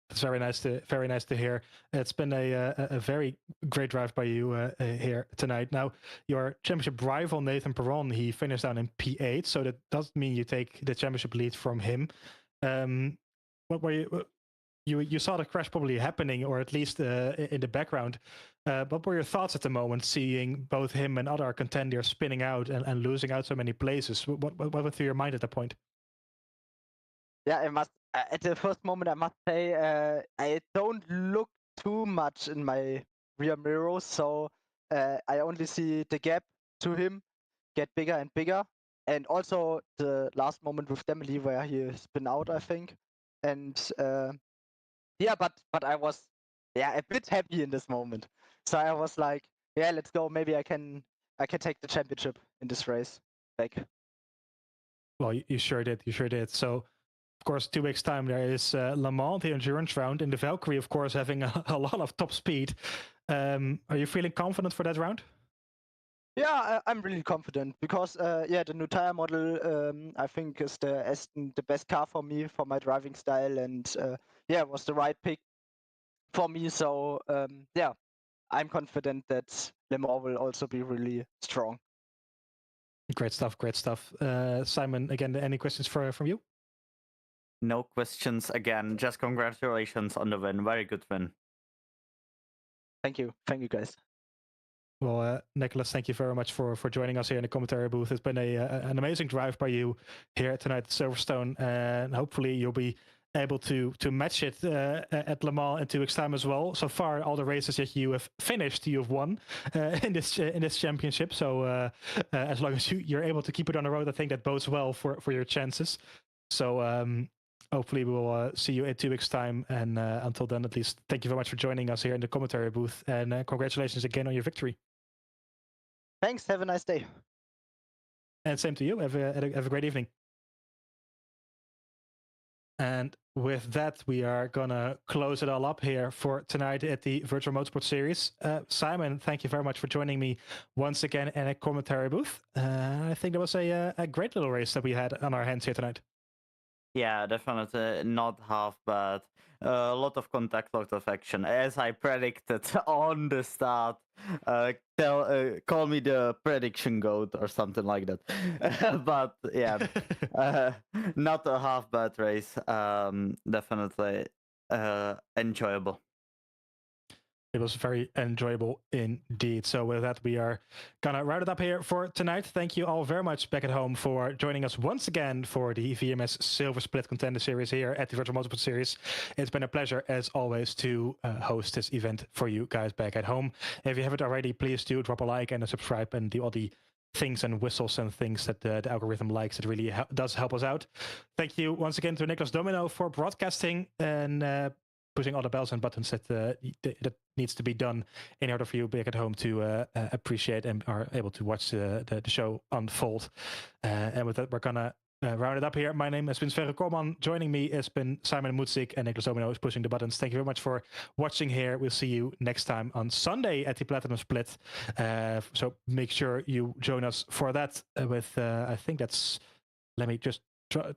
It's very nice to hear. It's been a very great drive by you here tonight. Now, your championship rival Nathan Perron, he finished down in P8, so that doesn't mean you take the championship lead from him. What were you saw the crash probably happening, or at least in the background. What were your thoughts at the moment, seeing both him and other contenders spinning out and losing out so many places? What went through your mind at that point? Yeah, I must. At the first moment, I must say I don't look too much in my rear mirrors, so I only see the gap to him get bigger and bigger, and also the last moment with Demily where he spin out, I think, and yeah, but I was a bit happy in this moment, so I was like, yeah, let's go. Maybe I can take the championship in this race back. Well, you sure did. You sure did. So, of course, 2 weeks' time there is Le Mans, the endurance round, and the Valkyrie, of course, having a lot of top speed. Are you feeling confident for that round? Yeah, I'm really confident because the new tire model I think is the best car for me for my driving style, and it was the right pick for me. So I'm confident that Le Mans will also be really strong. Great stuff. Great stuff. Simon, again, any questions from you? No questions again. Just congratulations on the win. Very good win. Thank you, guys. Well, Niclas, thank you very much for joining us here in the commentary booth. It's been an amazing drive by you here tonight at Silverstone, and hopefully you'll be able to match it at Le Mans in 2 weeks' time as well. So far, all the races that you have finished, you have won in this championship. So as long as you're able to keep it on the road, I think that bodes well for your chances. So hopefully we will see you in 2 weeks' time. And until then, at least, thank you very much for joining us here in the commentary booth. And congratulations again on your victory. Thanks. Have a nice day. And same to you. Have a great evening. And with that, we are going to close it all up here for tonight at the Virtual Motorsport Series. Simon, thank you very much for joining me once again in a commentary booth. I think that was a great little race that we had on our hands here tonight. Yeah, definitely not half bad. A lot of contact, lot of action. As I predicted on the start, call me the prediction goat or something like that. But yeah, not a half bad race. Definitely enjoyable. It was very enjoyable indeed. So with that, we are gonna round it up here for tonight. Thank you all very much back at home for joining us once again for the VMS Silver Split Contender Series here at the Virtual Motorsport Series. It's been a pleasure, as always, to host this event for you guys back at home. If you haven't already, please do drop a like and a subscribe and do all the things and whistles and things that the algorithm likes. It really does help us out. Thank you once again to Niclas Domino for broadcasting and pushing all the bells and buttons that needs to be done in order for you back at home to appreciate and are able to watch the show unfold. And with that, we're gonna round it up here. My name has been Sverre Kolman. Joining me has been Simon Muzik, and Niclas Domino is pushing the buttons. Thank you very much for watching here. We'll see you next time on Sunday at the Platinum Split. So make sure you join us for that with, I think that's, let me just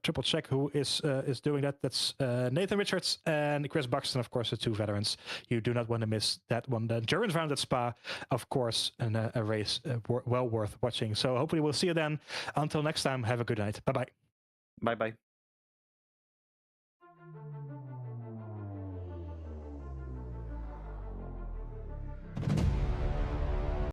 triple check who is doing that. That's Nathan Richards and Chris Buxton, of course, the 2 veterans. You do not want to miss that one. The endurance round at Spa, of course, and a race well worth watching. So hopefully we'll see you then. Until next time, have a good night. Bye-bye. Bye-bye.